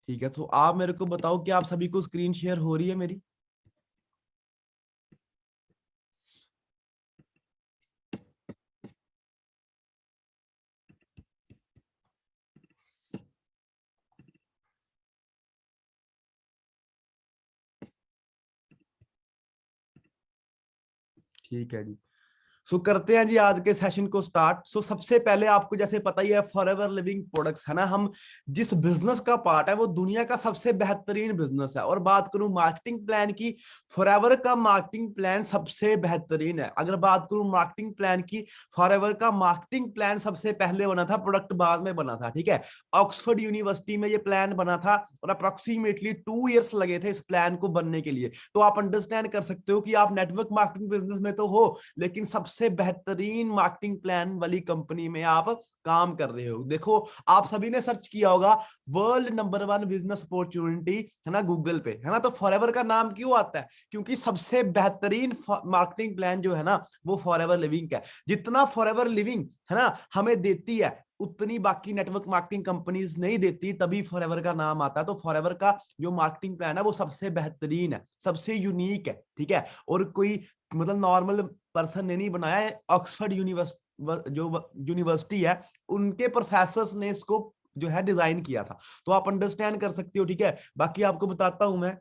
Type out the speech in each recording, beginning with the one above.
ठीक है, तो आप मेरे को बताओ कि आप सभी को स्क्रीन शेयर हो रही है मेरी? ठीक है जी। सो करते हैं जी आज के सेशन को स्टार्ट। सो सबसे पहले आपको जैसे पता ही है, फॉरएवर लिविंग प्रोडक्ट्स है ना, हम जिस बिजनेस का पार्ट है वो दुनिया का सबसे बेहतरीन बिजनेस है। और बात करूं मार्केटिंग प्लान की, फॉरएवर का मार्केटिंग प्लान सबसे बेहतरीन है। अगर बात करूं मार्केटिंग प्लान की, फॉरएवर का मार्केटिंग प्लान सबसे पहले बना था, प्रोडक्ट बाद में बना था। ठीक है, ऑक्सफोर्ड यूनिवर्सिटी में ये प्लान बना था और अप्रोक्सीमेटली 2 इयर्स लगे थे इस प्लान को बनने के लिए। तो आप अंडरस्टैंड कर सकते हो कि आप नेटवर्क मार्केटिंग बिजनेस में तो हो, लेकिन सबसे बेहतरीन मार्केटिंग प्लान वाली कंपनी में आप काम कर रहे हो। देखो, आप सभी ने सर्च किया होगा वर्ल्ड नंबर 1 बिजनेस अपॉर्चुनिटी है ना गूगल पे, है ना। तो फॉरएवर का नाम क्यों आता है? क्योंकि सबसे बेहतरीन मार्केटिंग प्लान जो है ना वो फॉरएवर लिविंग का है। जितना फॉरएवर लिविंग है ना हमें देती है, उतनी बाकी नेटवर्क मार्केटिंग कंपनीज नहीं देती, तभी फॉरएवर का नाम आता है। तो फॉरएवर का जो मार्केटिंग प्लान है वो सबसे बेहतरीन है, सबसे यूनिक है। ठीक है, और कोई मतलब नॉर्मल पर्सन ने नहीं बनाया है, ऑक्सफोर्ड जो यूनिवर्सिटी है उनके प्रोफेसर्स ने इसको जो है डिजाइन किया था। तो आप अंडरस्टैंड कर सकते हो। ठीक है, बाकी आपको बताता हूं मैं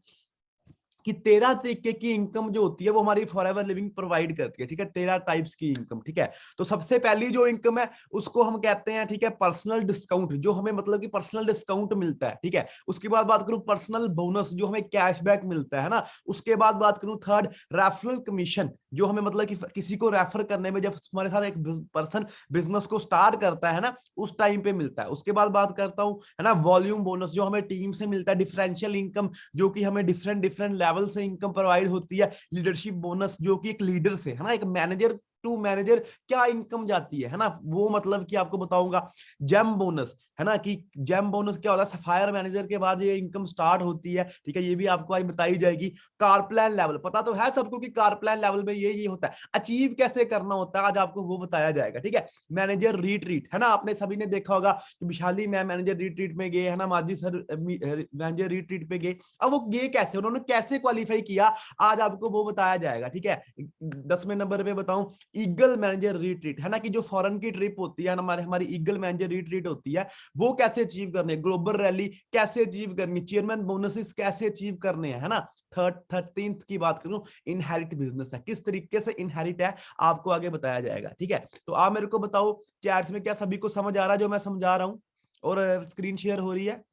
कि 13 तरीके की इनकम जो होती है वो हमारी फॉरएवर लिविंग प्रोवाइड करती है। ठीक है, 13 टाइप्स की इनकम। ठीक है, तो सबसे पहली जो इनकम है उसको हम कहते हैं, ठीक है, पर्सनल डिस्काउंट, जो हमें मतलब कि पर्सनल डिस्काउंट मिलता है। ठीक है, उसके बाद बात करूं पर्सनल बोनस, जो हमें कैशबैक मिलता है ना। उसके बाद बात करूं थर्ड, रेफरल कमीशन, जो हमें मतलब कि किसी को रेफर करने में, जब हमारे साथ एक पर्सन बिजनेस को स्टार्ट करता है ना उस टाइम पे मिलता है। उसके बाद बात करता हूं है ना वॉल्यूम बोनस, जो हमें टीम से मिलता है। डिफरेंशियल इनकम, जो कि हमें डिफरेंट डिफरेंट लेवल से इनकम प्रोवाइड होती है। लीडरशिप बोनस, जो कि एक लीडर से है ना, एक मैनेजर टू मैनेजर क्या इनकम जाती है ना, वो मतलब कि आपको बताऊंगा। जेम बोनस है ना, कि जेम बोनस क्या होता है, सफायर मैनेजर के बाद ये इनकम स्टार्ट होती है। ठीक है, ये भी आपको आज बताई जाएगी। कार प्लान लेवल, पता तो है सबको कि कार प्लान लेवल में ये होता है, अचीव कैसे करना होता है, आज आपको वो बताया जाएगा। ठीक है, मैनेजर रिट्रीट है ना, आपने सभी ने देखा होगा कि विशाली मैम मैनेजर रिट्रीट में गए है ना, माजी सर मैनेजर रिट्रीट पे गए। अब वो गए कैसे, उन्होंने कैसे क्वालिफाई किया, आज आपको वो बताया जाएगा। ठीक है, 10वें नंबर पे बताऊं, ईगल मैनेजर रिट्रीट है ना, कि जो फॉरेन की ट्रिप होती है हमारे, हमारी ईगल मैनेजर रिट्रीट होती है, वो कैसे अचीव करने, ग्लोबल रैली कैसे अचीव करनी, चेयरमैन बोनसेस कैसे अचीव करने हैं, है ना। 13th की बात करूं, इनहेरिट बिजनेस है, किस तरीके से इनहेरिट है आपको आगे बताया जाएगा। ठीक है, तो आप मेरे को बताओ चैट्स में क्या सभी को समझ आ रहा है जो मैं समझा रहा हूं, और स्क्रीन शेयर हो रही है?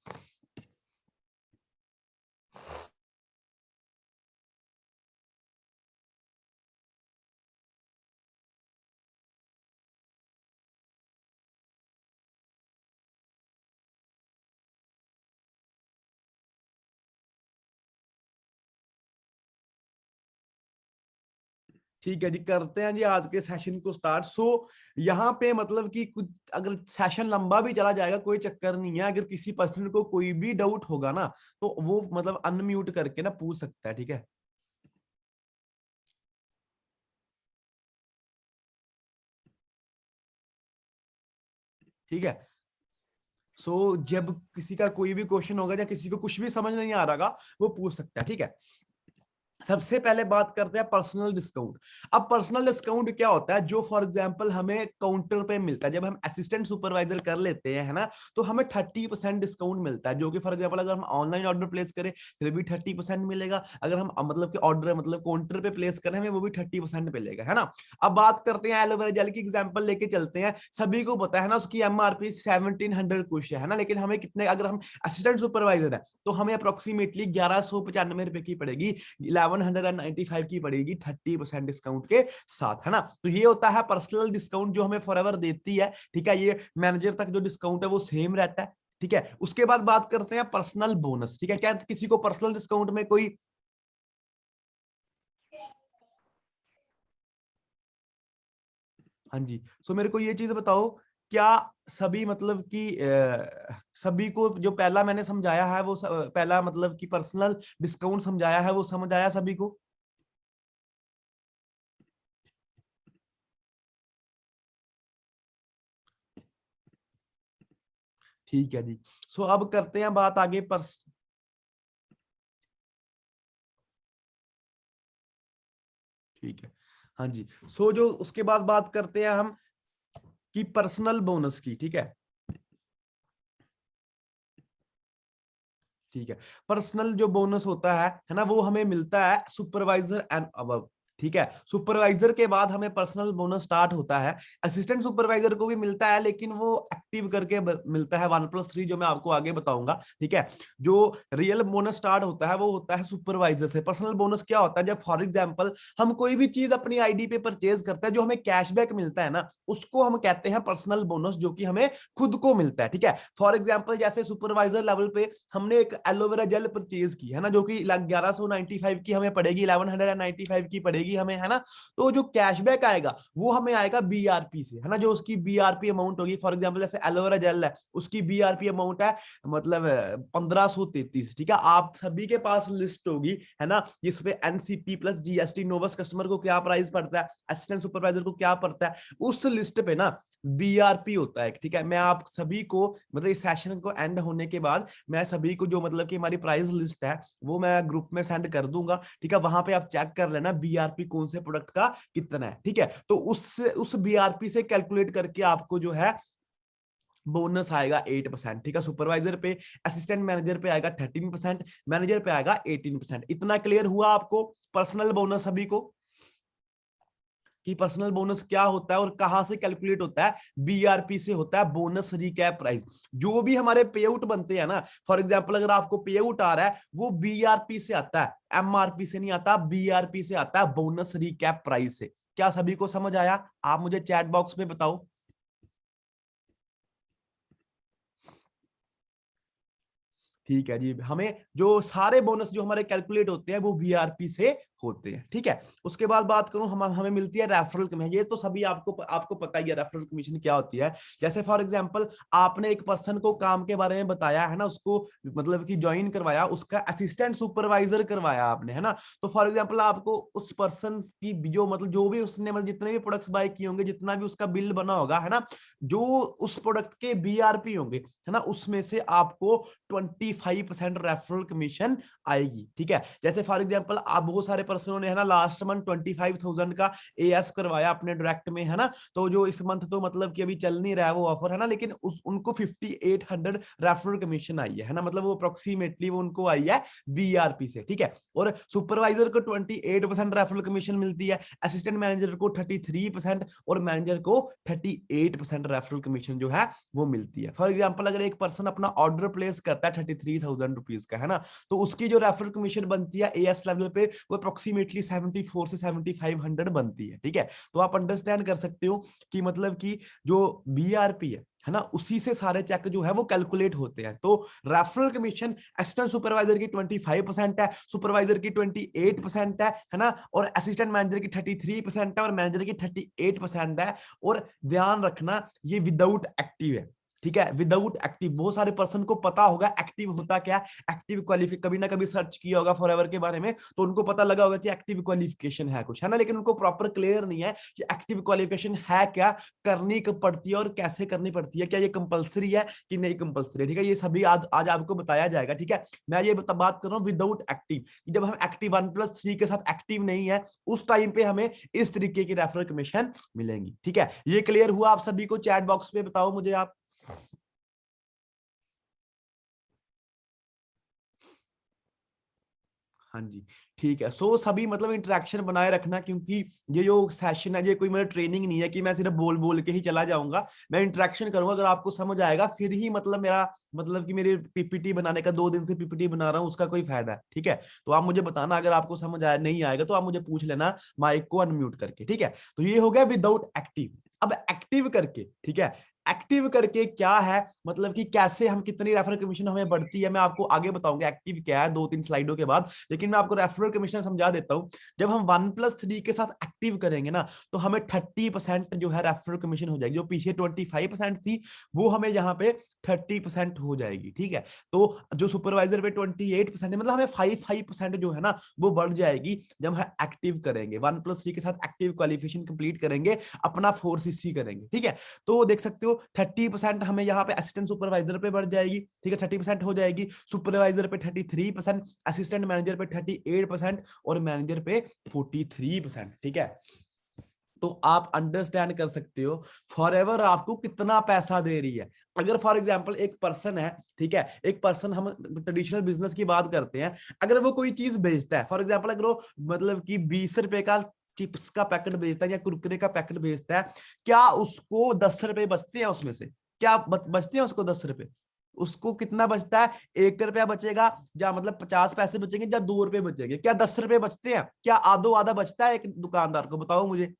ठीक है जी, करते हैं जी आज के सेशन को स्टार्ट। सो यहाँ पे मतलब कि कुछ अगर सेशन लंबा भी चला जाएगा कोई चक्कर नहीं है, अगर किसी पर्सन को कोई भी डाउट होगा ना तो वो मतलब अनम्यूट करके ना पूछ सकता है। ठीक है, ठीक है। सो जब किसी का कोई भी क्वेश्चन होगा या किसी को कुछ भी समझ नहीं आ रहा वो पूछ सकता है। ठीक है, सबसे पहले बात करते हैं पर्सनल डिस्काउंट। अब पर्सनल डिस्काउंट क्या होता है, जो फॉर एग्जांपल हमें काउंटर पे मिलता है, जब हम असिस्टेंट सुपरवाइजर कर लेते हैं है ना, तो हमें 30% डिस्काउंट मिलता है। जो कि फॉर एग्जांपल अगर हम ऑनलाइन ऑर्डर प्लेस करें फिर भी 30% मिलेगा, अगर हम मतलब कि ऑर्डर मतलब काउंटर पे प्लेस करें हमें वो भी 30% मिलेगा, है ना। अब बात करते हैं एलोवेरा जेल की, एग्जाम्पल लेके चलते हैं। सभी को पता है ना उसकी एमआरपी 1700 कुछ है ना, लेकिन हमें कितने, अगर हम असिस्टेंट सुपरवाइजर है तो हमें अप्रोक्सीमेटली 1195 की पड़ेगी, 1195 की पड़ेगी 30% डिस्काउंट के साथ, है ना। तो ये होता है पर्सनल डिस्काउंट जो हमें फॉरएवर देती है। ठीक है, ये मैनेजर तक जो डिस्काउंट है वो सेम रहता है। ठीक है, उसके बाद बात करते हैं पर्सनल बोनस। ठीक है, क्या किसी को पर्सनल डिस्काउंट में कोई, हाँ जी। सो मेरे को ये चीज बताओ, क्या सभी मतलब कि सभी को जो पहला मैंने समझाया है वो पहला मतलब कि पर्सनल डिस्काउंट समझाया है वो समझ आया सभी को? ठीक है जी। सो अब करते हैं बात आगे पर। ठीक है, हाँ जी। सो जो उसके बाद बात करते हैं हम कि पर्सनल बोनस की। ठीक है, ठीक है। पर्सनल जो बोनस होता है ना, वो हमें मिलता है सुपरवाइजर एंड अबव। ठीक है, सुपरवाइजर के बाद हमें पर्सनल बोनस स्टार्ट होता है। असिस्टेंट सुपरवाइजर को भी मिलता है, लेकिन वो एक्टिव करके मिलता है 1+3, जो मैं आपको आगे बताऊंगा। ठीक है, जो रियल बोनस स्टार्ट होता है वो होता है सुपरवाइजर से। पर्सनल बोनस क्या होता है, जब फॉर एग्जाम्पल हम कोई भी चीज अपनी आईडी पे परचेज करते हैं, जो हमें कैशबैक मिलता है ना, उसको हम कहते हैं पर्सनल बोनस, जो कि हमें खुद को मिलता है। ठीक है, फॉर एग्जाम्पल जैसे सुपरवाइजर लेवल पे हमने एक एलोवेरा जेल परचेज की है ना, जो कि 1195 की हमें पड़ेगी, 1195 की पड़ेगी हमें, है ना। तो जो कैशबैक आएगा वो हमें आएगा बीआरपी से, है ना। जो उसकी बीआरपी अमाउंट होगी, फॉर एग्जाम्पल जैसे एलोवेरा जेल है, उसकी बीआरपी अमाउंट है मतलब 1533। ठीक है, आप सभी के पास लिस्ट होगी, है ना, जिसपे एनसीपी प्लस जीएसटी, नोवस कस्टमर को क्या प्राइस पड़ता है, असिस्टेंट सुपरवाइजर को क्या पड़ता है, उस लिस्ट पे ना बीआरपी होता है। ठीक है, मैं आप सभी को मतलब इस सेशन को एंड होने के बाद मैं सभी को जो मतलब कि हमारी प्राइस लिस्ट है वो मैं ग्रुप में सेंड कर दूंगा। ठीक है, वहां पे आप चेक कर लेना बीआरपी कौन से प्रोडक्ट का कितना है। ठीक है, तो उस बीआरपी से कैलकुलेट करके आपको जो है बोनस आएगा 8%। ठीक है, सुपरवाइजर पे, असिस्टेंट मैनेजर पे आएगा 13%, मैनेजर पे आएगा 18%। इतना क्लियर हुआ आपको पर्सनल बोनस सभी को, कि पर्सनल बोनस क्या होता है और कहां से कैलकुलेट होता है? बीआरपी से होता है, बोनस रिकैप प्राइस। जो भी हमारे पे आउट बनते हैं ना, फॉर एग्जांपल अगर आपको पे आउट आ रहा है वो बीआरपी से आता है, एमआरपी से नहीं आता, बीआरपी से आता है, बोनस रिकैप प्राइस से। क्या सभी को समझ आया? आप मुझे चैट बॉक्स में बताओ। ठीक है जी, हमें जो सारे बोनस जो हमारे कैलकुलेट होते हैं वो बीआरपी से होते हैं। ठीक है, उसके बाद बात करूं, हमें मिलती है रेफरल कमीशन। ये तो सभी आपको आपको पता ही है रेफरल कमीशन क्या होती है। जैसे फॉर एग्जांपल आपने एक पर्सन को काम के बारे में बताया है ना, उसको मतलब कि ज्वाइन करवाया, उसका असिस्टेंट सुपरवाइजर करवाया आपने, है ना। तो फॉर एग्जाम्पल आपको उस पर्सन की जो मतलब जो भी उसने मतलब जितने भी प्रोडक्ट्स बाय किए होंगे, जितना भी उसका बिल बना होगा, है ना, जो उस प्रोडक्ट के बीआरपी होंगे, है ना, उसमें से आपको 25% रेफरल कमीशन आएगी। ठीक है, जैसे फॉर एग्जांपल आप बहुत सारे पर्सनों ने है ना लास्ट मंथ 25,000 का एएस करवाया अपने डायरेक्ट में, है ना। तो जो इस मंथ तो मतलब कि अभी चल नहीं रहा है वो ऑफर, है ना, लेकिन उनको 5800 रेफरल कमीशन आई है ना, मतलब वो अप्रोक्सीमेटली वो उनको आई है बीआरपी से। ठीक है, और सुपरवाइजर को 28% रेफरल कमीशन मिलती है, असिस्टेंट मैनेजर को 33% और मैनेजर को 38% रेफरल कमीशन जो है वो मिलती है। फॉर एग्जाम्पल अगर एक पर्सन अपना ऑर्डर प्लेस करता है 33,000 रुपीज का, है ना, तो उसकी जो रेफरल कमीशन बनती है एएस लेवल पे वो अप्रोक्सीमेटली 74 से 7500 बनती है। ठीक है, तो आप अंडरस्टैंड कर सकते हो कि मतलब कि जो बीआरपी है ना, उसी से सारे चेक जो है वो कैलकुलेट होते हैं। तो रेफरल कमीशन असिस्टेंट सुपरवाइजर की 25% है, सुपरवाइजर की 28% है ना, और असिस्टेंट मैनेजर की 33% है, और मैनेजर की 38% है। और ध्यान रखना ये विदाउट एक्टिव है। ठीक है, विदाउट एक्टिव। बहुत सारे पर्सन को पता होगा एक्टिव होता क्या, एक्टिव क्वालिफिक कभी ना कभी सर्च किया होगा फॉरएवर के बारे में, तो उनको पता लगा होगा कि एक्टिव क्वालिफिकेशन है कुछ, है ना, लेकिन उनको प्रॉपर क्लियर नहीं है कि एक्टिव क्वालिफिकेशन है क्या, करनी कब पड़ती है और कैसे करनी पड़ती है, क्या ये कंपलसरी है कि नहीं कंपलसरी है। ठीक है, ये सभी आज आपको बताया जाएगा। ठीक है, मैं ये बात कर रहा हूँ विदाउट एक्टिव, कि जब हम एक्टिव 1+3 के साथ एक्टिव नहीं है उस टाइम पे हमें इस तरीके की रेफरल कमीशन मिलेंगी। ठीक है, ये क्लियर हुआ आप सभी को? चैट बॉक्स पे बताओ मुझे आप। हाँ जी, ठीक है। सो सभी मतलब इंटरेक्शन बनाए रखना, क्योंकि ये जो सेशन है ये कोई मतलब ट्रेनिंग नहीं है कि मैं सिर्फ बोल बोल के ही चला जाऊंगा। मैं इंटरेक्शन करूंगा, अगर आपको समझ आएगा फिर ही मतलब मेरा मतलब कि मेरे पीपीटी बनाने का, 2 दिन से पीपीटी बना रहा हूँ, उसका कोई फायदा है। ठीक है, तो आप मुझे बताना अगर आपको समझ आया, नहीं आएगा तो आप मुझे पूछ लेना माइक को अनम्यूट करके। ठीक है, तो ये हो गया विदाउट एक्टिव। अब एक्टिव करके, ठीक है, एक्टिव करके क्या है, मतलब कि कैसे हम कितनी रेफरल कमीशन हमें बढ़ती है, मैं आपको आगे बताऊंगा एक्टिव क्या है 2-3 स्लाइडों के बाद। लेकिन मैं आपको रेफरल कमीशन समझा देता हूं। जब हम 1+3 के साथ एक्टिव करेंगे ना, तो हमें 30% जो है रेफरल कमीशन हो जाएगी। जो पीछे 25% थी वो हमें यहाँ पे 30% हो जाएगी। ठीक है, तो जो सुपरवाइजर पे 28% है, मतलब हमें 5% जो है ना वो बढ़ जाएगी जब हम एक्टिव करेंगे, 1+3 के साथ एक्टिव क्वालिफिकेशन कंप्लीट करेंगे, अपना 4CC करेंगे। ठीक है, तो देख सकते हो तो 30% हमें यहाँ पे असिस्टेंट सुपरवाइजर पे बढ़ जाएगी, ठीक है, 30% हो जाएगी, सुपरवाइजर पे 33%, असिस्टेंट मैनेजर पे 38% और मैनेजर पे 43%, ठीक है। तो आप अंडरस्टैंड कर सकते हो फॉरएवर आपको कितना पैसा दे रही है। अगर फॉर एग्जांपल एक पर्सन है, ठीक है, एक पर्सन, हम ट्रेडिशनल बिजनेस की बात करते हैं, अगर वो कोई चीज बेचता है, फॉर एग्जांपल अगर वो मतलब कि 20 रुपए का चिप्स का पैकेट बेचता है या कुरकुरे का पैकेट बेचता है, क्या उसको 10 रुपए बचते हैं उसमें से? क्या बचते हैं उसको 10 रुपए? उसको कितना बचता है? 1 रुपया बचेगा, या मतलब 50 पैसे बचेंगे, या 2 रुपए बचेंगे? क्या 10 रुपए बचते हैं? क्या आधो आधा बचता है एक दुकानदार को? बताओ मुझे।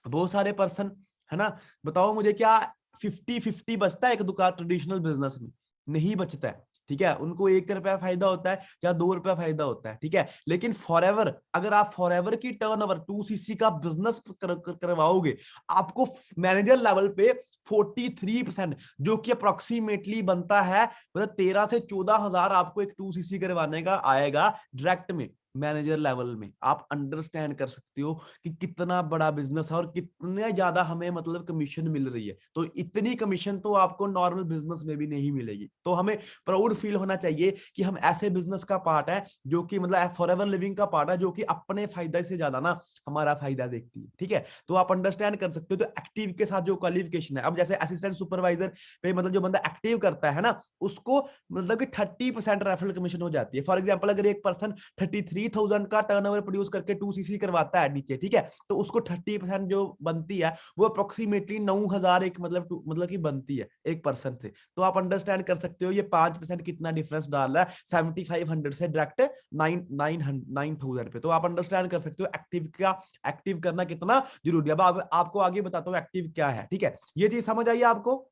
बहुत सारे पर्सन, है ना, बताओ मुझे, क्या 50-50 बचता है एक दुकान ट्रेडिशनल बिजनेस में? नहीं बचता है, ठीक है। उनको 1 रुपया फायदा होता है या 2 रुपया फायदा होता है, ठीक है। लेकिन फॉरएवर, अगर आप फॉरएवर की टर्नओवर 2cc का बिजनेस करवाओगे, आपको मैनेजर लेवल पे 43%, जो कि अप्रोक्सीमेटली बनता है मतलब 13 से 14 हजार आपको एक 2cc करवाने का आएगा डायरेक्ट में मैनेजर लेवल में। आप अंडरस्टैंड कर सकते हो कि कितना बड़ा बिजनेस है और कितने ज्यादा हमें मतलब कमीशन मिल रही है। तो इतनी कमीशन तो आपको नॉर्मल बिजनेस में भी नहीं मिलेगी। तो हमें प्राउड फील होना चाहिए कि हम ऐसे बिजनेस का पार्ट है जो कि मतलब फॉरएवर लिविंग का पार्ट है, जो कि अपने फायदे से ज्यादा ना हमारा फायदा देखती है, ठीक है। तो आप अंडरस्टैंड कर सकते हो। तो एक्टिव के साथ जो क्वालिफिकेशन है, अब जैसे असिस्टेंट सुपरवाइजर पे मतलब जो बंदा एक्टिव करता है ना, उसको मतलब कि 30% रेफरल कमीशन हो जाती है। फॉर एग्जाम्पल अगर एक पर्सन 33,000 का टर्नओवर प्रोड्यूस करके 2cc करवाता है नीचे, ठीक है, तो उसको 30% जो बनती है वो अप्रोक्सीमेटली 9,000 एक मतलब की बनती है एक पर्सन से। तो आप अंडरस्टैंड कर सकते हो ये 5% कितना डिफरेंस डाल रहा है 7500 से डायरेक्ट 9,000 पे। तो आप अंडरस्टैंड कर सकते हो एक्टिव करना कितना जरूरी है। अब आपको आगे बताता हूँ एक्टिव क्या है, ठीक है। ये चीज समझ आई आपको?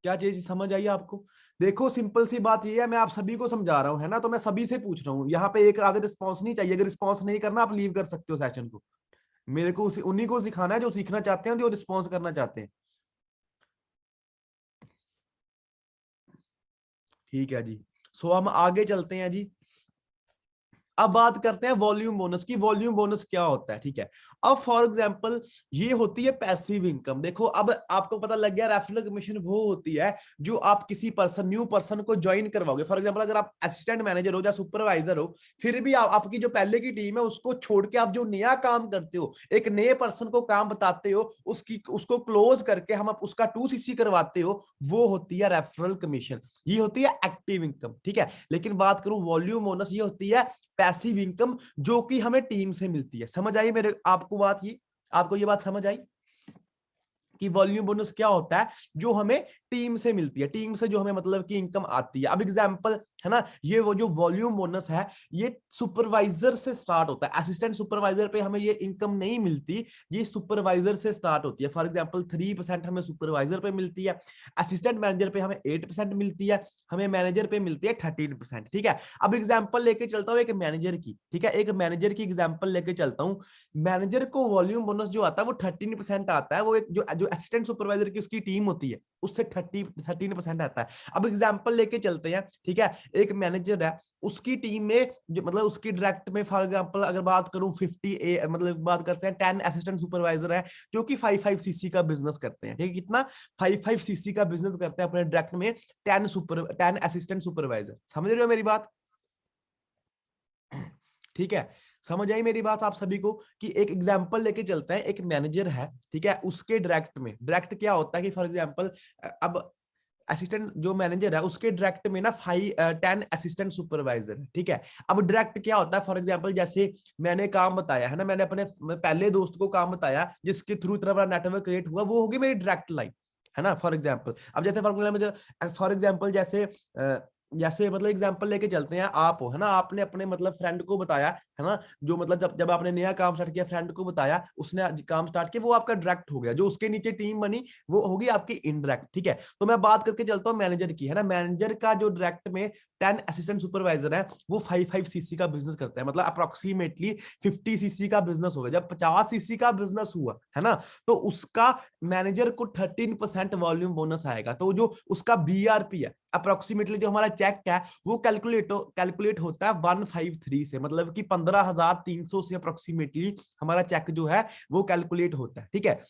क्या चीज समझ आई आपको? देखो सिंपल सी बात ये है, मैं आप सभी को समझा रहा हूँ, है ना, तो मैं सभी से पूछ रहा हूँ। यहाँ पे एक आधे रिस्पॉन्स नहीं चाहिए। अगर रिस्पॉन्स नहीं करना, आप लीव कर सकते हो सेशन को। मेरे को उन्हीं को सिखाना है जो सीखना चाहते हैं, जो रिस्पॉन्स करना चाहते हैं। ठीक है जी। सो हम आगे चलते हैं जी। अब बात करते हैं वॉल्यूम बोनस की। वॉल्यूम बोनस क्या होता है, ठीक है। अब फॉर एग्जांपल ये होती है पैसिव इनकम। देखो अब आपको पता लग गया रेफरल कमीशन वो होती है जो आप किसी पर्सन, न्यू पर्सन को ज्वाइन करवाओगे। फॉर एग्जांपल अगर आप असिस्टेंट मैनेजर हो या सुपरवाइजर हो, फिर भी आपकी जो पहले की टीम है उसको छोड़ के आप जो नया काम करते हो, एक नए पर्सन को काम बताते हो, उसको क्लोज करके हम उसका 2cc करवाते हो, वो होती है रेफरल कमीशन। ये होती है एक्टिव इनकम, ठीक है। लेकिन बात करूं वॉल्यूम बोनस, ये होती है पैसिव इनकम जो कि हमें टीम से मिलती है। समझ आई मेरे आपको बात? ये आपको ये बात समझ आई कि वॉल्यूम बोनस क्या होता है? जो हमें टीम से मिलती है, टीम से जो हमें मतलब की इनकम आती है। अब एग्जांपल है ना, ये वो जो वॉल्यूम बोनस है ये सुपरवाइजर से स्टार्ट होता है। असिस्टेंट सुपरवाइजर पे हमें ये इनकम नहीं मिलती, ये सुपरवाइजर से स्टार्ट होती है। फॉर एग्जांपल 3% हमें सुपरवाइजर पे मिलती है, असिस्टेंट मैनेजर पे हमें 8% मिलती है, हमें मैनेजर पे मिलती है 13%, ठीक है। अब एग्जाम्पल लेके चलता हूँ एक मैनेजर की, ठीक है, एक मैनेजर की एग्जाम्पल लेके चलता हूँ। मैनेजर को वॉल्यूम बोनस जो आता है वो 13% आता है। वो एक जो असिस्टेंट सुपरवाइजर की उसकी टीम होती है उससे 13% आता है। अब एग्जाम्पल लेके चलते हैं, ठीक है। एक मैनेजर है, उसकी टीम में जो मतलब उसकी डायरेक्ट में फॉर एग्जाम्पल अगर बात करूं 50 मतलब बात करते हैं 10 असिस्टेंट सुपरवाइजर है जो कि 5-5cc का बिजनेस करते हैं, ठीक है। कितना? 5-5cc का बिजनेस करते हैं अपने डायरेक्ट में 10 असिस्टेंट सुपरवाइजर। समझ रहे हो मेरी बात? ठीक है, समझ आई मेरी बात आप सभी को? कि एक एग्जांपल लेके चलते हैं, एक मैनेजर है, ठीक है, उसके डायरेक्ट में, डायरेक्ट क्या होता है कि फॉर एग्जांपल अब असिस्टेंट जो मैनेजर है उसके डायरेक्ट में ना 10 असिस्टेंट सुपरवाइजर है, ठीक है। अब डायरेक्ट क्या होता है? फॉर एग्जांपल जैसे मैंने काम बताया है ना, मैंने अपने पहले दोस्त को काम बताया जिसके थ्रू इतना बड़ा नेटवर्क क्रिएट हुआ, वो होगी मेरी डायरेक्ट लाइन, है ना। फॉर एग्जांपल अब जैसे फॉर एग्जांपल जैसे मतलब एग्जांपल लेके चलते हैं, आप हो, है ना, आपने अपने मतलब फ्रेंड को बताया, है ना, जो मतलब जब जब आपने नया काम स्टार्ट किया फ्रेंड को बताया, उसने काम स्टार्ट किया, वो आपका डायरेक्ट हो गया। जो उसके नीचे टीम बनी वो होगी आपकी इनडायरेक्ट, ठीक है। तो मैं बात करके चलता हूँ मैनेजर की, है ना। मैनेजर का जो डायरेक्ट में 10 असिस्टेंट सुपरवाइजर है वो 5-5cc का बिजनेस करता है, मतलब अप्रोक्सीमेटली 50cc का बिजनेस होगा। जब 50cc का बिजनेस हुआ, है ना, तो उसका मैनेजर को 13% वॉल्यूम बोनस आएगा। तो जो उसका बीआरपी है, अप्रोक्सीमेटली जो हमारा चेक है वो कैलकुलेट होता है 153 से, मतलब कि 15,300 से अप्रोक्सीमेटली हमारा चेक जो है वो कैलकुलेट होता है। ठीक है,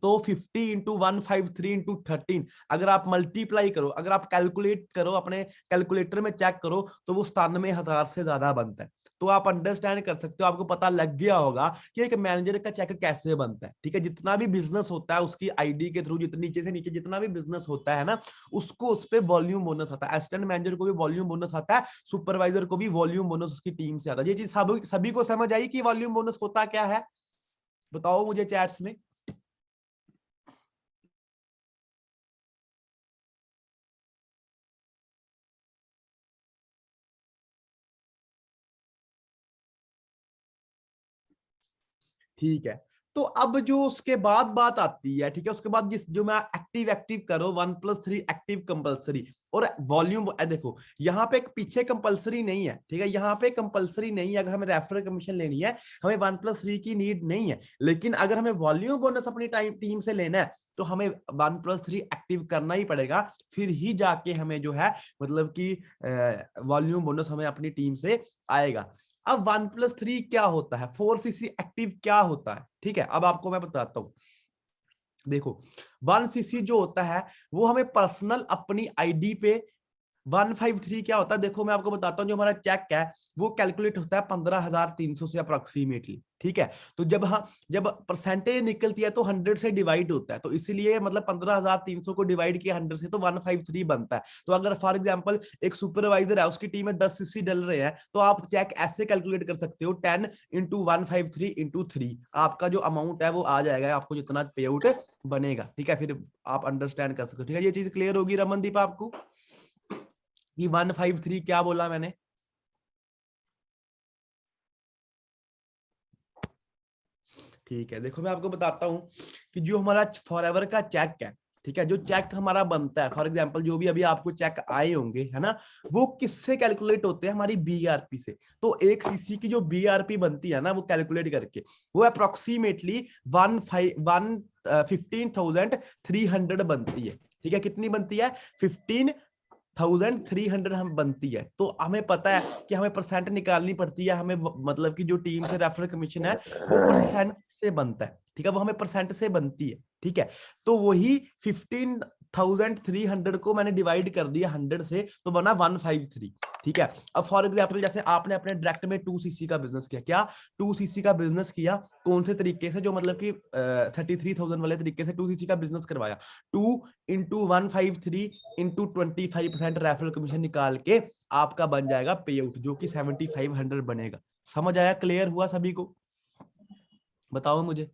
तो 50 इंटू 153 इंटू 13 अगर आप मल्टीप्लाई करो, अगर आप कैलकुलेट करो अपने कैलकुलेटर में चेक करो, तो वो 97,000 से ज्यादा बनता है। तो आप अंडरस्टैंड कर सकते हो, आपको पता लग गया होगा कि एक मैनेजर का चेक कैसे बनता है। ठीक है, जितना भी बिजनेस होता है उसकी आईडी के थ्रू, जितने नीचे से नीचे जितना भी बिजनेस होता है ना, उसको उस पर वॉल्यूम बोनस आता है। असिस्टेंट मैनेजर को भी वॉल्यूम बोनस आता है, सुपरवाइजर को भी वॉल्यूम बोनस उसकी टीम से आता है। ये चीज सभी को समझ आई कि वॉल्यूम बोनस होता क्या है? बताओ मुझे चैट्स में। ठीक है, तो अब जो उसके बाद बात आती है, ठीक है, उसके बाद जिस जो मैं एक्टिव एक्टिव करो 1+3 एक्टिव कंपलसरी और वॉल्यूम, देखो यहाँ पे एक पीछे कंपलसरी नहीं है। ठीक है, यहाँ पे कंपलसरी नहीं है, अगर हमें रेफरल कमीशन लेनी है हमें 1+3 की नीड नहीं है, लेकिन अगर हमें वॉल्यूम बोनस अपनी टीम से लेना है तो हमें 1+3 एक्टिव करना ही पड़ेगा, फिर ही जाके हमें जो है मतलब कि वॉल्यूम बोनस हमें अपनी टीम से आएगा। अब 1+3 क्या होता है, 4cc एक्टिव क्या होता है? ठीक है, अब आपको मैं बताता हूं। देखो 1cc जो होता है वो हमें पर्सनल अपनी आईडी पे, 153 क्या होता है देखो मैं आपको बताता हूँ। जो हमारा चेक है वो कैलकुलेट होता है 15,300 से अप्रोक्सीमेटली। ठीक है, तो जब परसेंटेज निकलती है तो 100 से डिवाइड होता है, तो इसीलिए मतलब 15,300 को डिवाइड किया 100 से तो 153 बनता है। तो अगर फॉर एग्जांपल एक सुपरवाइजर है, उसकी टीम में 10 सीसी डल रहे हैं, तो आप चेक ऐसे कैलकुलेट कर सकते हो 10 इंटू 153 इंटू 3, आपका जो अमाउंट है वो आ जाएगा, आपको जितना पे आउट बनेगा। ठीक है, फिर आप अंडरस्टैंड कर सकते हो। ठीक है, ये चीज क्लियर होगी रमनदीप आपको कि 153 क्या बोला मैंने? ठीक है, देखो मैं आपको बताता हूं कि जो हमारा फॉरएवर का चेक है, ठीक है, जो चेक हमारा बनता है, फॉर एग्जांपल जो भी अभी आपको चेक आए होंगे है ना, वो किससे कैलकुलेट होते हैं? हमारी बीआरपी से। तो एक सीसी की जो बीआरपी बनती है ना, वो कैलकुलेट करके वो अप्रोक्सीमेटली 15,300 बनती है। ठीक है, कितनी बनती है? 15,300 हम बनती है। तो हमें पता है कि हमें परसेंट निकालनी पड़ती है, हमें मतलब कि जो टीम से रेफरल कमीशन है वो परसेंट से बनता है। ठीक है, वो हमें परसेंट से बनती है। ठीक है, तो वही 15,300 को मैंने डिवाइड कर दिया 100 से, तो बना 153। ठीक है, अब फॉर एग्जाम्पल जैसे आपने अपने डायरेक्ट में 2cc का बिजनेस किया, क्या 2cc का बिजनेस किया? कौन से तरीके से? जो मतलब कि 33,000 वाले तरीके से 2cc का बिजनेस करवाया। 2 इंटू 153 इंटू 25% रेफरल कमीशन निकाल के आपका बन जाएगा पे आउट, जो कि 7,500 बनेगा। समझ आया? क्लियर हुआ सभी को? बताओ मुझे।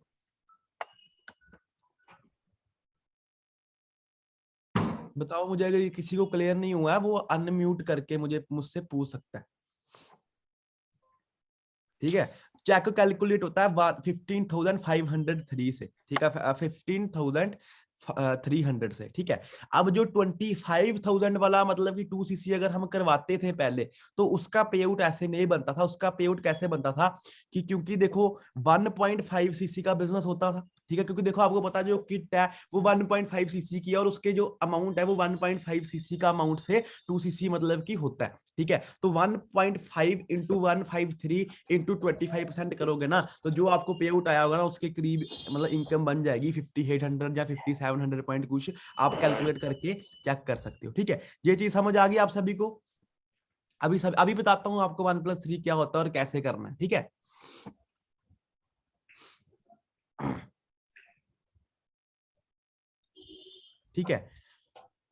बताओ मुझे, अगर किसी को क्लियर नहीं हुआ है वो अनम्यूट करके मुझसे पूछ सकता है। ठीक है, चेक कैलकुलेट होता है 15,503 से। ठीक है, 15,300 से। ठीक है, अब जो 25,000 वाला मतलब कि 2cc अगर हम करवाते थे पहले, तो उसका पे आउट ऐसे नहीं बनता था। उसका पे आउट कैसे बनता था कि क्योंकि देखो 1.5cc का बिजनेस होता था। ठीक है, क्योंकि देखो आपको पता है जो किट है वो 1.5cc की है, और उसके जो अमाउंट है वो 1.5cc का अमाउंट से 2cc मतलब की होता है। ठीक है, तो 1.5 इंटू 153 इंटू 25% करोगे ना, तो जो आपको पे आउट आया होगा ना उसके करीब मतलब इनकम बन जाएगी 5,800 या 5,700 पॉइंट कुछ। आप कैलकुलेट करके चेक कर सकते हो। ठीक है, ये चीज समझ आ गई आप सभी को? अभी बताता हूँ आपको 1+3 क्या होता है और कैसे करना है। ठीक है, ठीक है,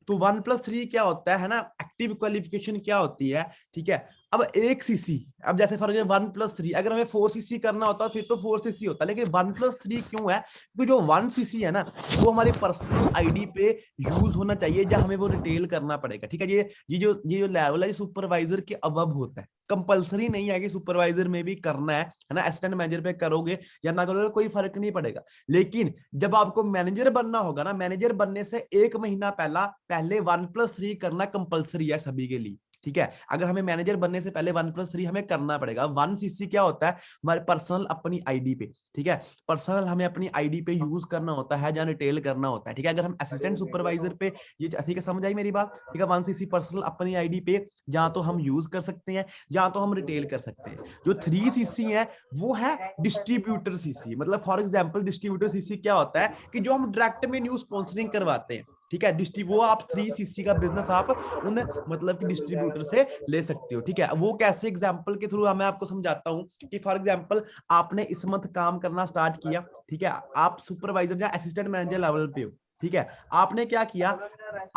तो 1+3 क्या होता है ना, एक्टिव क्वालिफिकेशन क्या होती है? ठीक है, अब 1cc, अब जैसे फॉर एग्जाम्पल 1+3, अगर हमें 4cc करना होता फिर तो 4cc होता, लेकिन 1+3 क्यों है? क्योंकि जो 1cc है ना वो हमारी पर्सनल आईडी पे यूज होना चाहिए, जहां हमें वो रिटेल करना पड़ेगा। ठीक है, ये जो लेवल है सुपरवाइजर के अबव होता है। कंपलसरी नहीं है कि सुपरवाइजर में भी करना है ना, असिस्टेंट मैनेजर पे करोगे या ना करोगे कोई फर्क नहीं पड़ेगा। लेकिन जब आपको मैनेजर बनना होगा ना, मैनेजर बनने से 1 महीना पहले 1+3 करना कंपलसरी है सभी के लिए। ठीक है। अगर हमें मैनेजर बनने से पहले 1+3 हमें करना पड़ेगा। 1cc क्या होता है, हमारे पर्सनल अपनी आईडी पे, ठीक है, पर्सनल हमें अपनी आईडी पे यूज करना होता है या रिटेल करना होता है, ठीक है। अगर हम असिस्टेंट सुपरवाइजर पे ये, ठीक है, समझ आई मेरी बात, ठीक है। 1cc पर्सनल अपनी आईडी पे जहां तो हम यूज कर सकते हैं, जहां तो हम रिटेल कर सकते हैं। जो 3cc है वो है डिस्ट्रीब्यूटर सीसी। मतलब फॉर एग्जांपल डिस्ट्रीब्यूटर सीसी क्या होता है कि जो हम डायरेक्ट में न्यूज स्पॉन्सरिंग करवाते हैं, ठीक है। वो आप 3cc का बिजनेस आप उन मतलब कि डिस्ट्रीब्यूटर से ले सकते हो, ठीक है। वो कैसे, एग्जांपल के थ्रू मैं आपको समझाता हूं कि फॉर एग्जांपल आपने इस मंथ काम करना स्टार्ट किया, ठीक है, आप सुपरवाइजर या असिस्टेंट मैनेजर लेवल पे हो, ठीक है। आपने क्या किया,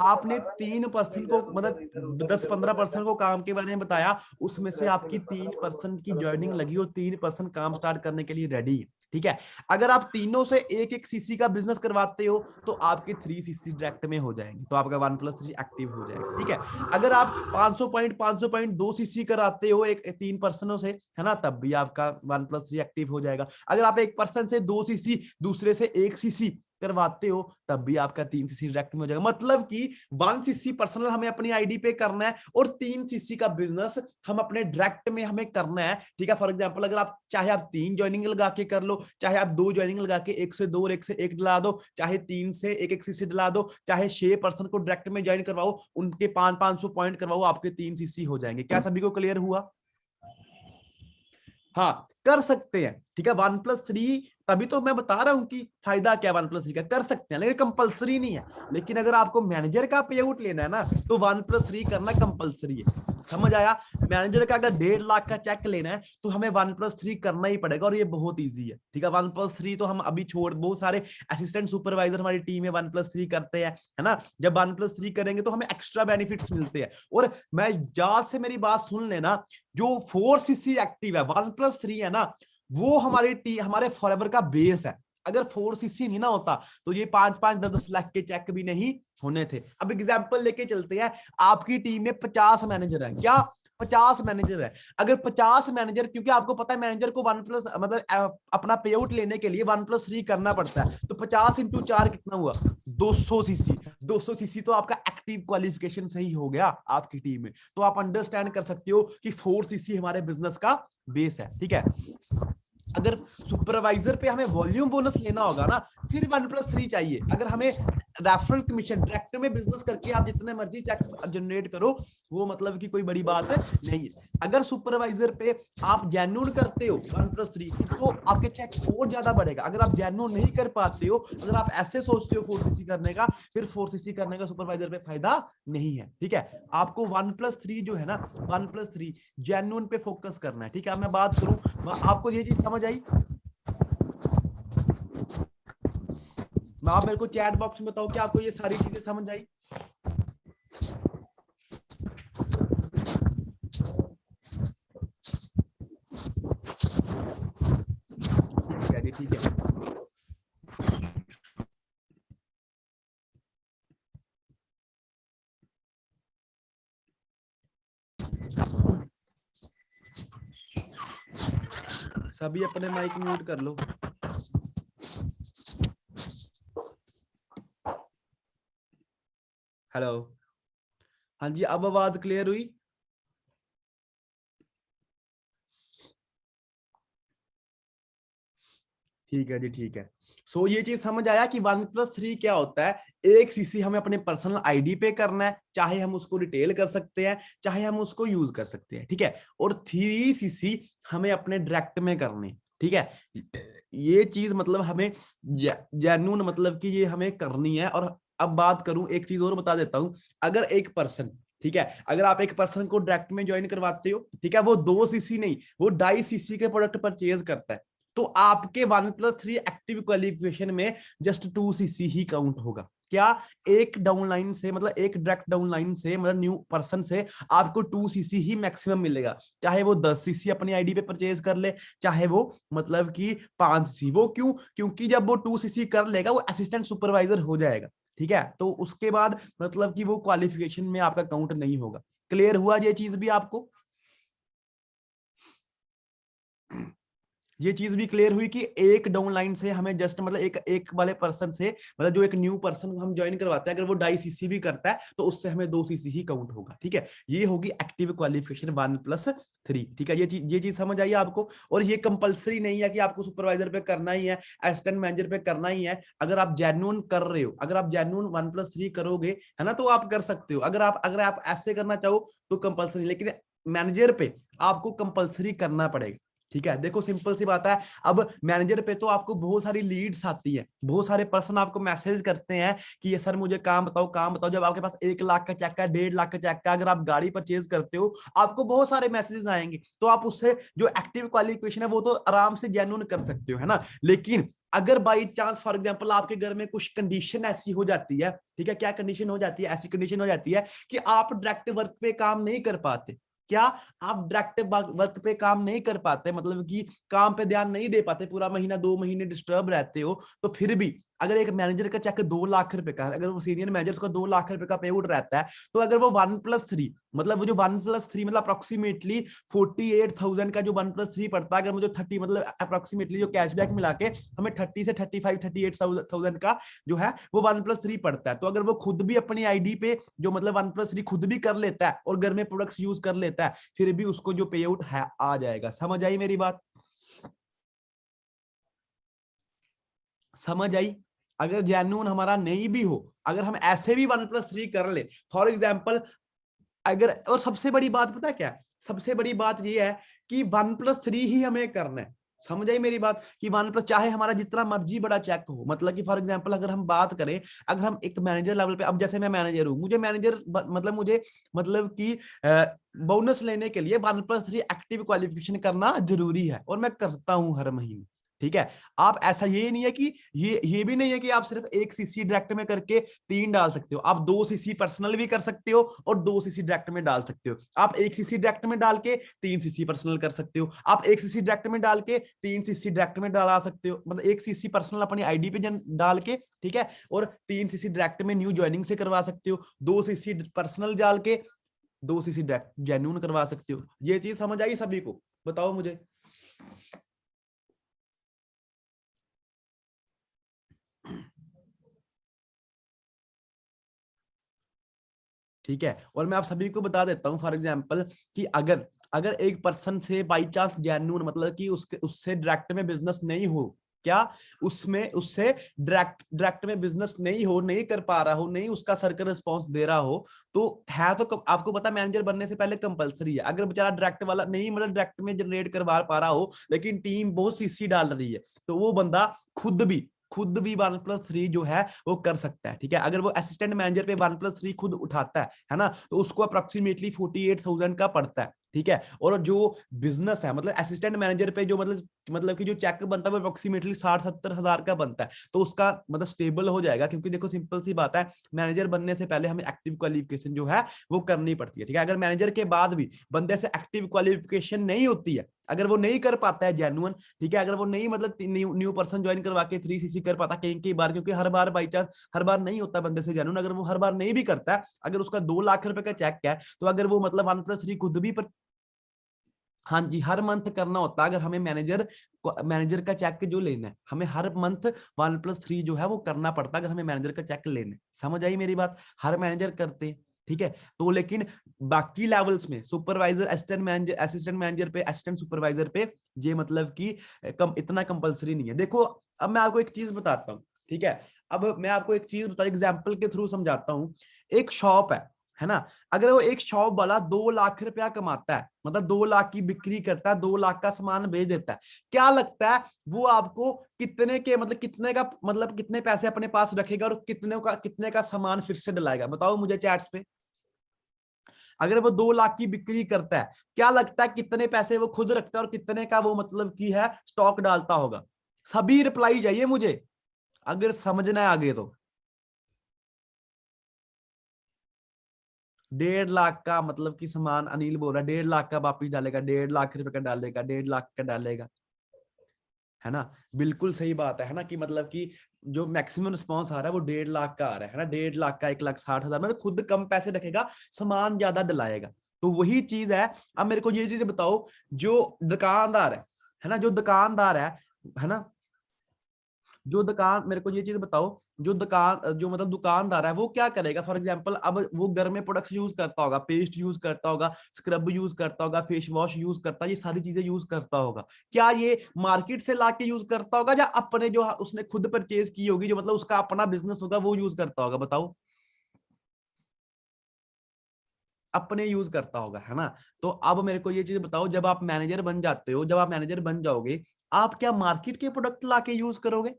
आपने 3% को मतलब 10-15% को काम के बारे में बताया, उसमें से आपकी 3% की ज्वाइनिंग लगी और 3% काम स्टार्ट करने के लिए रेडी है, ठीक है। अगर आप तीनों से एक एक सीसी का बिजनेस करवाते हो तो आपके 3cc डायरेक्ट में हो जाएंगे, तो आपका 1+3 एक्टिव हो जाएगा, ठीक है। अगर आप 500 पॉइंट 2cc कराते हो एक 3% से, है ना, तब भी आपका 1+3 एक्टिव हो जाएगा। अगर आप 1% से 2cc, दूसरे से 1cc करवाते हो, तब भी आपका 3cc डायरेक्ट में हो जाएगा। मतलब कि 1cc पर्सनल हमें अपनी आईडी पे करना है और 3cc का बिजनेस हम अपने डायरेक्ट में हमें करना है, ठीक है। फॉर एग्जांपल अगर आप चाहे आप 3 ज्वाइनिंग लगा के कर लो, चाहे आप 2 ज्वाइनिंग लगा के 1 से 2 और 1 से 1 डला दो, चाहे 3 से 1 cc डला दो, चाहे 6% को डायरेक्ट में ज्वाइन करवाओ, उनके 500 पॉइंट करवाओ, आपके 3cc हो जाएंगे। क्या सभी को क्लियर हुआ? हाँ, कर सकते हैं, ठीक है। 1+3 तभी तो मैं बता रहा हूं कि फायदा क्या 1+3 का, कर सकते हैं लेकिन कंपलसरी नहीं है। लेकिन अगर आपको मैनेजर का पे आउट लेना है ना तो 1+3 करना कंपलसरी है। समझ आया? मैनेजर का अगर 1.5 लाख का चेक लेना है तो हमें 1+3 करना ही पड़ेगा और ये बहुत ईजी है, ठीक है। 1+3 तो हम अभी छोड़, बहुत सारे असिस्टेंट सुपरवाइजर हमारी टीम में 1+3 करते हैं, है ना। जब 1+3 करेंगे तो हमें एक्स्ट्रा बेनिफिट्स मिलते हैं। और मैं याद से मेरी बात सुन लेना, जो 4cc एक्टिव है, 1+3 है ना, वो हमारे फॉरएवर का बेस है। अगर 4cc नहीं ना होता तो ये 5-5 10-10 लाख के चेक भी नहीं होने थे। अब एग्जांपल लेके चलते हैं, आपकी टीम में 50 मैनेजर है, क्या 50 मैनेजर है। अगर 50 मैनेजर, क्योंकि आपको पता है मैनेजर को 1+ मतलब अपना पे आउट लेने के लिए 1+3 करना पड़ता है, तो 50x4 कितना हुआ, 200cc। 200cc तो आपका एक्टिव क्वालिफिकेशन से ही हो गया आपकी टीम में। तो आप अंडरस्टैंड कर सकते हो कि 4cc हमारे बिजनेस का बेस है, ठीक है। अगर सुपरवाइजर पे हमें वॉल्यूम बोनस लेना होगा ना, फिर 1+3 चाहिए। अगर हमें रेफरल कमीशन डायरेक्ट में बिजनेस करके आप जितने मर्जी चेक जनरेट करो, वो मतलब कि कोई बड़ी बात नहीं है। अगर सुपरवाइजर पे आप जेन्युइन करते हो 1+3, तो आपके चेक और ज्यादा बढ़ेगा। अगर आप जेन्युइन नहीं कर पाते हो, अगर आप ऐसे सोचते हो 4cc करने का, फिर 4cc करने का सुपरवाइजर पे फायदा नहीं है, ठीक है। आपको 1+3 जो है ना, 1+3 जेन्युइन पे फोकस करना है, ठीक है। मैं बात करूं, आपको ये चीज समझ आई? मैं, आप मेरे को चैट बॉक्स में बताओ कि आपको ये सारी चीजें समझ आई? ठीक है जी, ठीक है। सभी अपने माइक म्यूट कर लो। हेलो, हाँ जी, अब आवाज क्लियर हुई? ठीक है जी, ठीक है। सो ये चीज समझ आया कि 1+3 क्या होता है। 1cc हमें अपने पर्सनल आईडी पे करना है, चाहे हम उसको रिटेल कर सकते हैं, चाहे हम उसको यूज कर सकते हैं, ठीक है। और 3cc हमें अपने डायरेक्ट में करने, ठीक है। ये चीज मतलब हमें जेन्युइन मतलब कि ये हमें करनी है। और अब बात करूं, एक चीज और बता देता हूं। अगर एक पर्सन, ठीक है, अगर आप एक पर्सन को डायरेक्ट में ज्वाइन करवाते हो, ठीक है, वो 2cc नहीं, वो 2.5cc के प्रोडक्ट परचेज करता है, तो आपके 1+3 एक्टिव क्वालिफिकेशन में जस्ट 2cc ही काउंट होगा। क्या? एक डाउनलाइन से, मतलब एक डायरेक्ट डाउनलाइन से, मतलब न्यू पर्सन से आपको 2cc ही मैक्सिमम मिलेगा। चाहे वो 10cc अपनी आईडी पे परचेज कर ले, चाहे वो मतलब कि 5cc। वो क्यों? क्योंकि जब वो 2cc कर लेगा वो असिस्टेंट सुपरवाइजर हो जाएगा, ठीक है। तो उसके बाद मतलब कि वो क्वालिफिकेशन में आपका काउंट नहीं होगा। क्लियर हुआ ये चीज भी आपको? ये चीज भी क्लियर हुई कि एक डाउन लाइन से हमें जस्ट मतलब एक एक वाले पर्सन से, मतलब जो एक न्यू पर्सन हम ज्वाइन करवाते हैं, अगर वो 2.5 cc भी करता है तो उससे हमें 2 cc ही काउंट होगा। ठीक है, ये होगी एक्टिव क्वालिफिकेशन 1+3। ठीक है, ये चीज समझ आई आपको। और ये कंपलसरी नहीं है कि आपको सुपरवाइजर पे करना ही है, असिस्टेंट मैनेजर पे करना ही है। अगर आप जेन्युइन कर रहे हो, अगर आप जेन्युइन 1+3 करोगे है ना, तो आप कर सकते हो। अगर आप ऐसे करना चाहो तो कंपलसरी, लेकिन मैनेजर पे आपको कंपलसरी करना पड़ेगा। ठीक है, देखो सिंपल सी बात है। अब मैनेजर पे तो आपको बहुत सारी लीड्स आती है, बहुत सारे पर्सन आपको मैसेज करते हैं कि ये सर मुझे काम बताओ, काम बताओ। जब आपके पास 1 लाख का चेक है, 1.5 लाख का चेक है, अगर आप गाड़ी परचेज करते हो, आपको बहुत सारे मैसेजेस आएंगे। तो आप उससे जो एक्टिव क्वालिफिकेशन है वो तो आराम से जेन्युइन कर सकते हो, है ना। लेकिन अगर बाई चांस फॉर एग्जांपल आपके घर में कुछ कंडीशन ऐसी हो जाती है, ठीक है, क्या कंडीशन हो जाती है, ऐसी कंडीशन हो जाती है कि आप डायरेक्ट वर्क पे काम नहीं कर पाते। क्या आप डायरेक्ट वर्क पे काम नहीं कर पाते, मतलब कि काम पे ध्यान नहीं दे पाते, पूरा महीना 2 महीने डिस्टर्ब रहते हो, तो फिर भी अगर एक मैनेजर का चेक 2 लाख रुपए का है, अगर वो सीनियर मैनेजर का 2 लाख रुपए का पे आउट रहता है, तो अगर वो 1+3, मतलब वो जो 1+3 मतलब अप्रोक्सीमेटली 48,000 का जो 1+3 पड़ता है, अगर मुझे 30 मतलब अप्रोक्सीमेटली जो कैशबैक मिला के हमें 30 से 35 38,000 का जो है वो 1+3 पड़ता है। तो अगर वो खुद भी अपनी आईडी पे जो मतलब 1+3 खुद भी कर लेता है और घर में प्रोडक्ट्स यूज कर लेता है, फिर भी उसको जो पे आउट है आ जाएगा। समझ आई मेरी बात? समझ आई? अगर जेन्युइन हमारा नहीं भी हो, अगर हम ऐसे भी 1+3 कर ले फॉर एग्जाम्पल, अगर, और सबसे बड़ी बात पता है क्या है? सबसे बड़ी बात ये है कि 1+3 ही हमें करना है। समझ आई मेरी बात? कि 1+, चाहे हमारा जितना मर्जी बड़ा चेक हो, मतलब कि फॉर एग्जांपल अगर हम बात करें, अगर हम एक मैनेजर लेवल पे, अब जैसे मैं मैनेजर हूं, मुझे मैनेजर मतलब मुझे मतलब कि बोनस लेने के लिए 1+3 एक्टिव क्वालिफिकेशन करना जरूरी है, और मैं करता हूं हर महीने। ठीक है, आप ऐसा ये नहीं है कि ये भी नहीं है कि आप सिर्फ 1 cc डायरेक्ट में करके 3 डाल सकते हो, आप 2 cc पर्सनल भी कर सकते हो और 2 cc डायरेक्ट में डाल सकते हो। आप 1 cc डायरेक्ट में डाल के 3 cc पर्सनल कर सकते हो, आप 1 cc डायरेक्ट में डाल के 3 cc डायरेक्ट में डाला सकते हो, मतलब 1 cc पर्सनल अपनी आईडी पे डाल के, ठीक है, और 3 cc डायरेक्ट में न्यू ज्वाइनिंग से करवा सकते हो, 2 cc पर्सनल डाल के 2 cc डायरेक्ट जेन्यून करवा सकते हो। ये चीज समझ आई सभी को? बताओ मुझे। ठीक है, और मैं आप सभी को बता देता हूं फॉर एग्जांपल कि अगर अगर एक पर्सन से बाई चांस जेन्युइन मतलब कि उसके उससे डायरेक्ट में बिजनेस नहीं हो, क्या उसमें उससे डायरेक्ट डायरेक्ट में बिजनेस नहीं हो, नहीं कर पा रहा हो, नहीं उसका सर्कल रिस्पॉन्स दे रहा हो, तो है तो आपको पता मैनेजर बनने से पहले कंपलसरी है। अगर बेचारा डायरेक्ट वाला नहीं मतलब डायरेक्ट में जनरेट करवा पा रहा हो, लेकिन टीम बहुत सीसी डाल रही है, तो वो बंदा खुद भी 1+3 जो है वो कर सकता है। ठीक है, अगर वो असिस्टेंट मैनेजर पे 1+3 खुद उठाता है ना, तो उसको अप्रोक्सीमेटली 48,000 का पड़ता है। ठीक है, और जो बिजनेस है मतलब असिस्टेंट मैनेजर पे जो मतलब कि जो चेक बनता है वो अप्रोक्सीमेटली 60-70 हजार का बनता है, तो उसका मतलब स्टेबल हो जाएगा। क्योंकि देखो सिंपल सी बात है, मैनेजर बनने से पहले हमें एक्टिव क्वालिफिकेशन जो है वो करनी पड़ती है। ठीक है, अगर मैनेजर के बाद भी बंदे से एक्टिव क्वालिफिकेशन नहीं होती है, अगर वो नहीं कर पाता है जेन्युइन, ठीक है, अगर वो नहीं मतलब न्यू पर्सन ज्वाइन करवा के 3 cc कर पाता कई कई बार, क्योंकि हर बार बाई चांस हर बार नहीं होता बंदे से जेन्युइन, अगर वो हर बार नहीं भी करता है, अगर उसका 2 लाख रुपए का चेक है, तो अगर वो मतलब 1+3 खुद भी पर, हाँ जी, हर मंथ करना होता है। अगर हमें मैनेजर का चेक जो लेना है, हमें हर मंथ 1+3 जो है वो करना पड़ता है, अगर हमें मैनेजर का चेक लेना है। समझ आई मेरी बात? हर मैनेजर करते हैं। ठीक है, तो लेकिन बाकी लेवल्स में सुपरवाइजर, असिस्टेंट मैनेजर पे, असिस्टेंट सुपरवाइजर पे ये मतलब कि इतना कंपलसरी नहीं है। देखो अब मैं आपको एक चीज बताता हूँ। ठीक है, अब मैं आपको एक चीज बता एग्जाम्पल के थ्रू समझाता हूँ। एक शॉप है ना, अगर वो एक शॉप वाला 2 लाख रुपया कमाता है, मतलब 2 लाख की बिक्री करता है, 2 लाख का सामान बेच देता है, क्या लगता है वो आपको कितने के मतलब कितने का मतलब कितने पैसे अपने पास रखेगा और कितने का सामान फिर से डलाएगा? बताओ मुझे चैट्स पे। अगर वो 2 लाख की बिक्री करता है, क्या लगता है कितने पैसे वो खुद रखता है और कितने का वो मतलब की है स्टॉक डालता होगा? सभी रिप्लाई चाहिए मुझे, अगर समझना है आगे तो। 1.5 लाख का मतलब कि सामान अनिल बोल रहा है, 1.5 लाख का वापिस डालेगा, 1.5 लाख रुपए का डालेगा, 1.5 लाख का डालेगा, है ना। बिल्कुल सही बात है ना, कि मतलब कि जो मैक्सिमम रिस्पॉन्स आ रहा है वो 1.5 लाख का आ रहा है ना, 1.5 लाख का 1,60,000, मतलब खुद कम पैसे रखेगा, सामान ज्यादा डलाएगा। तो वही चीज है। अब मेरे को ये चीज बताओ, जो दुकानदार है है ना। जो दुकानदार है ना, जो दुकान, मेरे को ये चीज बताओ, जो दुकान, जो मतलब दुकानदार है वो क्या करेगा, फॉर एग्जांपल अब वो घर में प्रोडक्ट्स यूज करता होगा, पेस्ट यूज करता होगा, स्क्रब यूज करता होगा, फेस वॉश यूज करता है, ये सारी चीजें यूज करता होगा। क्या ये मार्केट से लाके यूज करता होगा या अपने जो उसने खुद परचेज की होगी, जो मतलब उसका अपना बिजनेस होगा वो यूज करता होगा, बताओ। अपने यूज करता होगा, है ना। तो अब मेरे को ये चीज बताओ, जब आप मैनेजर बन जाते हो, जब आप मैनेजर बन जाओगे, आप क्या मार्केट के प्रोडक्ट लाके यूज करोगे?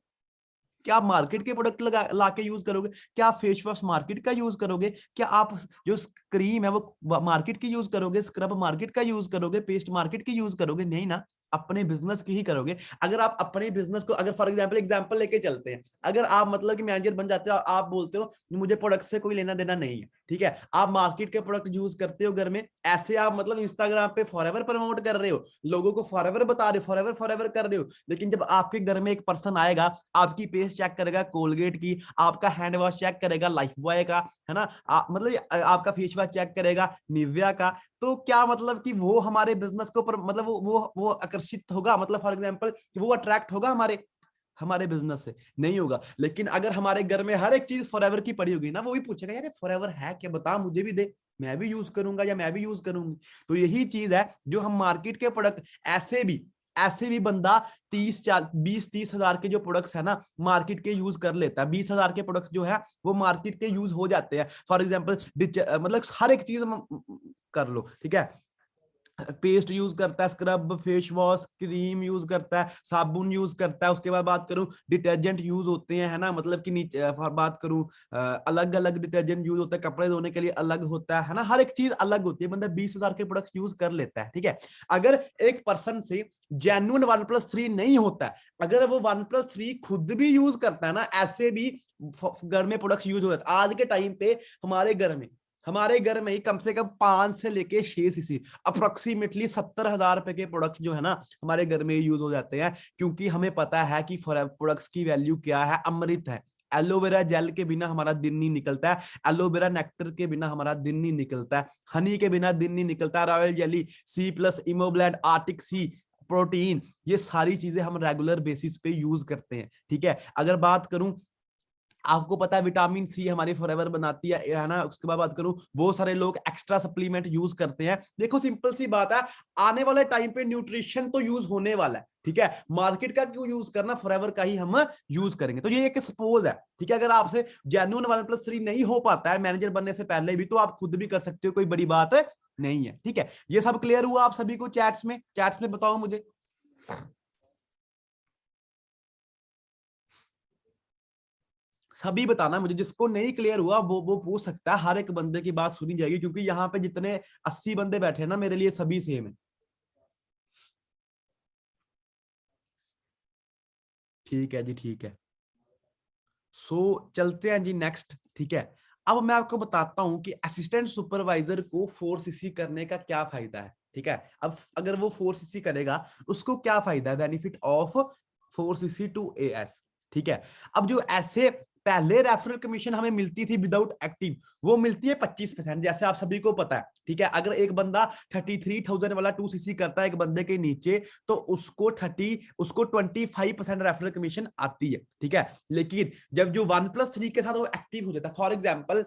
क्या आप मार्केट के प्रोडक्ट लगा लाके यूज करोगे? क्या आप फेस वॉश मार्केट का यूज करोगे? क्या आप जो क्रीम है वो मार्केट की यूज करोगे? स्क्रब मार्केट का यूज करोगे? पेस्ट मार्केट की यूज करोगे? नहीं ना, अपने बिजनेस की ही करोगे। अगर आप अपने बिजनेस को, अगर फॉर एग्जांपल लेके चलते हैं, अगर आप मतलब कि मैनेजर बन जाते हो, आप बोलते हो मुझे प्रोडक्ट से कोई लेना देना नहीं है, ठीक है, आप मार्केट के प्रोडक्ट यूज करते हो घर में, ऐसे आप मतलब इंस्टाग्राम पे फॉरएवर प्रमोट कर रहे हो, लोगों को फॉरएवर बता रहे हो, फॉरएवर फॉरएवर कर रहे हो, लेकिन जब आपके घर में एक पर्सन आएगा, आपकी पेस्ट चेक करेगा कोलगेट की, आपका हैंड वॉश चेक करेगा लाइफ बॉय का, है ना, मतलब आपका फेस वॉश चेक करेगा निविया का, तो क्या मतलब कि वो हमारे बिजनेस को पर मतलब वो आकर्षित होगा, मतलब फॉर एग्जांपल वो अट्रैक्ट होगा हमारे हमारे बिजनेस से? नहीं होगा। लेकिन अगर हमारे घर में हर एक चीज फॉरएवर की पड़ी होगी ना, वो भी पूछेगा यार फॉरएवर है क्या, बता मुझे भी दे, मैं भी यूज करूंगा या मैं भी यूज करूंगी। तो यही चीज है जो हम मार्केट के प्रोडक्ट, ऐसे भी बंदा 20-30 हजार के जो प्रोडक्ट्स है ना मार्केट के यूज कर लेता है, 20 हजार के प्रोडक्ट जो है वो मार्केट के यूज हो जाते हैं। फॉर एग्जाम्पल मतलब हर एक चीज कर लो, ठीक है, पेस्ट यूज करता है, scrub, face wash, cream use करता है, साबुन यूज करता है, उसके बाद बात करूं डिटर्जेंट यूज होते हैं, है ना, मतलब कि नीचे बात करूं अलग अलग डिटर्जेंट यूज होता है, कपड़े धोने के लिए अलग होता है ना, हर एक चीज अलग होती है, बंदा 20 हजार के प्रोडक्ट यूज कर लेता है, ठीक है। अगर एक पर्सन से जेन्युइन OnePlus 3 नहीं होता है, अगर वो OnePlus 3 खुद भी यूज करता है ना, ऐसे भी घर में प्रोडक्ट यूज होता है आज के टाइम पे, हमारे घर में ही कम से कम 5 से लेके 6 सीसी, अप्रोक्सीमेटली 70 हजार रुपए के प्रोडक्ट जो है ना हमारे घर में यूज हो जाते हैं, क्योंकि हमें पता है कि प्रोडक्ट्स की वैल्यू क्या है, अमृत है। एलोवेरा जेल के बिना हमारा दिन नहीं निकलता है, एलोवेरा नेक्टर के बिना हमारा दिन नहीं निकलता है, हनी के बिना दिन नहीं निकलता है, रॉयल जेली, C+ इमोब्लेंड, आर्टिक सी, प्रोटीन, ये सारी चीजें हम रेगुलर बेसिस पे यूज करते हैं, ठीक है। अगर बात करूं, आपको पता है विटामिन सी हमारी फॉरएवर बनाती है ना, उसके बाद बात करूं बहुत सारे लोग एक्स्ट्रा सप्लीमेंट यूज करते हैं। देखो सिंपल सी बात है, आने वाले टाइम पे न्यूट्रिशन तो यूज होने वाला है, ठीक है, मार्केट का क्यों यूज करना, फॉरएवर का ही हम यूज करेंगे। तो ये एक सपोज है, ठीक है, अगर आपसे जेन्युइन OnePlus 3 नहीं हो पाता है मैनेजर बनने से पहले भी, तो आप खुद भी कर सकते हो, कोई बड़ी बात नहीं है, ठीक है। ये सब क्लियर हुआ आप सभी को? चैट्स में बताओ मुझे। सभी बताना मुझे, जिसको नहीं क्लियर हुआ वो पूछ सकता है, हर एक बंदे की बात सुनी जाएगी, क्योंकि यहाँ पे जितने 80 बंदे बैठे हैं ना, मेरे लिए सभी सेम है। ठीक है जी, ठीक है। चलते हैं जी नेक्स्ट, ठीक है। अब मैं आपको बताता हूं कि असिस्टेंट सुपरवाइजर को 4cc करने का क्या फायदा है, ठीक है। अब अगर वो 4cc करेगा, उसको क्या फायदा है, benefit of 4cc to AS, ठीक है। अब जो ऐसे पहले रेफरल कमीशन हमें मिलती थी विदाउट एक्टिव, वो मिलती है 25%, जैसे आप सभी को पता है, ठीक है। अगर एक बंदा 33,000 वाला 2cc करता है एक बंदे के नीचे, तो उसको 25% रेफरल कमीशन आती है, ठीक है। लेकिन जब जो OnePlus 3 के साथ वो एक्टिव हो जाता है, फॉर एग्जाम्पल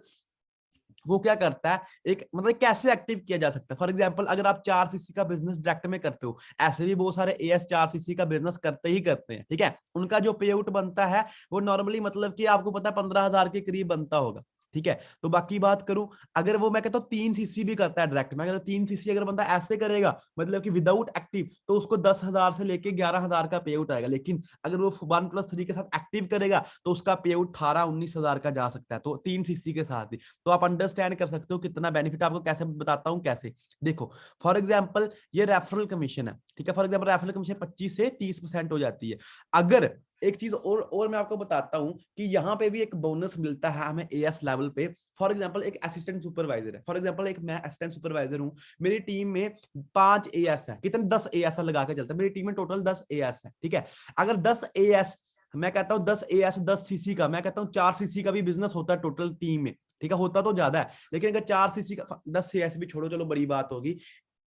वो क्या करता है, एक मतलब कैसे एक्टिव किया जा सकता है, फॉर एग्जांपल अगर आप 4cc का बिजनेस डायरेक्ट में करते हो, ऐसे भी बहुत सारे AS 4cc का बिजनेस करते ही करते हैं, ठीक है, उनका जो पे आउट बनता है वो नॉर्मली मतलब कि आपको पता है 15,000 के करीब बनता होगा, ठीक है। तो बाकी बात करूं, अगर वो मैं कहता हूँ 3cc भी करता है डायरेक्ट, मैं कहता हूँ 3cc अगर बंदा ऐसे करेगा मतलब कि विदाउट एक्टिव, तो उसको 10,000 से लेके 11,000 का पे आउट आएगा। लेकिन अगर वो OnePlus 3 के साथ एक्टिव करेगा, तो उसका पे आउट 18-19,000 का जा सकता है, तो 3cc के साथ ही। तो आप अंडरस्टैंड कर सकते हो कितना बेनिफिट, आपको कैसे बताता हूं कैसे। देखो फॉर एग्जांपल ये रेफरल कमीशन है, ठीक है, फॉर एग्जांपल रेफरल कमीशन 25 से 30% हो जाती है। अगर एक चीज और मैं आपको बताता हूं कि यहाँ पे भी एक बोनस मिलता है हमें AS लेवल पे। फॉर एग्जांपल एक असिस्टेंट सुपरवाइजर है, फॉर एग्जांपल एक मैं असिस्टेंट सुपरवाइजर हूं, मेरी टीम में 5 AS है, कितने 10 AS लगा के चलता है, मेरी टीम में टोटल 10 AS है, ठीक है। अगर 10 AS, मैं कहता हूँ 10 AS 10cc का, मैं कहता हूँ 4cc का भी बिजनेस होता है टोटल टीम में, ठीक है, होता तो ज्यादा है, लेकिन अगर 4cc का 10 AS भी छोड़ो, चलो बड़ी बात होगी,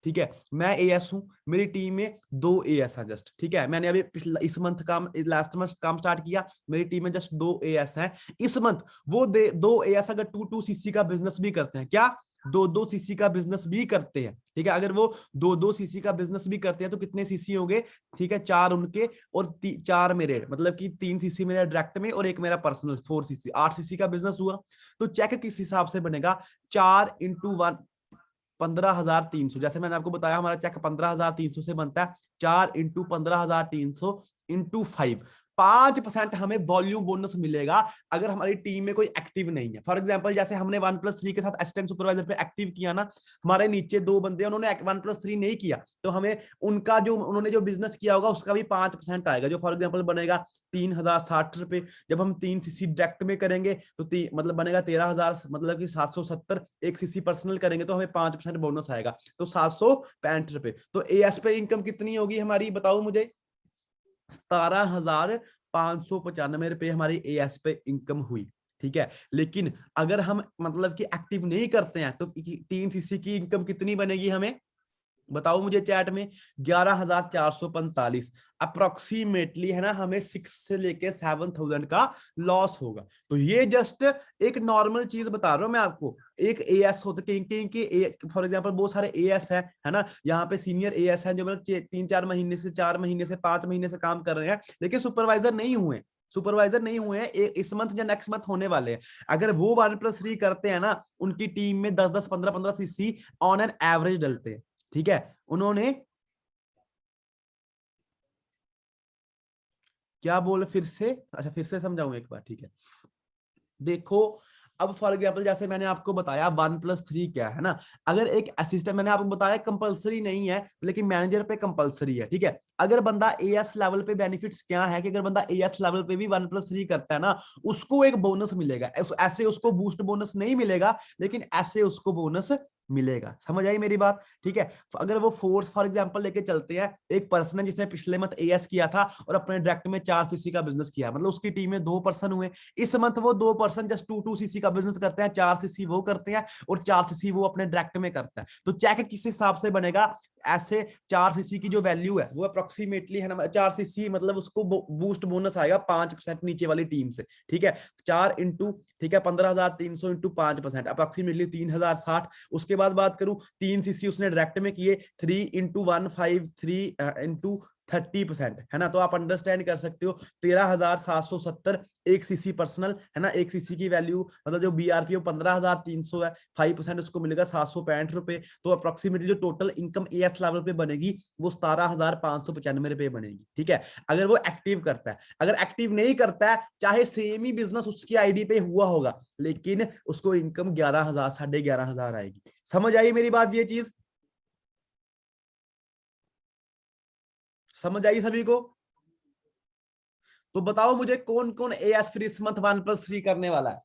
ठीक है, मैं एएस हूं, मेरी टीम में 2 एएस है जस्ट, ठीक है, मैंने अभी इस मंथ काम, लास्ट मंथ काम स्टार्ट किया, मेरी टीम में जस्ट 2 एएस हैं। इस मंथ वो 2 एएस अगर 2 सीसी का बिजनेस भी करते हैं, क्या 2 सीसी का बिजनेस भी करते हैं, ठीक है, अगर वो 2 सीसी का बिजनेस भी करते हैं तो कितने सीसी होंगे, ठीक है, 4 उनके और 4 मेरे, मतलब कि 3 सीसी मेरे डायरेक्ट में और 1 मेरा पर्सनल, 4 सीसी, 8 सीसी का बिजनेस हुआ। तो चेक किस हिसाब से बनेगा, 4 इंटू 1, 15,300, जैसे मैंने आपको बताया हमारा चेक 15,300 से बनता है, 4 इंटू 15,300 इंटू 5% हमें वॉल्यूम बोनस मिलेगा अगर हमारी टीम में कोई एक्टिव नहीं है। फॉर एग्जांपल जैसे हमने 1+3 के साथ असिस्टेंट सुपरवाइजर पे एक्टिव किया ना, हमारे नीचे 2 बंदे उन्होंने 1+3 नहीं किया, तो हमें उनका जो उन्होंने जो बिजनेस किया होगा उसका भी 5% आएगा, जो फॉर एग्जाम्पल बनेगा 3,060 रुपए। जब हम 3 सीसी डायरेक्ट में करेंगे तो मतलब बनेगा 13,000, मतलब कि 770, 1 सीसी पर्सनल करेंगे तो हमें 5% बोनस आएगा, तो 765 रुपए। तो एएस पे इनकम कितनी होगी हमारी, बताओ मुझे, 17,595 रुपए हमारी एएस पे इनकम हुई, ठीक है। लेकिन अगर हम मतलब कि एक्टिव नहीं करते हैं तो 3 सीसी की इनकम कितनी बनेगी हमें, बताओ मुझे चैट में, 11,445 अप्रोक्सीमेटली, है ना, हमें 6 से लेके 7,000 का लॉस होगा। तो ये जस्ट एक नॉर्मल चीज बता रहा हूं मैं आपको। एक एएस होता है, फॉर एग्जांपल बहुत सारे एएस है ना, यहाँ पे सीनियर एएस है जो मतलब 3-4 महीने से, 4 महीने से, 5 महीने से काम कर रहे हैं, लेकिन सुपरवाइजर नहीं हुए हैं, इस मंथ या नेक्स्ट मंथ होने वाले हैं। अगर वो 1+3 करते हैं ना, उनकी टीम में 10-10, 15-15 सीसी ऑन एन एवरेज डलते हैं, ठीक है। उन्होंने क्या बोल, फिर से, अच्छा फिर से समझाऊं एक बार, ठीक है। देखो, अब फॉर एग्जाम्पल जैसे मैंने आपको बताया 1+3 क्या है ना, अगर एक असिस्टेंट, मैंने आपको बताया कंपलसरी नहीं है लेकिन मैनेजर पे कंपलसरी है, ठीक है। अगर बंदा एएस लेवल पे, बेनिफिट्स क्या है कि अगर बंदा एएस लेवल पे भी 1+3 करता है ना, उसको एक बोनस मिलेगा, ऐसे उसको बूस्ट बोनस नहीं मिलेगा, लेकिन ऐसे उसको बोनस मिलेगा। समझ आई मेरी बात, ठीक है। अगर वो फोर्स फॉर एग्जांपल लेके चलते हैं, एक पर्सन है जिसने पिछले मंथ एएस किया था और अपने डायरेक्ट में 4 सीसी का बिजनेस किया, मतलब उसकी टीम में 2 पर्सन हुए, इस मंथ वो 2 पर्सन जस्ट 2 सीसी का बिजनेस करते हैं, 4 सीसी वो करते हैं और 4 सीसी वो अपने डायरेक्ट में करता है। तो चेक किस हिसाब से बनेगा, ऐसे 4 सीसी की जो वैल्यू है वो अप्रोक्सीमेटली, है ना, 4 सीसी मतलब उसको बूस्ट बोनस आएगा 5% नीचे वाली टीम से, ठीक है। 4 इंटू, ठीक है, 15,300 इंटू 5%, अप्रोक्सीमेटली 3,060। उसके बाद बात करूं, 3 सीसी उसने डायरेक्ट में किए, 3 इंटू 153 इंटू 30%, है ना, तो आप अंडरस्टैंड कर सकते हो 13,770 एक सीसी पर्सनल, है ना, एक सीसी की वैल्यू मतलब जो बीआरपी 15,300 है, 5% उसको मिलेगा 765 रुपए। तो अप्रोक्सीमेटली जो टोटल इनकम एएस लेवल पे बनेगी वो 17,595 रुपए बनेगी, ठीक है, अगर वो एक्टिव करता है। अगर एक्टिव नहीं करता है, चाहे सेम ही बिजनेस उसकी आईडी पे हुआ होगा, लेकिन उसको इनकम 11,000, 11,500 आएगी। समझ आई मेरी बात, ये चीज समझ आई सभी को? तो बताओ मुझे कौन कौन एएस फिर इस मंथ 1+3 करने वाला है,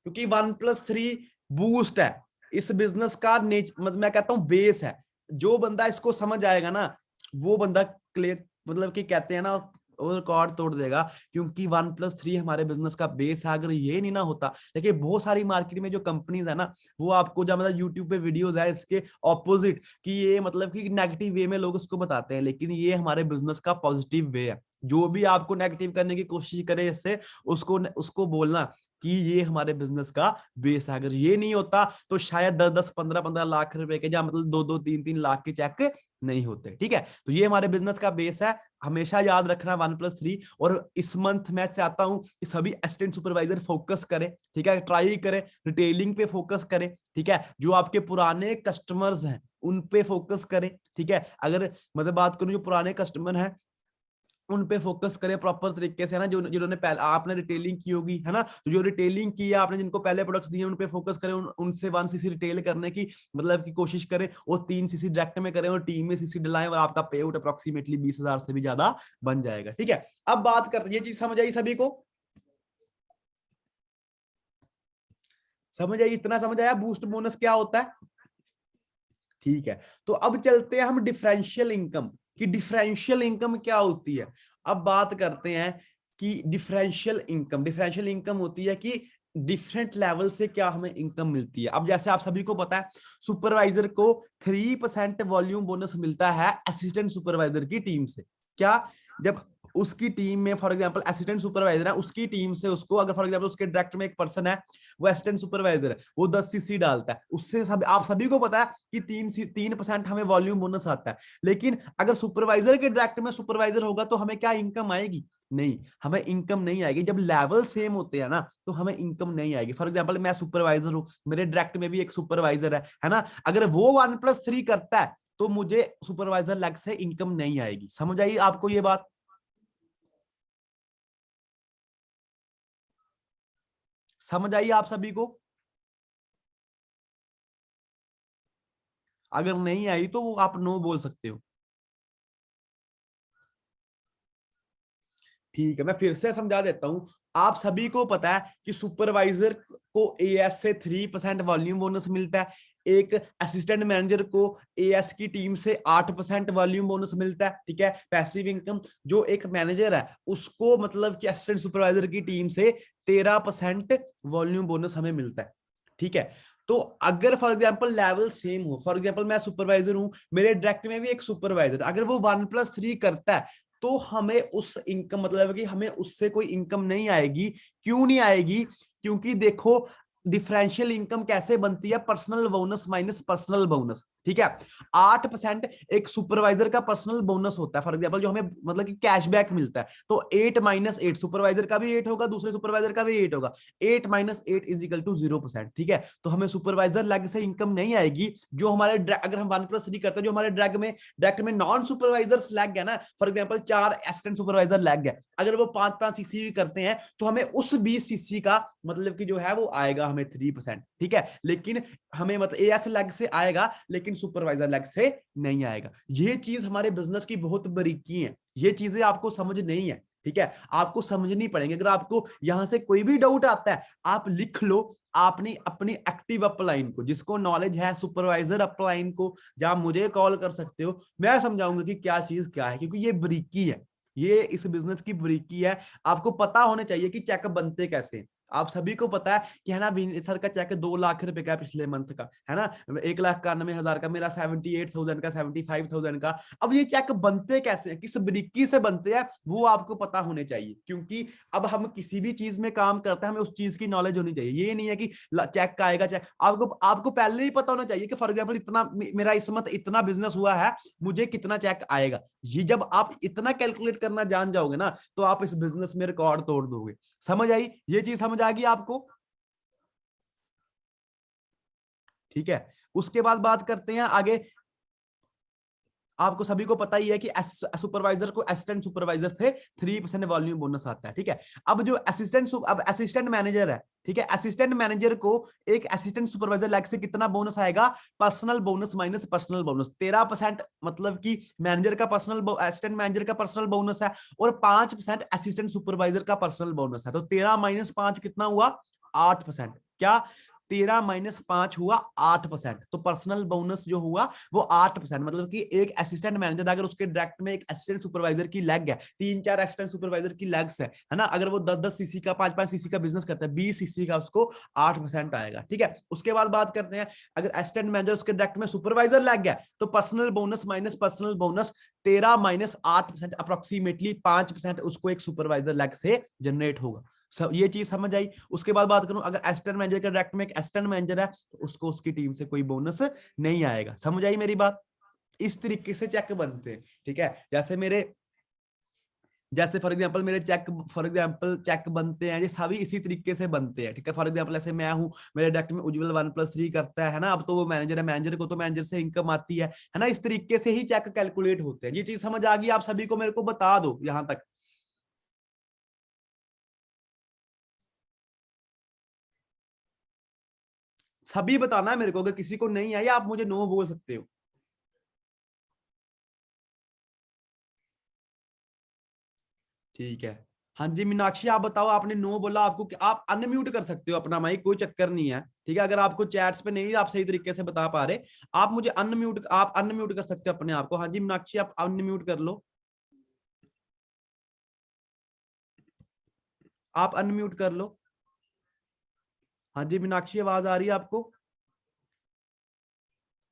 क्योंकि 1+3 बूस्ट है इस बिजनेस का, मतलब मैं कहता हूं बेस है। जो बंदा इसको समझ आएगा ना, वो बंदा क्लियर, मतलब कि कहते हैं ना, वो रिकॉर्ड तोड़ देगा, क्योंकि 1+3 हमारे बिजनेस का बेस है। अगर ये नहीं ना होता, देखिए बहुत सारी मार्केट में जो कंपनीज है ना, वो आपको जब मतलब यूट्यूब पे वीडियोस है इसके ऑपोजिट, कि ये मतलब कि नेगेटिव वे में लोग इसको बताते हैं, लेकिन ये हमारे बिजनेस का पॉजिटिव वे है। जो भी आपको नेगेटिव करने की कोशिश करे इससे, उसको उसको बोलना कि ये हमारे बिजनेस का बेस है। अगर ये नहीं होता तो शायद 10-10, 15-15 लाख रुपए के, या मतलब 2-2, 3-3 लाख के चेक नहीं होते, ठीक है। तो ये हमारे बिजनेस का बेस है, हमेशा याद रखना 1+3। और इस मंथ मैं चाहता हूं कि सभी असिस्टेंट सुपरवाइजर फोकस करें, ठीक है, ट्राई करें, रिटेलिंग पे फोकस करें, ठीक है, जो आपके पुराने कस्टमर्स हैं उन पे फोकस करें, ठीक है। अगर मतलब बात करूं जो पुराने कस्टमर हैं उन पे फोकस करें प्रॉपर तरीके से, है ना, जो जिन्होंने पहले आपने रिटेलिंग की होगी, है ना, तो जो रिटेलिंग की है आपने, जिनको पहले प्रोडक्ट्स दिए उन पे फोकस करें, उनसे 1 सीसी रिटेल करने की मतलब की कोशिश करें, और 3 सीसी डायरेक्ट में करें और टीम में सीसी डलाएं, और आपका पे आउट अप्रोक्सीमेटली 20,000 से भी ज्यादा बन जाएगा, ठीक है। अब बात करते, ये चीज समझ आई सभी को? समझ आई, इतना समझ आया बूस्ट बोनस क्या होता है? ठीक है, तो अब चलते हैं हम डिफरेंशियल इनकम, कि डिफरेंशियल इनकम क्या होती है। अब बात करते हैं कि डिफरेंशियल इनकम होती है कि डिफरेंट लेवल से क्या हमें इनकम मिलती है। अब जैसे आप सभी को पता है सुपरवाइजर को 3% वॉल्यूम बोनस मिलता है असिस्टेंट सुपरवाइजर की टीम से। क्या, जब उसकी टीम में फॉर एग्जांपल असिस्टेंट सुपरवाइजर है, उसकी टीम से उसको, अगर फॉर एग्जांपल उसके डायरेक्ट में एक पर्सन है वो असिस्टेंट सुपरवाइजर है, वो 10 सीसी डालता है, उससे सब आप सभी को पता है कि 3% हमें वॉल्यूम बोनस आता है। लेकिन अगर सुपरवाइजर के डायरेक्ट में सुपरवाइजर होगा तो हमें क्या इनकम आएगी? नहीं, हमें इनकम नहीं आएगी। जब लेवल सेम होते हैं ना तो हमें इनकम नहीं आएगी। फॉर एग्जांपल मैं सुपरवाइजर हूं, मेरे डायरेक्ट में भी एक सुपरवाइजर है ना, अगर वो 1+3 करता है तो मुझे सुपरवाइजर लेग से इनकम नहीं आएगी। समझ आई आपको ये बात? समझ आई आप सभी को? अगर नहीं आई तो वो आप नो बोल सकते हो। ठीक है, मैं फिर से समझा देता हूं। आप सभी को पता है कि सुपरवाइजर को एएस से 3% वॉल्यूम बोनस मिलता है, एक असिस्टेंट मैनेजर को एएस की टीम से 8% वॉल्यूम बोनस मिलता है। ठीक है, पैसिव इनकम जो एक मैनेजर है उसको मतलब कि असिस्टेंट सुपरवाइजर की टीम से 13% वॉल्यूम बोनस हमें मिलता है। ठीक है, तो अगर फॉर एग्जाम्पल लेवल सेम हो, फॉर एग्जाम्पल मैं सुपरवाइजर हूं, मेरे डायरेक्ट में भी एक सुपरवाइजर, अगर वो 1+3 करता है तो हमें उस इनकम मतलब कि हमें उससे कोई इनकम नहीं आएगी। क्यों नहीं आएगी? क्योंकि देखो डिफरेंशियल इनकम कैसे बनती है, personal bonus minus personal bonus. ठीक है, 8% एक सुपरवाइजर का पर्सनल बोनस होता है फॉर एग्जांपल, जो हमें मतलब कि कैशबैक मिलता है। तो 8 - 8 सुपरवाइजर का भी 8 होगा, दूसरे सुपरवाइजर का भी 8 होगा। 8 - 8 = 0%। ठीक है, तो हमें सुपरवाइजर लेग से इनकम नहीं आएगी। जो हमारे अगर हम 1+3 करते हैं, जो हमारे डायरेक्ट में नॉन सुपरवाइजर लैग है ना, for example 4 assistant supervisor lag है, अगर वो 5-5 सीसी भी करते हैं तो हमें उस 20 सीसी का मतलब कि जो है वो आएगा हमें 3%। ठीक है, लेकिन हमें मतलब एएस लैग से आएगा लेकिन सुपरवाइजर लैग से नहीं आएगा। ये चीज हमारे बिजनेस की बहुत बारीकी है, ये चीजें आपको समझ नहीं है। ठीक है, आपको समझनी पड़ेंगे। अगर आपको यहां से कोई भी डाउट आता है आप लिख लो, आपने अपनी एक्टिव अपलाइन को, जिसको नॉलेज है सुपरवाइजर अपलाइन को, जहां मुझे कॉल कर सकते हो, मैं समझाऊंगा कि क्या चीज क्या है, क्योंकि ये बारीकी है, ये इस बिजनेस की बारीकी है। आपको पता होना चाहिए कि चेक बनते कैसे। आप सभी को पता है कि है ना, सर का चेक 2 लाख रुपए का पिछले मंथ का, है ना, 1,91,000 का, मेरा 78,000 का, 75,000 का। अब ये चेक बनते कैसे हैं, किस बारीकी से बनते हैं, वो आपको पता होने चाहिए। क्योंकि अब हम किसी भी चीज में काम करते हैं, हमें उस चीज की नॉलेज होनी चाहिए। ये नहीं है कि चेक का आएगा चेक, आपको आपको पहले ही पता होना चाहिए कि फॉर एग्जाम्पल इतना मेरा इस मंथ इतना बिजनेस हुआ है, मुझे कितना चेक आएगा। ये जब आप इतना कैलकुलेट करना जान जाओगे ना तो आप इस बिजनेस में रिकॉर्ड तोड़ दोगे। समझ आई? ये चीज समझ आ गई आपको? ठीक है, उसके बाद बात करते हैं आगे। आपको सभी को पता ही है कि सुपरवाइजर को असिस्टेंट सुपरवाइजर से 3% वॉल्यूम बोनस आता है। ठीक है, अब जो अब असिस्टेंट मैनेजर है, ठीक है, असिस्टेंट मैनेजर को एक असिस्टेंट सुपरवाइजर लाइक से कितना बोनस आएगा? Personal bonus minus personal bonus 13%, मतलब कि मैनेजर का पर्सनल असिस्टेंट मैनेजर का पर्सनल बोनस है, और 5% असिस्टेंट सुपरवाइजर का पर्सनल बोनस है। तो 13 - 5 कितना हुआ? 8%। क्या? 13 - 5 हुआ 8%। तो पर्सनल बोनस जो हुआ वो 8%, मतलब कि एक असिस्टेंट मैनेजर अगर उसके डायरेक्ट में एक असिस्टेंट सुपरवाइजर की लैग है, 3-4 असिस्टेंट सुपरवाइजर की लैग्स है ना, अगर वो 10-10 सीसी का 5-5 सीसी का बिजनेस करता है, 20 सीसी का, उसको 8% आएगा। ठीक है, उसके बाद बात करते हैं, अगर असिस्टेंट मैनेजर उसके डायरेक्ट में सुपरवाइजर लैग है तो personal bonus minus personal bonus 13 - 8%, approximately 5% उसको एक सुपरवाइजर लैग से जनरेट होगा। सब ये चीज समझ आई? उसके बाद बात करूं, अगर असिस्टेंट मैनेजर का डायरेक्ट में एक असिस्टेंट मैनेजर है तो उसको उसकी टीम से कोई बोनस नहीं आएगा। समझ आई मेरी बात? इस तरीके से चेक बनते हैं। ठीक है, जैसे फॉर एग्जांपल मेरे चेक, फॉर एग्जांपल चेक बनते हैं, ये सभी इसी तरीके से बनते हैं। ठीक है, फॉर एग्जांपल ऐसे मैं हूं, मेरे डायरेक्ट में उज्जवल 1+3 करता है ना, अब तो वो मैनेजर है, मैनेजर को तो मैनेजर से इनकम आती है ना, इस तरीके से ही चेक कैलकुलेट होते हैं। ये चीज समझ आ गई आप सभी को? मेरे को बता दो यहां तक। सभी बताना है मेरे को, अगर किसी को नहीं आई आप मुझे नो बोल सकते हो। ठीक है, हाँ जी मीनाक्षी आप बताओ, आपने नो बोला, आपको आप अनम्यूट कर सकते हो अपना माइक, कोई चक्कर नहीं है। ठीक है, अगर आपको चैट्स पे नहीं आप सही तरीके से बता पा रहे, आप अनम्यूट कर सकते हो अपने आप को। हाँ जी मीनाक्षी आप अनम्यूट कर लो, आप अनम्यूट कर लो। हाँ जी मीनाक्षी, आवाज आ रही है आपको?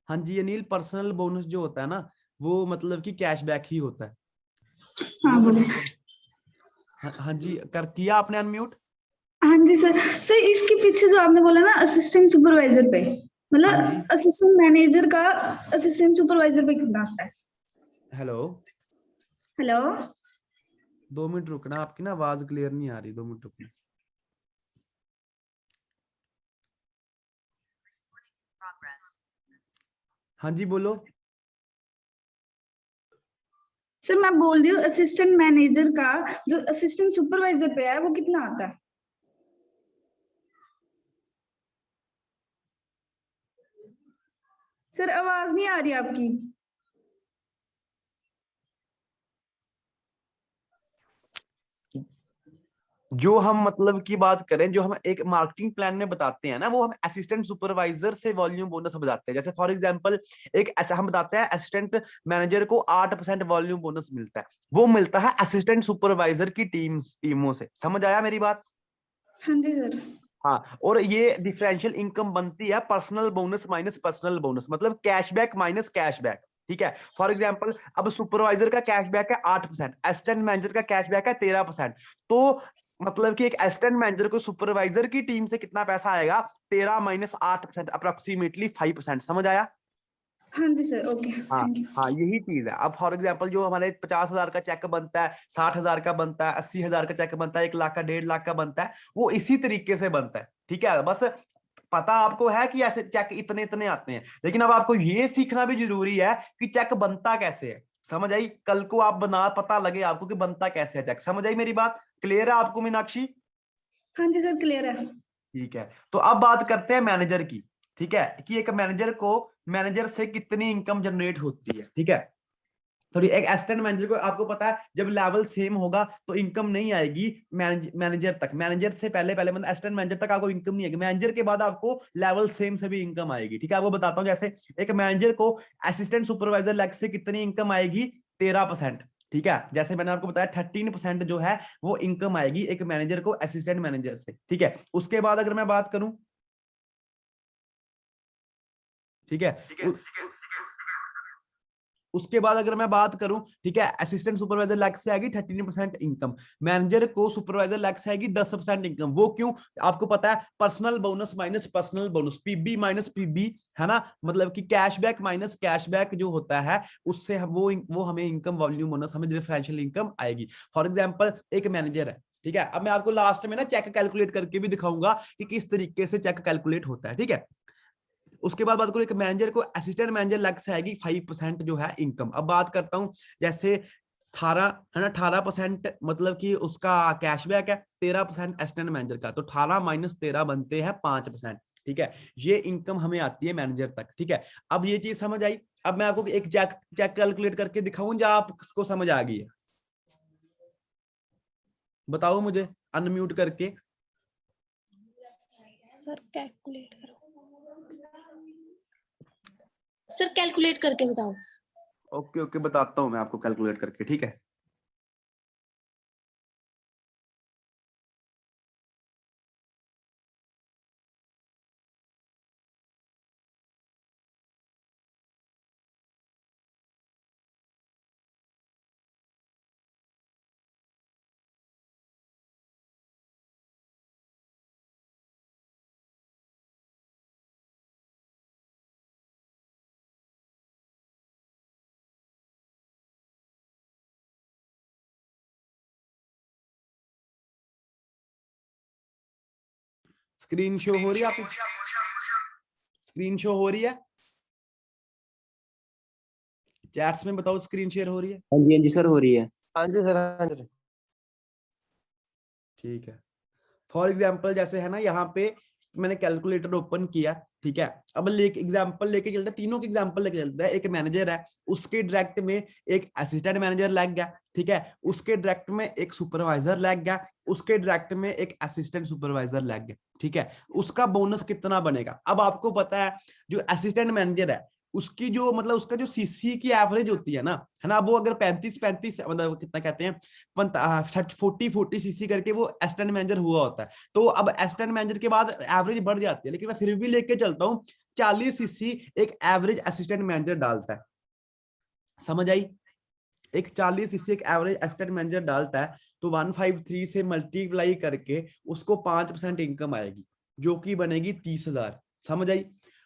हाँ जी अनिल, पर्सनल बोनस जो होता है ना, वो मतलब कि कैशबैक ही होता है। हाँ जो बोले। हाँ जी, कर किया आपने अनम्यूट? हाँ जी सर। सर इसके पीछे जो आपने बोला ना असिस्टेंट सुपरवाइजर पे, हाँ जी। मतलब असिस्टेंट मैनेजर का असिस्टेंट सुपरवाइजर पे कितना आता है? Hello, hello. 2 मिनट रुकना, आपकी ना आवाज क्लियर नहीं आ रही, 2 मिनट रुकना। हाँ जी बोलो। सर मैं बोल रही हूँ असिस्टेंट मैनेजर का जो असिस्टेंट सुपरवाइजर पे है वो कितना आता है? सर आवाज नहीं आ रही आपकी। जो हम मतलब की बात करें, जो हम एक मार्केटिंग प्लान में बताते हैं ना, वो हम असिस्टेंट सुपरवाइजर से वॉल्यूम बोनस बताते हैं। जैसे फॉर एग्जांपल एक ऐसा हम बताते हैं, असिस्टेंट मैनेजर को 8% वॉल्यूम बोनस मिलता है, वो मिलता है असिस्टेंट सुपरवाइजर की टीमों से। समझ आया मेरी बात? हाँ जी सर। हाँ, और ये डिफरेंशियल इनकम बनती है personal bonus minus personal bonus, मतलब कैशबैक माइनस कैशबैक। ठीक है, फॉर एग्जांपल अब सुपरवाइजर का कैशबैक है 8%, असिस्टेंट मैनेजर का कैशबैक है 13%। तो मतलब कि एक असिस्टेंट मैनेजर को सुपरवाइजर की टीम से कितना पैसा आएगा? 13 माइनस 8%, अप्रोक्सीमेटली 5%। समझ आया? हाँ जी सर, ओके हाँ थैंक यू। हाँ, यही चीज है। अब फॉर एग्जाम्पल जो हमारे 50,000 का चेक बनता है, 60,000 का बनता है, 80,000 का चेक बनता है, 1 लाख का, 1.5 लाख का बनता है, वो इसी तरीके से बनता है। ठीक है, बस पता आपको है कि ऐसे चेक इतने इतने आते हैं, लेकिन अब आपको ये सीखना भी जरूरी है कि चेक बनता कैसे है। समझ आई? कल को आप बना, पता लगे आपको कि बनता कैसे है चेक। समझ आई मेरी बात? क्लियर है आपको मीनाक्षी? हाँ जी सर क्लियर है। ठीक है, तो अब बात करते हैं मैनेजर की। ठीक है, कि एक मैनेजर से कितनी इनकम जनरेट होती है। ठीक है, सॉरी, एक असिस्टेंट मैनेजर को आपको पता है जब लेवल सेम होगा तो इनकम नहीं आएगी मैनेजर तक। मैनेजर से पहले पहले मतलब असिस्टेंट मैनेजर तक आपको इनकम नहीं आएगी, मैनेजर के बाद आपको लेवल सेम से भी इनकम आएगी। ठीक है, आपको बताता हूँ, जैसे एक मैनेजर को असिस्टेंट सुपरवाइजर लेग से कितनी इनकम आएगी? 13%। ठीक है, जैसे मैंने आपको बताया 13% जो है वो इनकम आएगी एक मैनेजर को असिस्टेंट मैनेजर से। ठीक है, उसके बाद अगर मैं बात करूं, ठीक है, उसके बाद अगर मैं बात करूं, ठीक है, असिस्टेंट सुपरवाइजर लैग से आएगी 13% इनकम, मैनेजर को सुपरवाइजर लैग से आएगी 10% इनकम। वो क्यों? आपको पता है personal bonus minus personal bonus, PB minus PB, है ना, मतलब कि कैशबैक माइनस कैशबैक जो होता है, उससे वो हमें इनकम वॉल्यूम बोनस, हमें डिफरेंशियल इनकम आएगी। फॉर एग्जाम्पल एक मैनेजर है, ठीक है, अब मैं आपको लास्ट में ना चेक कैलकुलेट करके भी दिखाऊंगा कि किस तरीके से चेक कैलकुलेट होता है। ठीक है, उसके बाद बात करूं, एक मैनेजर को असिस्टेंट मैनेजर लग से आएगी 5% जो है इनकम। अब बात करता हूं, जैसे 18 है ना, 18% मतलब कि उसका कैशबैक है, 13% असिस्टेंट मैनेजर का, तो 18 माइनस 13 बनते हैं 5%। ठीक है, ये इनकम हमें आती है मैनेजर तक। ठीक है, अब ये चीज समझ आई? अब मैं आपको एक चेक चेक कैलकुलेट करके दिखाऊं, या आपको समझ आ गई है? बताओ मुझे अनम्यूट करके। सर कैलकुलेट करो, सर कैलकुलेट करके बताओ। ओके ओके, बताता हूं मैं आपको कैलकुलेट करके। ठीक है, स्क्रीन शो हो रही है? आप स्क्रीन शो हो रही है? चैट्स में बताओ स्क्रीन शेयर हो रही है? हाँ जी सर हो रही है। हाँ जी सर, हाँ जी। ठीक है, फॉर एग्जाम्पल जैसे है ना, यहाँ पे मैंने कैलकुलेटर ओपन किया। ठीक है, अब एग्जाम्पल लेके चलते हैं, तीनों के एग्जाम्पल लेके चलते हैं। एक मैनेजर है, उसके डायरेक्ट में एक असिस्टेंट मैनेजर लग गया। ठीक है, उसके डायरेक्ट में एक सुपरवाइजर लग गया, उसके डायरेक्ट में एक असिस्टेंट सुपरवाइजर लग गया। ठीक है, उसका बोनस कितना बनेगा? अब आपको पता है जो असिस्टेंट मैनेजर है उसकी जो मतलब उसका जो सीसी की एवरेज होती है ना, है ना, वो अगर 35 मतलब कितना कहते हैं 40 सीसी करके वो असिस्टेंट मैनेजर हुआ होता है, तो अब असिस्टेंट मैनेजर के बाद एवरेज बढ़ जाती है, लेकिन मैं फिर भी लेके चलता हूँ 40 सीसी एक एवरेज असिस्टेंट मैनेजर डालता है। समझ आई? एक 40 सीसी एक एवरेज असिस्टेंट मैनेजर डालता है, तो 153 से मल्टीप्लाई करके उसको 5% इनकम आएगी, जो कि बनेगी 30,000। समझ आई?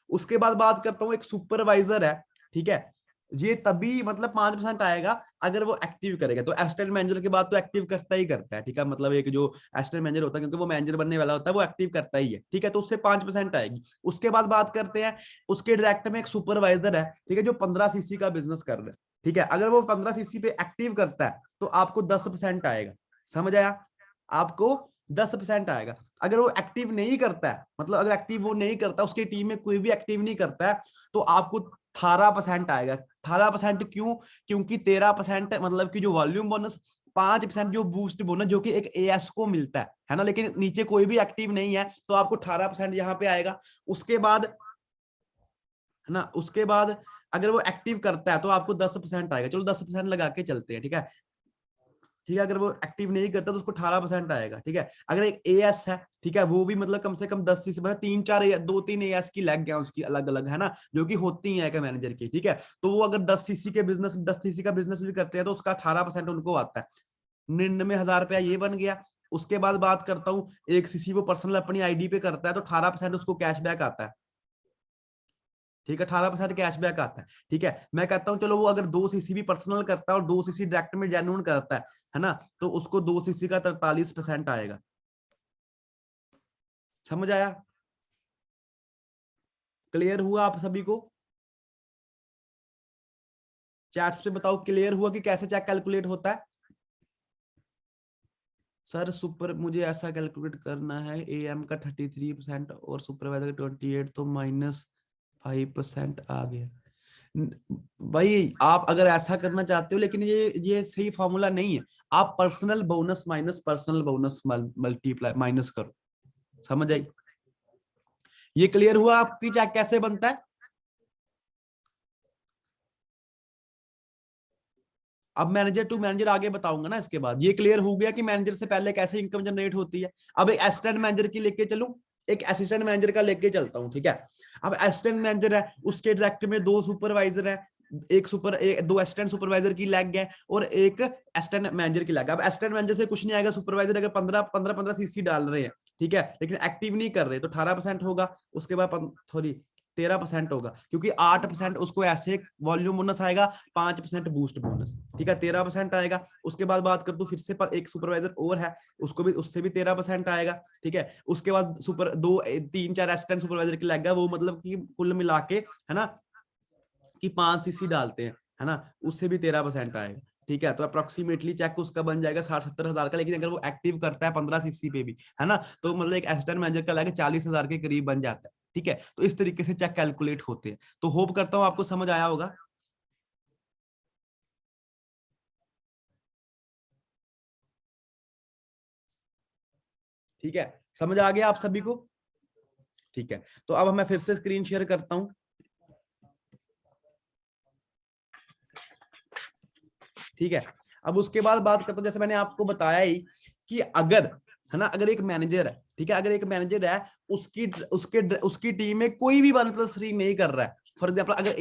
उसके बाद बात करता हूँ एक सुपरवाइजर है, ठीक है, ये तभी मतलब 5% आएगा अगर वो एक्टिव करेगा। तो असिस्टेंट मैनेजर के बाद तो एक्टिव करता ही करता है, ठीक है, मतलब एक जो असिस्टेंट मैनेजर होता है, क्योंकि वो मैनेजर बनने वाला होता है, वो एक्टिव करता ही है, ठीक है, तो उससे 5% आएगी। उसके बाद बात करते हैं उसके डायरेक्ट में एक सुपरवाइजर है, ठीक है, जो 15 सीसी का बिजनेस कर रहा है, ठीक है, अगर वो 15 सीसी पे एक्टिव करता है तो आपको 10% आएगा। समझ आया? आपको 10% आएगा। अगर वो एक्टिव नहीं करता है, मतलब अगर एक्टिव वो नहीं करता, उसकी टीम में कोई भी एक्टिव नहीं करता है, तो आपको 18% आएगा। 18% क्यों? क्योंकि 13% मतलब कि जो वॉल्यूम बोनस, 5% जो बूस्ट बोनस जो कि एक एएस को मिलता है ना, लेकिन नीचे कोई भी एक्टिव नहीं है, तो आपको 18% यहाँ पे आएगा। उसके बाद है ना, उसके बाद अगर वो एक्टिव करता है तो आपको 10% आएगा। चलो 10% लगा के चलते हैं, ठीक है, ठीक है, अगर वो एक्टिव नहीं करता तो उसको 18% आएगा, ठीक है। अगर एक एएस है, ठीक है, वो भी मतलब कम से कम 10 से मतलब 2-3 एएस की लग गया उसकी अलग अलग, है ना, जो कि होती है एक मैनेजर की, ठीक है, तो वो अगर 10 सीसी का बिजनेस भी करते हैं तो उसका 18% उनको आता है। 99,000 रुपया ये बन गया। उसके बाद बात करता हूँ एक सीसी वो पर्सनल अपनी आईडी पे करता है, तो 18% उसको कैशबैक आता है, ठीक है, 18% कैशबैक आता है, ठीक है। मैं कहता हूं चलो वो अगर 2 सीसी भी पर्सनल करता है और 2 सीसी डायरेक्ट में जेन्युइन करता है ना, तो उसको 2 सीसी का 43% आएगा। समझ आया? क्लियर हुआ आप सभी को? चैट्स पे बताओ क्लियर हुआ कि कैसे चेक कैलकुलेट होता है? सर सुपर मुझे ऐसा कैलकुलेट करना है, एएम का 33% और सुपरवाइजर का 28, तो -5% आ गया। भाई आप अगर ऐसा करना चाहते हो, लेकिन ये सही फॉर्मूला नहीं है। आप personal bonus minus personal bonus multiply minus करो। समझ आई? ये क्लियर हुआ आपकी चेक कैसे बनता है? अब मैनेजर टू मैनेजर आगे बताऊंगा ना इसके बाद। ये क्लियर हो गया कि मैनेजर से पहले कैसे इनकम जनरेट होती है। अब एक असिस्टेंट मैनेजर की लेके चलूं, एक असिस्टेंट मैनेजर का लेके चलता हूं, ठीक है। अब असिस्टेंट मैनेजर है, उसके डायरेक्ट में 2 सुपरवाइजर है, दो असिस्टेंट सुपरवाइजर की लैग है और एक असिस्टेंट मैनेजर की लैग है। अब असिस्टेंट मैनेजर से कुछ नहीं आएगा, सुपरवाइजर अगर 15 सीसी डाल रहे हैं, ठीक है, लेकिन एक्टिव नहीं कर रहे, तो 18% होगा। उसके बाद सॉरी 13% होगा, क्योंकि 8% उसको ऐसे वॉल्यूम बोनस आएगा, 5% बूस्ट बोनस, ठीक है, 13% आएगा। उसके बाद बात कर, तो फिर से एक सुपरवाइजर और है, उसको भी उससे भी 13% आएगा, ठीक है। उसके बाद 3-4 असिस्टेंट सुपरवाइजर की लग गया, वो मतलब कि कुल मिला के, है ना, कि 5 सीसी डालते हैं, है ना, उससे भी 13% आएगा, ठीक है। तो अप्रोक्सीमेटली चेक उसका बन जाएगा 60-70 हजार का, लेकिन अगर वो एक्टिव करता है 15 सीसी पे भी, है ना, तो मतलब एक असिस्टेंट मैनेजर का लगे 40,000 के करीब बन जाता है, ठीक है। तो इस तरीके से चेक कैलकुलेट होते हैं। तो होप करता हूं आपको समझ आया होगा। ठीक है, समझ आ गया आप सभी को? ठीक है, तो अब मैं फिर से स्क्रीन शेयर करता हूं, ठीक है। अब उसके बाद बात करता हूं, जैसे मैंने आपको बताया ही कि अगर, है ना, अगर एक मैनेजर है, ठीक है, अगर एक मैनेजर है, उसकी टीम में कोई भी 1+3 नहीं कर रहा है। फॉर एग्जाम्पल अगर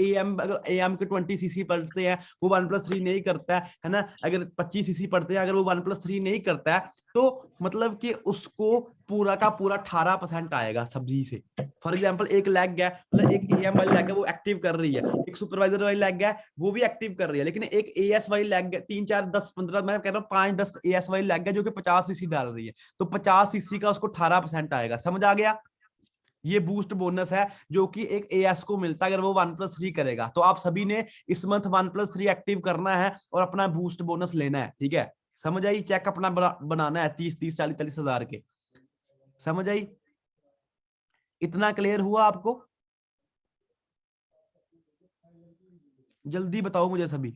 एएम के 20 सीसी पढ़ते हैं, वो 1+3 नहीं करता है ना, अगर 25 सीसी पढ़ते हैं, अगर वो 1+3 नहीं करता है, तो मतलब कि उसको पूरा का पूरा 18% आएगा सब्जी से। फॉर एग्जाम्पल एक लैग है, मतलब एक एएम वाली लैग है, वो एक्टिव कर रही है, एक सुपरवाइजर वाली लैग है, वो भी एक्टिव कर रही है, लेकिन एक एएस वाली लैग है, 3-4-10-15, मैं कह रहा हूँ 5-10 एएस वाली लैग है, जो कि 50 सीसी डाल रही है, तो 50 सीसी का उसको 18% आएगा। समझ आ गया? ये बूस्ट बोनस है जो कि एक एएस को मिलता है अगर वो 1+3 करेगा। तो आप सभी ने इस मंथ 1+3 एक्टिव करना है और अपना बूस्ट बोनस लेना है, ठीक है। समझ आई? चेक अपना बनाना है 30-40 हजार के। समझ आई? इतना क्लियर हुआ आपको? जल्दी बताओ मुझे सभी।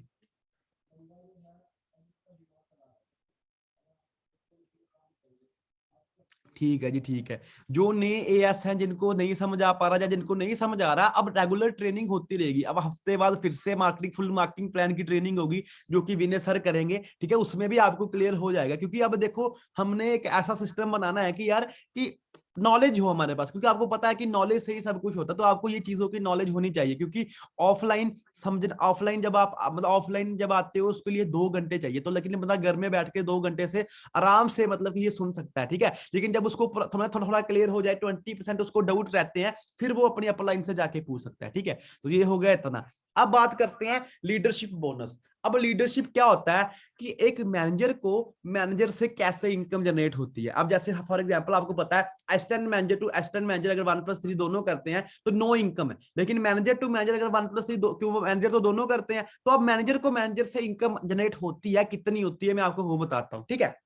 ठीक है जी, ठीक है। जो नए एएस हैं, जिनको नहीं समझ आ पा रहा या जिनको नहीं समझ आ रहा, अब रेगुलर ट्रेनिंग होती रहेगी। अब हफ्ते बाद फिर से मार्केटिंग, फुल मार्केटिंग प्लान की ट्रेनिंग होगी जो कि विनय सर करेंगे, ठीक है। उसमें भी आपको क्लियर हो जाएगा, क्योंकि अब देखो हमने एक ऐसा सिस्टम बनाना है कि यार कि नॉलेज हो हमारे पास, क्योंकि आपको पता है कि नॉलेज से ही सब कुछ होता है। तो आपको ये चीजों की नॉलेज होनी चाहिए, क्योंकि ऑफलाइन समझ, ऑफलाइन जब आप मतलब ऑफलाइन जब आते हो उसके लिए 2 घंटे चाहिए, तो लेकिन बंदा घर में बैठ के 2 घंटे से आराम से मतलब ये सुन सकता है, ठीक है। लेकिन जब उसको थोड़ा थोड़ा क्लियर हो जाए, 20% उसको डाउट रहते हैं, फिर वो अपनी अपलाइन से जाके पूछ सकता है, ठीक है। तो ये हो गया इतना। अब बात करते हैं लीडरशिप बोनस। अब लीडरशिप क्या होता है कि एक मैनेजर को, मैनेजर से कैसे इनकम जनरेट होती है। अब जैसे फॉर एग्जांपल आपको पता है assistant manager to assistant manager अगर 1+3 दोनों करते हैं तो नो इनकम है, लेकिन मैनेजर टू मैनेजर अगर 1+3 क्यों, मैनेजर तो दोनों करते हैं, तो अब मैनेजर को मैनेजर से इनकम जनरेट होती है, कितनी होती है मैं आपको वो बताता हूं, ठीक है।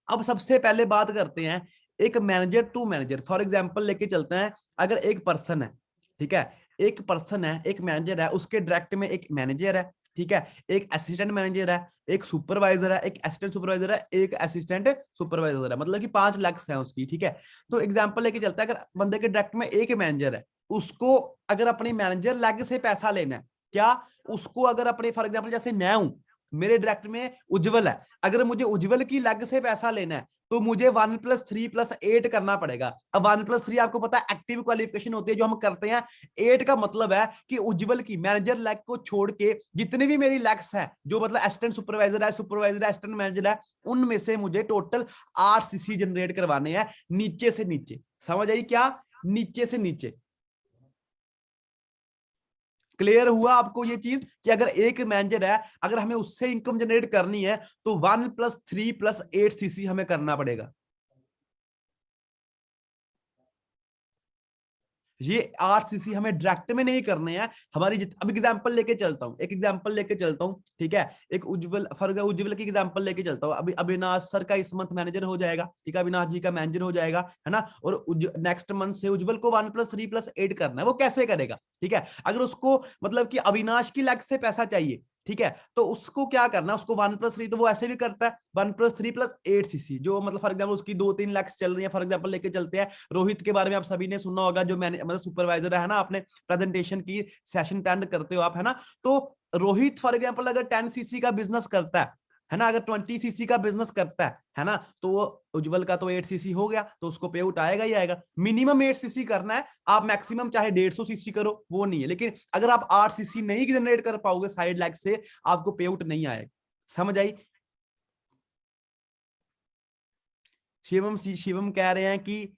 अब सबसे पहले बात करते हैं एक manager to manager. For example लेके चलते हैं, अगर एक पर्सन है, ठीक है, एक पर्सन है, एक मैनेजर है, उसके डायरेक्ट में एक मैनेजर है, ठीक है, एक असिस्टेंट मैनेजर है, एक सुपरवाइजर है, एक असिस्टेंट सुपरवाइजर है, एक असिस्टेंट सुपरवाइजर है, मतलब कि 5 लाख है उसकी, ठीक है। तो एग्जांपल लेके चलता है, अगर बंदे के डायरेक्ट में एक मैनेजर है, उसको अगर अपनी मैनेजर लेग से पैसा लेना है, क्या उसको अगर अपने फॉर एग्जांपल जैसे मैं हूं, मेरे डायरेक्ट में उज्जवल है, अगर मुझे उज्जवल की लेग से पैसा लेना है तो मुझे 1+3+8 करना पड़ेगा। अब 1+3 आपको पता है एक्टिव क्वालिफिकेशन होती है जो हम करते हैं। 8 का मतलब है कि उज्जवल की मैनेजर लेग को छोड़ के जितने भी मेरी लेग्स हैं, जो मतलब असिस्टेंट सुपरवाइजर है, सुपरवाइजर है, असिस्टेंट मैनेजर है, उनमें से मुझे टोटल 8 सीसी जनरेट करवाने हैं नीचे से नीचे। समझ आई क्या? नीचे से नीचे। क्लियर हुआ आपको ये चीज कि अगर एक मैनेजर है, अगर हमें उससे इनकम जनरेट करनी है तो 1+3+8 सीसी हमें करना पड़ेगा। ये 8 सीसी हमें डायरेक्ट में नहीं करने हैं, हमारी अब एग्जांपल लेके चलता हूं, एक एग्जांपल लेके चलता हूं, ठीक है। एक उज्जवल, फर्क उज्जवल की एग्जांपल लेके चलता हूं। अभी अविनाश सर का इस मंथ मैनेजर हो जाएगा, ठीक है, अविनाश जी का मैनेजर हो जाएगा, है ना। और नेक्स्ट मंथ से उज्जवल को 1+3+8 करना है। वो कैसे करेगा, ठीक है। अगर उसको मतलब कि अविनाश की लेग से पैसा चाहिए, ठीक है, तो उसको क्या करना है, उसको 1+3 तो वो ऐसे भी करता है 1+3+8 सीसी, जो मतलब फॉर एग्जाम्पल उसकी 2-3 लाख चल रही है, फॉर एग्जाम्पल लेके चलते हैं। रोहित के बारे में आप सभी ने सुना होगा, जो मैंने मतलब सुपरवाइजर है ना, आपने प्रेजेंटेशन की सेशन अटेंड करते हो आप, है ना। तो रोहित फॉर एग्जाम्पल अगर 10 सीसी का बिजनेस करता है ना, अगर 20 सीसी का बिजनेस करता है ना, तो उज्जवल का तो 8 सीसी हो गया, तो उसको पे आउट आएगा ही आएगा। मिनिमम 8 सीसी करना है, आप मैक्सिमम चाहे 150 सीसी करो, वो नहीं है। लेकिन अगर आप 8 सीसी नहीं जनरेट कर पाओगे साइड लैग से, आपको पे आउट नहीं आएगा। समझ आई? शिवम कह रहे हैं कि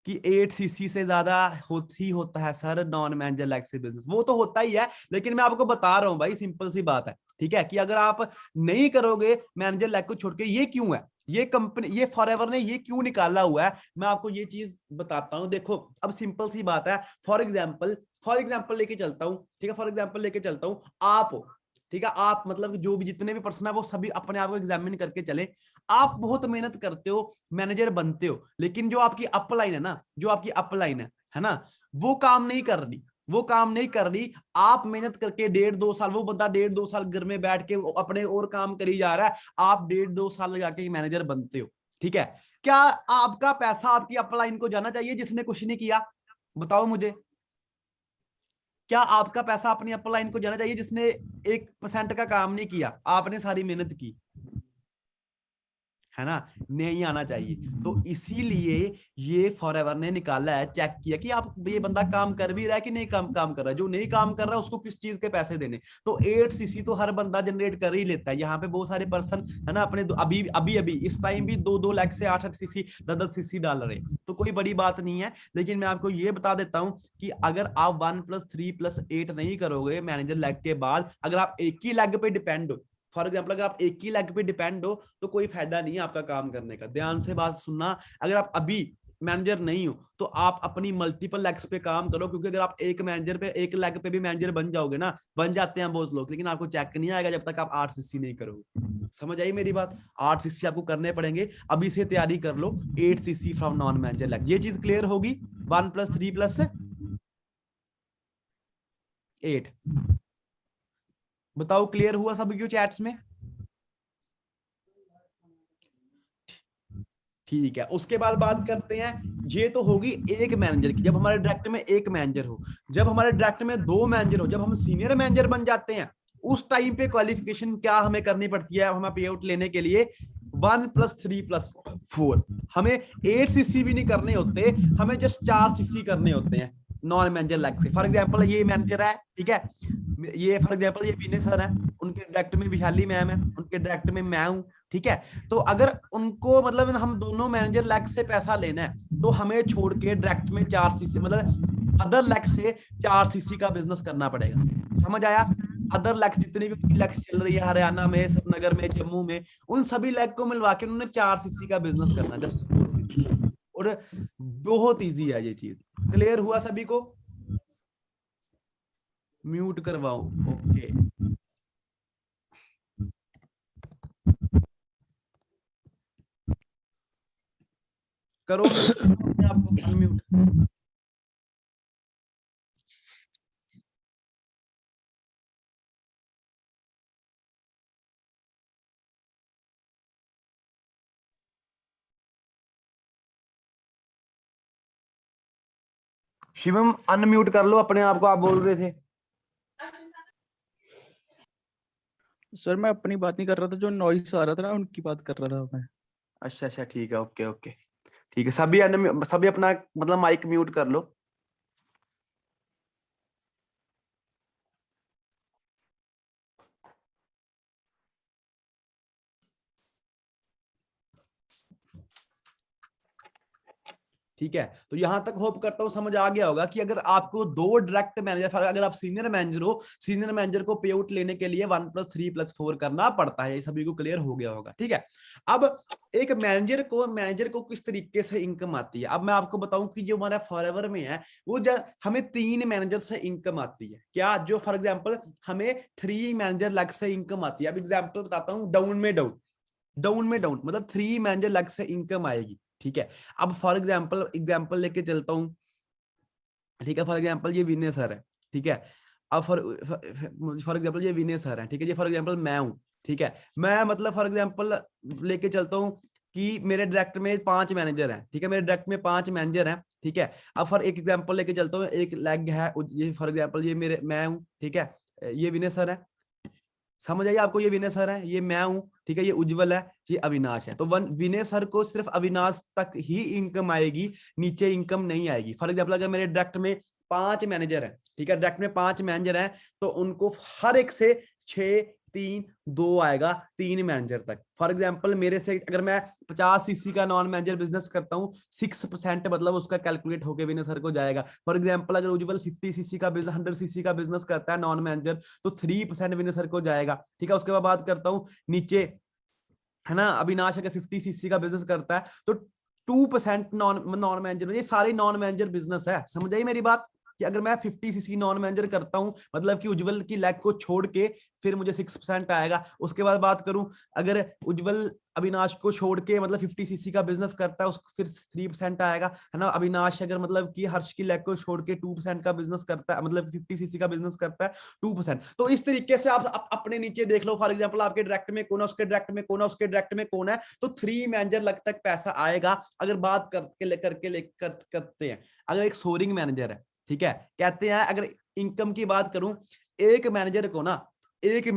8 सीसी से ज्यादा ही होता है सर नॉन मैनेजर लेग से बिजनेस। वो तो होता ही है, लेकिन मैं आपको बता रहा हूं भाई, सिंपल सी बात है, ठीक है, कि अगर आप नहीं करोगे मैनेजर लेग को छोड़ के, ये क्यों है, ये कंपनी, ये फॉरएवर ने ये क्यों निकाला हुआ है, मैं आपको ये चीज बताता हूं। देखो अब सिंपल सी बात है, फॉर एग्जाम्पल लेके चलता हूं, ठीक है, फॉर एग्जाम्पल लेके चलता हूं, आप हो, ठीक है, आप मतलब जो भी जितने भी पर्सन है वो सभी अपने आप को एग्जामिन करके चले। आप बहुत मेहनत करते हो, मैनेजर बनते हो, लेकिन जो आपकी अपलाइन है ना, जो आपकी अपलाइन है ना, वो काम नहीं कर रही, वो काम नहीं कर रही। आप मेहनत करके 1.5-2 साल, वो बंदा 1.5-2 साल घर में बैठ के अपने और काम करी जा रहा है, आप 1.5-2 साल लगा के मैनेजर बनते हो, ठीक है। क्या आपका पैसा आपकी अपलाइन को जाना चाहिए जिसने कुछ नहीं किया? बताओ मुझे, क्या आपका पैसा अपनी अपलाइन को जाना चाहिए जिसने 1% का काम नहीं किया? आपने सारी मेहनत की, है ना, नहीं आना चाहिए। तो इसीलिए ये फॉरएवर ने निकाला है, चेक किया कि आप ये बंदा काम कर भी रहा है कि नहीं काम कर रहा है। जो नहीं काम कर रहा है उसको किस चीज के पैसे देने। तो 8 सीसी तो हर बंदा जनरेट कर ही लेता है। यहाँ पे बहुत सारे पर्सन है ना, अपने अभी अभी अभी इस टाइम भी 2-2 लाख से 8-8 सीसी 10-10 सीसी डाल रहे हैं, तो कोई बड़ी बात नहीं है। लेकिन मैं आपको ये बता देता हूं कि अगर आप 1+3+8 नहीं करोगे मैनेजर लेग के बाद, अगर आप एक ही लेग पे डिपेंड हो, फॉर एग्जाम्पल अगर आप एक ही लेग पे डिपेंड हो, तो कोई फायदा नहीं है आपका काम करने का। ध्यान से बात सुनना, अगर आप अभी मैनेजर नहीं हो तो आप अपनी मल्टीपल लेग्स पे काम करो, क्योंकि अगर आप एक मैनेजर पे, एक लेग पे भी मैनेजर बन जाओगे ना, बन जाते हैं बहुत लोग, लेकिन आपको चेक नहीं आएगा जब तक आप 8 सीसी नहीं करोगे। समझ आई मेरी बात? 8 सीसी आपको करने पड़ेंगे, अभी से तैयारी कर लो। 8 CC from non manager leg, ये चीज क्लियर होगी? 1+3+8 बताओ, क्लियर हुआ सब क्यों चैट्स में? ठीक है, उसके बाद बात करते हैं, ये तो होगी एक मैनेजर की, जब हमारे डायरेक्ट में एक मैनेजर हो। जब हमारे डायरेक्ट में 2 मैनेजर हो, जब हम सीनियर मैनेजर बन जाते हैं, उस टाइम पे क्वालिफिकेशन क्या हमें करनी पड़ती है हमें पे आउट लेने के लिए? 1 + 3 + 4। हमें 8 सीसी भी नहीं करने होते, हमें जस्ट 4 सीसी करने होते हैं नॉन मैनेजर लेग से। फॉर एग्जाम्पल ये मैनेजर है, ठीक है, ये फॉर एग्जाम्पल ये विनय सर है, उनके डायरेक्ट में विशाली मैम है, उनके डायरेक्ट में मैं हूं, ठीक है। तो अगर उनको मतलब हम दोनों मैनेजर लेग से पैसा लेना है तो हमें छोड़ के डायरेक्ट में 4 सीसी मतलब अदर लेग से 4 सीसी का बिजनेस करना पड़ेगा। समझ आया? अदर लेग जितनी भी लेग्स चल रही है हरियाणा में, नगर में, जम्मू में, उन सभी लेग को मिलवा के उन्होंने 4 सीसी का बिजनेस करना, जस्ट 4 सीसी। और बहुत इजी है ये चीज। क्लियर हुआ सभी को? म्यूट करवाओ, ओके। करो म्यूट आपको, अनम्यूट। शिवम अनम्यूट कर लो अपने आप को, आप बोल रहे थे। सर मैं अपनी बात नहीं कर रहा था, जो नॉइस आ रहा था ना उनकी बात कर रहा था मैं। अच्छा अच्छा, ठीक है, ओके ओके, ठीक है। सभी अपना मतलब माइक म्यूट कर लो। ठीक है, तो यहां तक होप करता हूं समझ आ गया होगा कि अगर आपको 2 डायरेक्ट मैनेजर, अगर आप सीनियर मैनेजर हो, सीनियर मैनेजर को पे आउट लेने के लिए 1 + 3 + 4 करना पड़ता है। ये सभी को क्लियर हो गया होगा, ठीक है। अब एक मैनेजर को किस तरीके से इनकम आती है, अब मैं आपको बताऊं कि जो हमारा फॉरएवर में है वो हमें 3 मैनेजर से इनकम आती है। क्या? जो फॉर एग्जाम्पल हमें 3 मैनेजर लग से इनकम आती है। अब एग्जाम्पल बताता हूँ, डाउन में डाउन मतलब 3 मैनेजर लग से इनकम आएगी, ठीक है। अब फॉर एग्जाम्पल लेके चलता हूं, ठीक है। फॉर एग्जाम्पल ये विनय सर है, ठीक है। अब फॉर एग्जाम्पल ये विनय सर है, ठीक है। ये फॉर एग्जाम्पल मैं हूं, ठीक है। मैं मतलब फॉर एग्जाम्पल लेके चलता हूं कि मेरे डायरेक्ट में 5 मैनेजर हैं, ठीक है। मेरे डायरेक्ट में 5 मैनेजर हैं, ठीक है। अब फॉर एक एग्जाम्पल लेके चलता हूँ, एक लेग है, ये फॉर एग्जाम्पल ये मैं हूँ, ठीक है। ये विनय सर है, समझ आइए आपको, ये विनय सर है, ये मैं हूं, ठीक है। ये उज्जवल है, ये अविनाश है। तो विनय सर को सिर्फ अविनाश तक ही इनकम आएगी, नीचे इनकम नहीं आएगी। फॉर एग्जाम्पल अगर मेरे डायरेक्ट में 5 मैनेजर हैं, ठीक है, डायरेक्ट में 5 मैनेजर हैं, तो उनको हर एक से 6, 3, 2 आएगा 3 मैनेजर तक। फॉर एग्जाम्पल मेरे से अगर मैं 50 सीसी का नॉन मैनेजर बिजनेस करता हूँ, 6% मतलब उसका कैलकुलेट होकर विनय सर को जाएगा। फॉर एग्जाम्पल अगर उज्जवल 50 सीसी का बिजनेस, 100 सीसी का बिजनेस करता है नॉन मैनेजर, तो 3% विनय सर को जाएगा, ठीक है। उसके बाद बात करता हूँ नीचे, है ना, अविनाश अगर 50 सीसी का बिजनेस करता है तो 2% नॉन मैनेजर। ये सारे नॉन मैनेजर बिजनेस है, समझ आई मेरी बात? कि अगर मैं 50 सीसी नॉन मैनेजर करता हूं, मतलब कि उज्जवल की लेग को छोड़ के फिर मुझे 6% आएगा। उसके बाद बात करूं, अगर उज्जवल अविनाश को छोड़ के मतलब 50 सीसी का बिजनेस करता है, उसको फिर 3% आएगा, है ना। अविनाश अगर मतलब कि हर्ष की लेग को छोड़ के 2% का बिजनेस करता है, मतलब 50 सीसी का बिजनेस करता है, 2%। तो इस तरीके से आप अपने नीचे देख लो। फॉर एग्जाम्पल आपके डायरेक्ट में कौन है, उसके डायरेक्ट में कौन है, उसके डायरेक्ट में कौन है, तो 3 मैनेजर लग तक पैसा आएगा। अगर बात करते हैं, अगर एक सोरिंग मैनेजर है, ठीक है, कहते हैं अगर इनकम की बात करूं, एक मैनेजर को ना, एक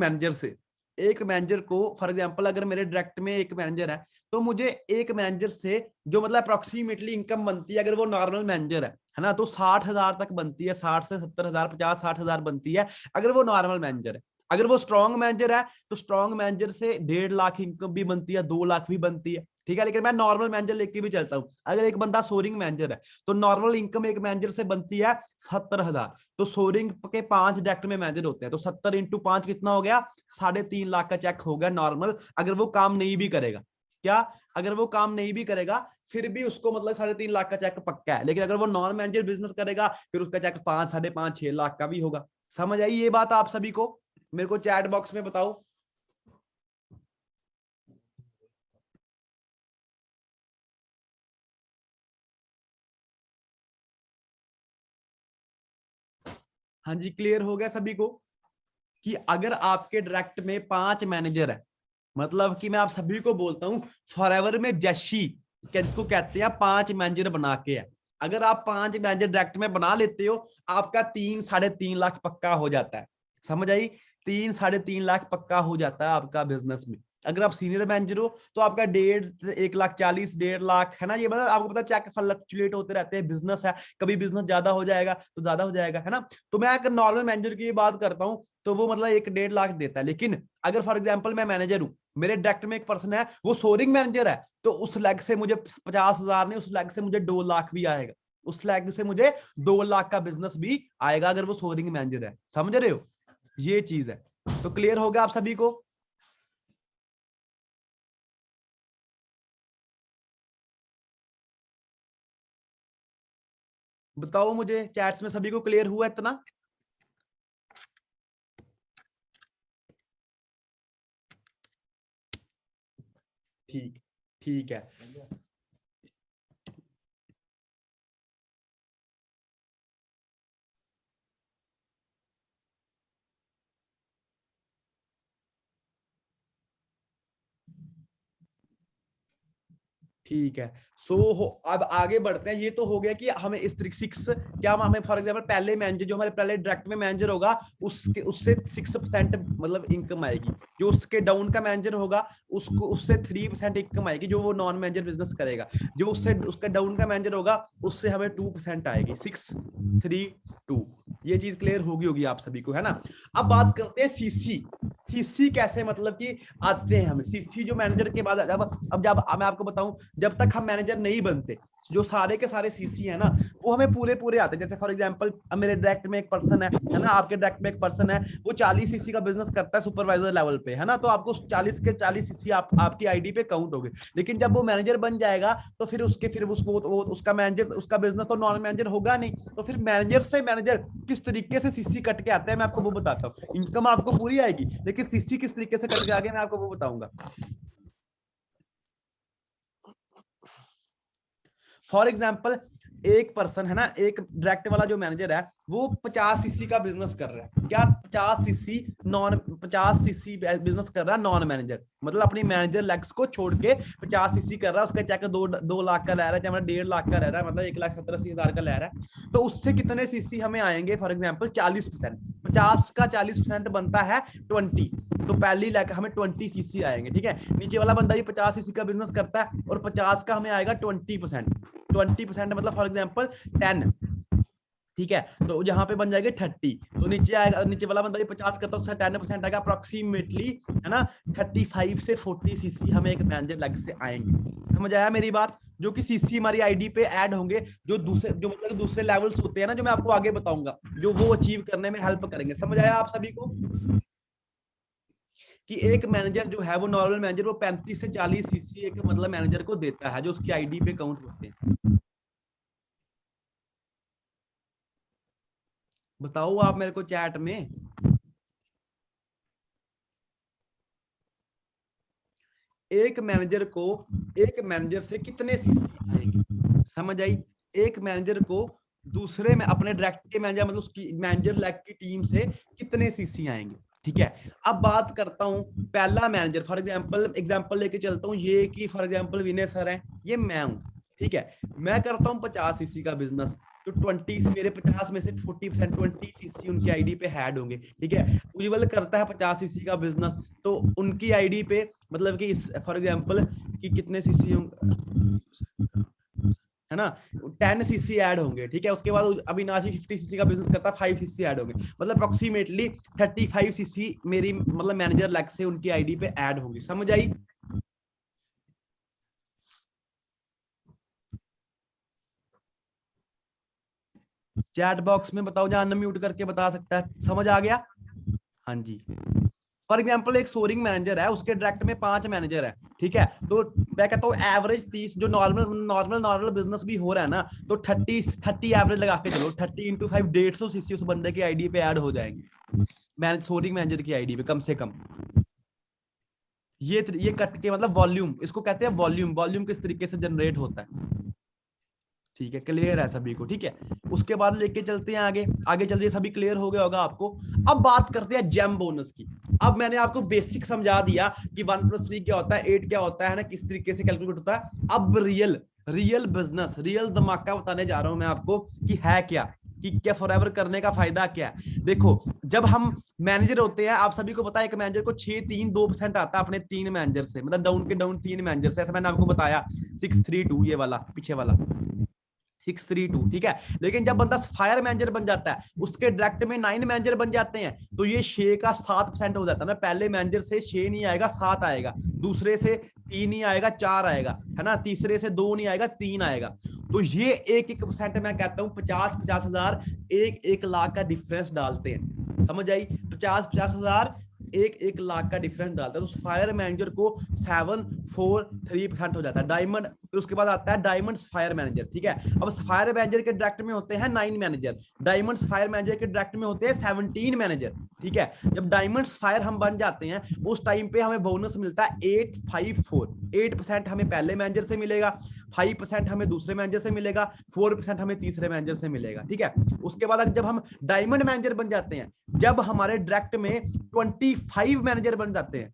मैनेजर को फॉर एग्जांपल अगर मेरे डायरेक्ट में एक मैनेजर है, तो मुझे एक मैनेजर से जो मतलब अप्रोक्सीमेटली इनकम बनती है, अगर वो नॉर्मल मैनेजर है ना, तो 60,000 तक बनती है, 60 से 70,000, 50-60,000 बनती है, अगर वो नॉर्मल मैनेजर है। अगर वो स्ट्रॉन्ग मैनेजर है तो स्ट्रॉन्ग मैनेजर से 1.5 लाख इनकम भी बनती है, 2 लाख भी बनती है, ठीक है। लेकिन मैं नॉर्मल मैनेजर लेके भी चलता हूं, अगर एक बंदा सोरिंग मैनेजर है तो नॉर्मल इनकम एक मैनेजर से बनती है 70,000। तो सोरिंग के 5 डायरेक्ट में मैनेजर होते हैं, तो 70 × 5 कितना हो गया? 3.5 लाख का चेक हो गया नॉर्मल। अगर वो काम नहीं भी करेगा, क्या? अगर वो काम नहीं भी करेगा फिर भी उसको मतलब 3.5 लाख का चेक पक्का है। लेकिन अगर वो नॉन मैनेजर बिजनेस करेगा फिर उसका चेक 5, 5.5, 6 लाख का भी होगा। समझ आई ये बात आप सभी को? मेरे को चैट बॉक्स में बताओ। हाँ जी, क्लियर हो गया सभी को कि अगर आपके डायरेक्ट में 5 मैनेजर है, मतलब कि मैं आप सभी को बोलता हूं फॉरएवर में जशी क्या जिसको कहते हैं 5 मैनेजर बना के है। अगर आप 5 मैनेजर डायरेक्ट में बना लेते हो, आपका 3-3.5 लाख पक्का हो जाता है। समझ आई? 3-3.5 लाख पक्का हो जाता है आपका बिजनेस में। अगर आप सीनियर मैनेजर हो तो आपका 1,40,000 1.5 लाख है ना। ये मतलब आपको पता चेक फ्लक्चुएट होते रहते हैं, बिजनेस है, कभी बिजनेस ज्यादा हो जाएगा तो ज्यादा हो जाएगा, है ना। तो मैं अगर नॉर्मल मैनेजर की बात करता हूँ तो वो मतलब 1-1.5 लाख देता है। लेकिन अगर फॉर एग्जाम्पल मैं मैनेजर हूँ, मेरे डायरेक्ट में एक पर्सन है, वो सोरिंग मैनेजर है, तो उस लेग से मुझे 50,000 नहीं, उस लेग से मुझे 2 लाख भी आएगा। उस लेग से मुझे 2 लाख का बिजनेस भी आएगा अगर वो सोरिंग मैनेजर है। समझ रहे हो? ये चीज है। तो क्लियर हो गया आप सभी को? बताओ मुझे चैट्स में सभी को क्लियर हुआ इतना? ठीक, ठीक है। ठीक है। अब आगे बढ़ते हैं। ये तो हो गया कि हमें इस तरीके 6 क्या हमें फॉर एग्जांपल पहले मैनेजर जो हमारे पहले डायरेक्ट में मैनेजर होगा उसके उससे 6% मतलब इनकम आएगी। जो उसके डाउन का मैनेजर होगा उसको उससे 3% इनकम आएगी, जो वो नॉन मैनेजर बिजनेस करेगा। जो उससे उसका डाउन का मैनेजर होगा उससे हमें 2% आएगी। 6, 3, 2। ये चीज क्लियर होगी आप सभी को, है ना। अब बात करते हैं सीसी। सीसी कैसे मतलब कि आते हैं हमें सीसी जो मैनेजर के बाद जब मैं आपको बताऊं, जब तक हम मैनेजर नहीं बनते, जो सारे के सारे सीसी है ना वो हमें पूरे पूरे आते हैं। जैसे फॉर एग्जांपल अब मेरे डायरेक्ट में एक पर्सन है ना, आपके डायरेक्ट में एक पर्सन है, वो 40 सीसी का बिजनेस करता है सुपरवाइजर लेवल पे, है ना। तो आपको 40 के 40 सीसी आपकी आईडी पे काउंट हो गए। लेकिन जब वो मैनेजर बन जाएगा तो फिर उसका मैनेजर उसका बिजनेस तो नॉन मैनेजर होगा नहीं। तो फिर मैनेजर से मैनेजर किस तरीके से सीसी कट के आता है मैं आपको वो बताता हूँ। इनकम आपको पूरी आएगी लेकिन सीसी किस तरीके से कट के आगे मैं आपको वो बताऊंगा। फॉर एग्जाम्पल एक पर्सन है ना, एक डायरेक्ट वाला जो मैनेजर है वो 50 सीसी का बिजनेस कर रहा है। क्या 50 सीसी बिजनेस कर रहा है नॉन मैनेजर, मतलब अपनी मैनेजर लेग्स को छोड़ के 50 सीसी कर रहा है। उसका चाहे 2 लाख का ले रहा है, चाहे 1.5 लाख का रह रहा है, मतलब 1,70,80,000 का ले रहा है। तो उससे कितने सीसी हमें आएंगे? फॉर एग्जाम्पल 40%, 50 का 40% बनता है 20। तो पहली लेग हमें 20 सीसी आएंगे, ठीक है। नीचे वाला बंदा भी 50 सीसी का बिजनेस करता है और 50 का हमें आएगा 20%। 20% मतलब फॉर एग्जाम्पल 10, ठीक है। तो यहाँ पे बन जाएगी 30। तो नीचे आएगा, नीचे वाला बंदा 50 करता है उससे 10% आएगा अप्रोक्सीमेटली, है ना। 35 से 40 सीसी हमें एक मैनेजर लेग से आएंगे। समझ आया मेरी बात? जो कि सीसी हमारी आईडी पे ऐड होंगे, जो मतलब दूसरे लेवल्स होते हैं ना, जो मैं आपको आगे बताऊंगा, जो वो अचीव करने में हेल्प करेंगे। समझ आया आप सभी को कि एक मैनेजर जो है वो नॉर्मल मैनेजर वो 35 से 40 सीसी एक मतलब मैनेजर को देता है जो उसकी आईडी पे काउंट होते हैं। बताओ आप मेरे को चैट में। एक मैनेजर से कितने सीसी आएंगे? समझ आई? एक मैनेजर को दूसरे में अपने डायरेक्ट के मैनेजर मतलब उसकी मैनेजर लेग की टीम से कितने सीसी आएंगे, ठीक है। अब बात करता हूं पहला मैनेजर, फॉर एग्जांपल लेके चलता हूं ये कि फॉर एग्जांपल विनय सर है, ये मैं हूं, ठीक है। मैं करता हूं 50 सीसी का बिजनेस, तो 20 से मेरे 50 में से 40% 20 सीसी उनकी आईडी पे ऐड होंगे, ठीक है। उज्जवल करता है 50 सीसी का बिजनेस, तो उनकी आईडी पे मतलब कि इस फॉर एग्जांपल कि कितने सीसी है ना, 10 सीसी ऐड होंगे, ठीक है। उसके बाद अविनाशी 50 सीसी का बिजनेस करता है, 5 सीसी ऐड होंगे, मतलब अप्रोक्सीमेटली 35 सीसी मेरी मतलब मैनेजर लेग से उनकी आईडी पे ऐड होंगी। समझ आई? चैट बॉक्स में बताओ, जहां अनम्यूट करके बता सकता है। समझ आ गया? हाँ जी। फॉर एग्जाम्पल एक सोरिंग मैनेजर है, उसके डायरेक्ट में 5 मैनेजर है, ठीक है। तो मैं कहता हूँ एवरेज 30, जो नॉर्मल बिजनेस भी हो रहा है ना, तो 30 एवरेज लगा के चलो, 30 × 5 150 सीसी उस बंदे की आईडी पे ऐड हो जाएंगे, सोरिंग मैनेजर की आईडी पे कम से कम। ये कट के मतलब वॉल्यूम, इसको कहते हैं वॉल्यूम किस तरीके से जनरेट होता है, ठीक है। क्लियर है सभी को? ठीक है। उसके बाद लेके चलते हैं आगे चलते सभी क्लियर हो गया होगा आपको। अब बात करते हैं जेम बोनस की। अब मैंने आपको बेसिक समझा दिया कि 1+3 क्या होता है, 8 क्या होता है ना, किस तरीके से कैलकुलेट होता है। अब रियल बिजनेस, रियल धमाका बताने जा रहा हूं मैं आपको कि है क्या, कि क्या फॉरएवर करने का फायदा क्या है। देखो, जब हम मैनेजर होते हैं, आप सभी को पता है एक मैनेजर को 6-3-2% आता है अपने 3 मैनेजर से, मतलब डाउन के डाउन 3 मैनेजर से, ऐसा मैंने आपको बताया 6-3-2, ये वाला पीछे वाला 6-3-2, ठीक है। लेकिन जब बंदा फायर मैनेजर बन जाता है, उसके डायरेक्ट में 9 मैनेजर बन जाते हैं, तो ये 6 का 7% हो जाता है ना। पहले मैनेजर से 6 नहीं आएगा, 7 आएगा, दूसरे से 3 नहीं आएगा, 4 आएगा, है ना, तीसरे से 2 नहीं आएगा, 3 आएगा। तो ये 1-1% मैं कहता हूं 50-50 हजार, 1-1 लाख का डिफरेंस डालते हैं। समझ आई? 50-50 हजार, 1-1 लाख का डिफरेंस डालता है। तो फायर मैनेजर को 7-4-3% हो जाता है डायमंड। फिर उसके बाद आता है डायमंड फायर मैनेजर, ठीक है। अब फायर मैनेजर के डायरेक्ट में होते हैं 9 मैनेजर, डायमंड फायर मैनेजर के डायरेक्ट में होते हैं 17 मैनेजर, ठीक है। जब डायमंड फायर हम बन जाते हैं, उस टाइम पे हमें बोनस मिलता है 8-5-4, 8% हमें पहले मैनेजर से मिलेगा, 5% हमें दूसरे मैनेजर से मिलेगा, 4% हमें तीसरे मैनेजर से मिलेगा, ठीक है। उसके बाद जब हम डायमंड मैनेजर बन जाते हैं, जब हमारे डायरेक्ट में 25 मैनेजर बन जाते हैं,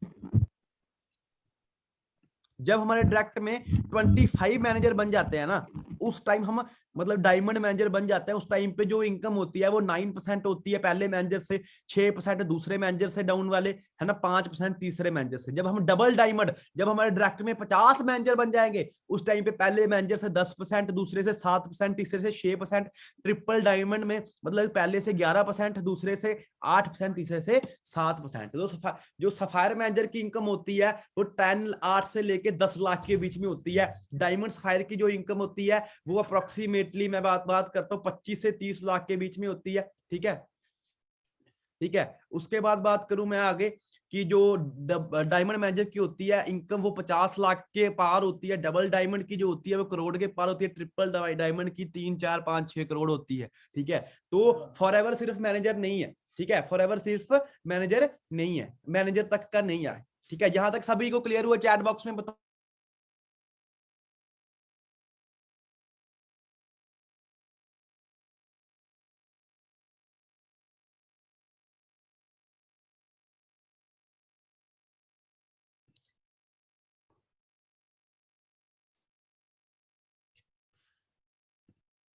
जब हमारे डायरेक्ट में 25 मैनेजर बन जाते हैं ना, उस टाइम हम मतलब डायमंड मैनेजर बन जाते हैं। उस टाइम पे जो इनकम होती है वो 9% होती है पहले मैनेजर से, 6% दूसरे मैनेजर से डाउन वाले, है ना, 5% तीसरे मैनेजर से। जब हम डबल डायमंड, जब हमारे डायरेक्ट में 50 मैनेजर बन जाएंगे, उस टाइम पे पहले मैनेजर से 10%, दूसरे से 7%, तीसरे से 6%, ट्रिपल डायमंड में मतलब पहले से 11%, दूसरे से 8%, तीसरे से 7%। तो जो सफायर मैनेजर की इनकम होती है वो 8 से लेके 10 लाख के बीच में होती है। डायमंड सफायर की जो इनकम होती है वो अप्रोक्सीमेटली मैं बात करता हूँ 25 से 30 लाख के बीच में होती है, ठीक है, ठीक है। उसके बाद बात करूं मैं आगे कि जो डायमंड मैनेजर की होती है इनकम, वो 50 लाख के पार होती है। डबल डायमंड की जो होती है वो करोड़ के पार होती है। ट्रिपल डायमंड की 3-4-5-6 करोड़ होती है, ठीक है। तो फॉरएवर सिर्फ मैनेजर नहीं है, ठीक है, फॉरएवर सिर्फ मैनेजर नहीं है, मैनेजर तक का नहीं है, ठीक है। यहां तक सभी को क्लियर हुआ? चैट बॉक्स में बताओ।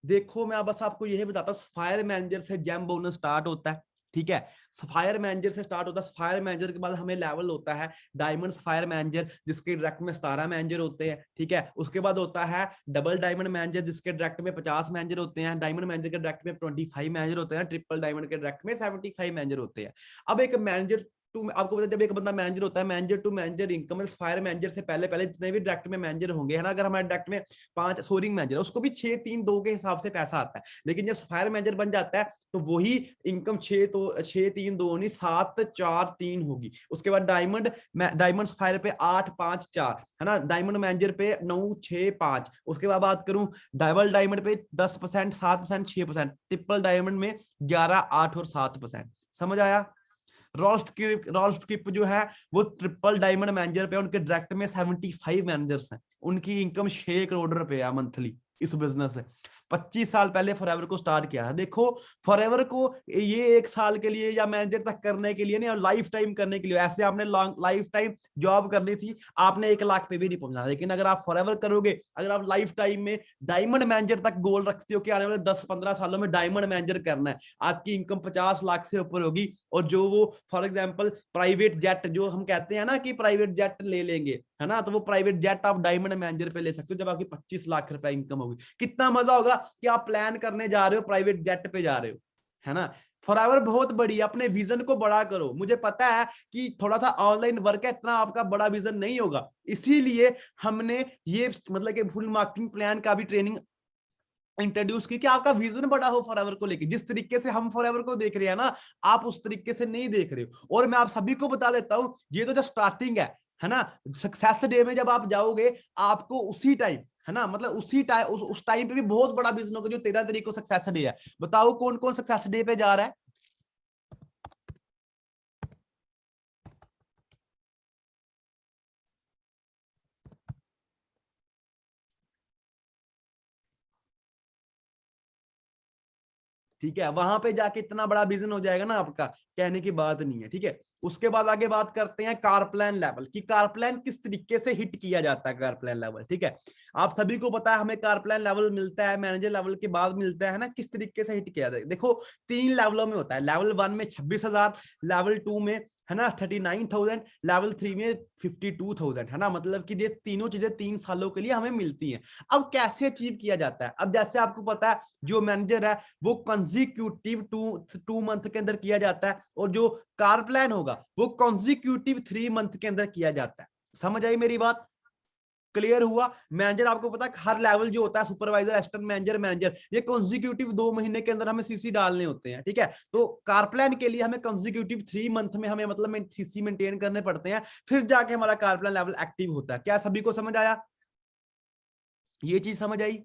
देखो, मैं बस आपको यही बताता हूँ, फायर मैनेजर से जेम बोनस स्टार्ट होता है, ठीक है। फायर मैनेजर से स्टार्ट होता है। फायर मैनेजर के बाद हमें लेवल होता है डायमंड फायर मैनेजर, जिसके डायरेक्ट में 17 मैनेजर होते हैं, ठीक है। उसके बाद होता है डबल डायमंड मैनेजर, जिसके डायरेक्ट में 50 मैनेजर होते हैं। डायमंड मैनेजर के डायरेक्ट में 25 मैनेजर होते हैं। ट्रिपल डायमंड के डायरेक्ट में 75 मैनेजर होते हैं। अब एक मैनेजर टू, आपको पता है जब एक बंदा मैनेजर होता है, मैनेजर टू मैनेजर इनकम, फायर मैनेजर से पहले पहले जितने भी डायरेक्ट में मैनेजर होंगे, है ना, अगर हमारे डायरेक्ट में 5 सोरिंग मैनेजर, उसको भी 6-3-2 के हिसाब से पैसा आता है। लेकिन जब फायर मैनेजर बन जाता है तो वही इनकम 6-3-2 नहीं, 7-4-3 होगी। उसके बाद डायमंड फायर पे 8-5-4, है ना, डायमंड मैनेजर पे 9-6-5। उसके बाद बात करूं डबल डायमंड पे 10%, 7%, 6%, ट्रिपल डायमंड में 11-8 और 7%। समझ आया? रॉल्फ किप जो है वो ट्रिपल डायमंड मैनेजर पे, उनके डायरेक्ट में 75 मैनेजर्स हैं, उनकी इनकम 6 करोड़ रुपए है मंथली इस बिजनेस से। 25 साल पहले फॉरएवर को स्टार्ट किया है। देखो, फॉरएवर को ये 1 साल के लिए या मैनेजर तक करने के लिए नहीं, और लाइफ टाइम करने के लिए। ऐसे आपने लाइफ टाइम जॉब करनी थी, आपने 1 लाख पे भी नहीं पहुंचना। लेकिन अगर आप फॉरएवर करोगे, अगर आप लाइफ टाइम में डायमंड मैनेजर तक गोल रखते हो कि आने वाले 10-15 सालों में डायमंड मैनेजर करना है, आपकी इनकम 50 लाख से ऊपर होगी। और जो वो फॉर एग्जाम्पल प्राइवेट जेट, जो हम कहते हैं ना कि प्राइवेट जेट ले लेंगे, है ना, तो वो प्राइवेट जेट आप डायमंड मैनेजर पे ले सकते हो जब आपकी 25 लाख रुपए इनकम होगी। कितना मजा होगा कि आप प्लान करने जा रहे हो, प्राइवेट जेट पे जा रहे हो, है ना। फॉरएवर बहुत बड़ी है, अपने विजन को बड़ा करो। मुझे पता है कि थोड़ा सा ऑनलाइन वर्क है, इतना आपका बड़ा विजन नहीं होगा, इसीलिए हमने ये मतलब कि फुल मार्केटिंग प्लान का भी ट्रेनिंग इंट्रोड्यूस की कि आपका विजन बड़ा हो फॉरएवर को लेके। जिस तरीके से हम फॉरएवर को देख रहे हैं ना, आप उस तरीके से नहीं देख रहे हो। और मैं आप सभी को बता देता हूं, ये तो जो स्टार्टिंग है ना, सक्सेस डे में जब आप जाओगे, आपको उसी टाइम, है ना, मतलब उसी टाइम, उस टाइम पे भी बहुत बड़ा बिजनेस होगा। जो 13 तारीख को सक्सेस डे है, बताओ कौन कौन सक्सेस डे पे जा रहा है? ठीक है, वहां पे जाके इतना बड़ा बिजनेस हो जाएगा ना आपका, कहने की बात नहीं है। ठीक है, उसके बाद आगे बात करते हैं कार प्लान लेवल की, कार प्लान किस तरीके से हिट किया जाता है कार प्लान लेवल। ठीक है, आप सभी को पता है हमें कार प्लान लेवल मिलता है, मैनेजर लेवल के बाद मिलता है ना, किस तरीके से हिट किया जाता है। देखो 3 लेवलों में होता है, लेवल 1 में 26,000, लेवल 2 में है ना 39,000, लेवल 3 में 52,000, है ना। मतलब कि ये तीनों चीजें 3 सालों के लिए हमें मिलती हैं। अब कैसे अचीव किया जाता है, अब जैसे आपको पता है जो मैनेजर है वो कंसेक्यूटिव 2 मंथ के अंदर किया जाता है, और जो कार प्लान होगा वो कंसेक्यूटिव 3 मंथ के अंदर किया जाता है। समझ आई मेरी बात, क्लियर हुआ। मैनेजर आपको पता है हर लेवल जो होता है, सुपरवाइजर, असिस्टेंट मैनेजर, मैनेजर, ये कंसेक्यूटिव 2 महीने के अंदर हमें सीसी डालने होते हैं। ठीक है, तो कार प्लान के लिए हमें कंसेक्यूटिव 3 मंथ में हमें मतलब सीसी मेंटेन करने पड़ते हैं, फिर जाके हमारा कार प्लान लेवल एक्टिव होता है। क्या सभी को समझ आया, ये चीज समझ आई?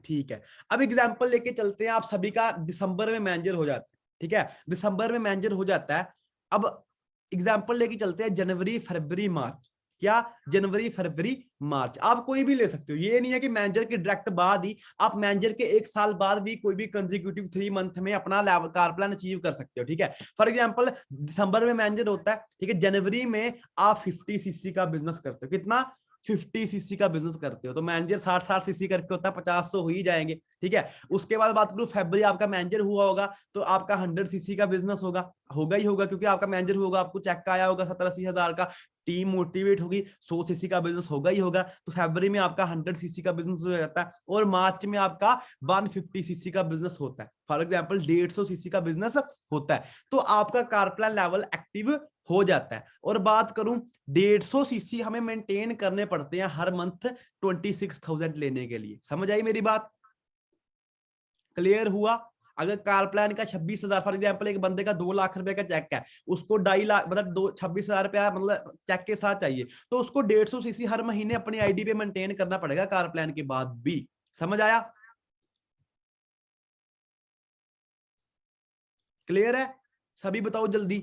ठीक है, अब एग्जांपल लेके चलते हैं। आप सभी का दिसंबर में मैनेजर हो जाता है। ठीक है, दिसंबर में मैनेजर हो जाता है। अब एग्जांपल लेके चलते हैं जनवरी फरवरी मार्च। क्या, जनवरी फरवरी मार्च, आप कोई भी ले सकते हो। ये नहीं है कि मैनेजर के डायरेक्ट बाद ही, आप मैनेजर के 1 साल बाद भी कोई भी कंसेक्यूटिव 3 मंथ में अपना लेवल कार प्लान अचीव कर सकते हो। ठीक है, फॉर एग्जांपल दिसंबर में मैनेजर होता है, ठीक है, जनवरी में आप 50 सीसी का बिजनेस करते हो। कितना, 50 सीसी का बिजनेस करते हो, तो मैनेजर 60 सीसी करके होता है, 50 तो हो ही जाएंगे। ठीक है, उसके बाद बात करूं फरवरी आपका मैनेजर हुआ होगा, तो आपका 100 सीसी का बिजनेस होगा, होगा ही होगा, क्योंकि आपका मैनेजर होगा, आपको चेक का आया होगा 70-80 हजार का, टीम मोटिवेट होगी, 100 सीसी का बिजनेस होगा ही होगा। तो फरवरी में आपका 100 सीसी का बिजनेस हो जाता है, और मार्च में आपका 150 सीसी का बिजनेस होता है। फॉर एग्जाम्पल 150 सीसी का बिजनेस होता है, तो आपका कार प्लान लेवल एक्टिव हो जाता है। और बात करूं 150 सीसी हमें मेंटेन करने पड़ते हैं हर मंथ 26,000 लेने के लिए। समझ आई मेरी बात, क्लियर हुआ। अगर कार प्लान का 26,000, फॉर एग्जाम्पल एक बंदे का 2 लाख रुपए का चेक है, उसको 2.5 लाख मतलब 26,000 रुपया मतलब चेक के साथ चाहिए, तो उसको 150 सीसी हर महीने अपनी आईडी पे मेंटेन करना पड़ेगा कार प्लान के बाद भी। समझ आया, क्लियर है, सभी बताओ जल्दी।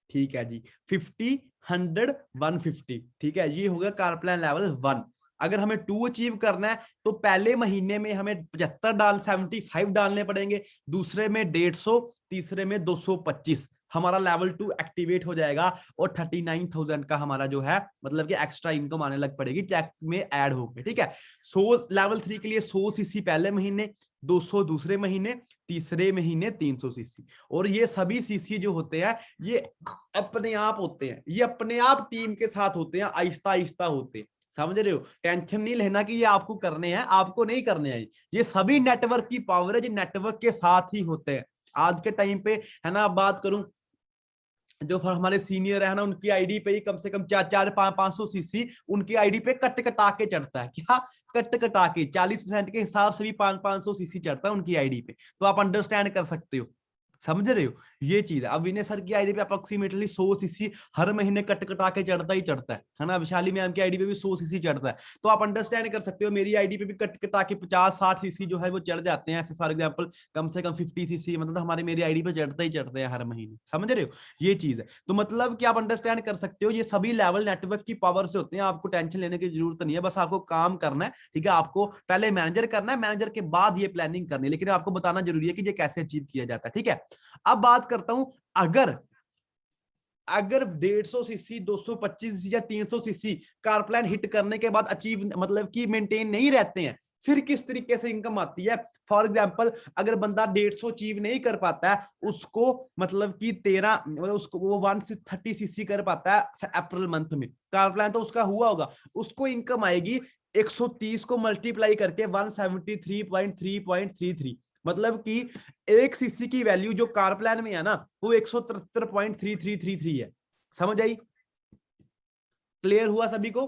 ठीक है जी, 50, 100, 150। ठीक है, ये हो गया कार प्लान लेवल 1। अगर हमें 2 अचीव करना है तो पहले महीने में हमें 75 डालने पड़ेंगे, दूसरे में 150, तीसरे में 225, हमारा लेवल 2 एक्टिवेट हो जाएगा, और 39,000 का हमारा जो है मतलब कि एक्स्ट्रा इनकम आने लग पड़ेगी चेक में ऐड होकर। ठीक है, 100 लेवल 3 के लिए 100 सीसी पहले महीने, 200 दूसरे महीने, तीसरे महीने 300 सीसी। और ये सभी सीसी जो होते हैं ये अपने आप होते हैं, ये अपने आप टीम के साथ होते हैं, आहिस्ता आहिस्ता होते हैं। समझ रहे हो, टेंशन नहीं लेना कि ये आपको करने हैं, आपको नहीं करने हैं, ये सभी नेटवर्क की पावर है, जो नेटवर्क के साथ ही होते हैं। आज के टाइम पे है ना, बात करूं जो हमारे सीनियर है ना, उनकी आईडी पे ही कम से कम 400-500 सीसी उनकी आईडी पे कट कटा के चढ़ता है। क्या, कट कटा के 40% के हिसाब से भी 500 सीसी चढ़ता है उनकी आईडी पे, तो आप अंडरस्टैंड कर सकते हो। समझ रहे हो, ये चीज है। अब विनय सर की आईडी पे अप्रोक्सीमेटली 100 सीसी हर महीने कट कटा के चढ़ता ही चढ़ता है ना। विशाली मैम की आईडी पे भी 100 सीसी चढ़ता है, तो आप अंडरस्टैंड कर सकते हो मेरी आईडी पे भी कट कटा के 50-60 सीसी जो है वो चढ़ जाते हैं। फॉर एग्जाम्पल कम से कम 50 सीसी मतलब हमारे मेरी आईडी पे चढ़ते ही चढ़ते हैं हर महीने। समझ रहे हो, ये चीज है। तो मतलब कि आप अंडरस्टैंड कर सकते हो, ये सभी लेवल नेटवर्क की पावर से होते हैं, आपको टेंशन लेने की जरूरत नहीं है, बस आपको काम करना है। ठीक है, आपको पहले मैनेजर करना है, मैनेजर के बाद ये प्लानिंग करनी है, लेकिन आपको बताना जरूरी है कि ये कैसे अचीव किया जाता है। ठीक है, अब बात करता हूं, अगर अगर 150 सीसी, 225 सीसी या 300 सीसी कार प्लान हिट करने के बाद अचीव मतलब कि मेंटेन नहीं रहते हैं, फिर किस तरीके से इनकम आती है। फॉर एग्जांपल अगर बंदा 150 अचीव नहीं कर पाता है, उसको मतलब कि 13 मतलब उसको वो 130 सीसी कर पाता है अप्रैल मंथ में, कार प्लान तो उसका हुआ होगा, उसको इनकम आएगी 130 को मल्टीप्लाई करके 173.333, मतलब कि 1 सीसी की वैल्यू जो कार प्लान में है ना वो 173.3333 है। समझ आई, क्लियर हुआ सभी को।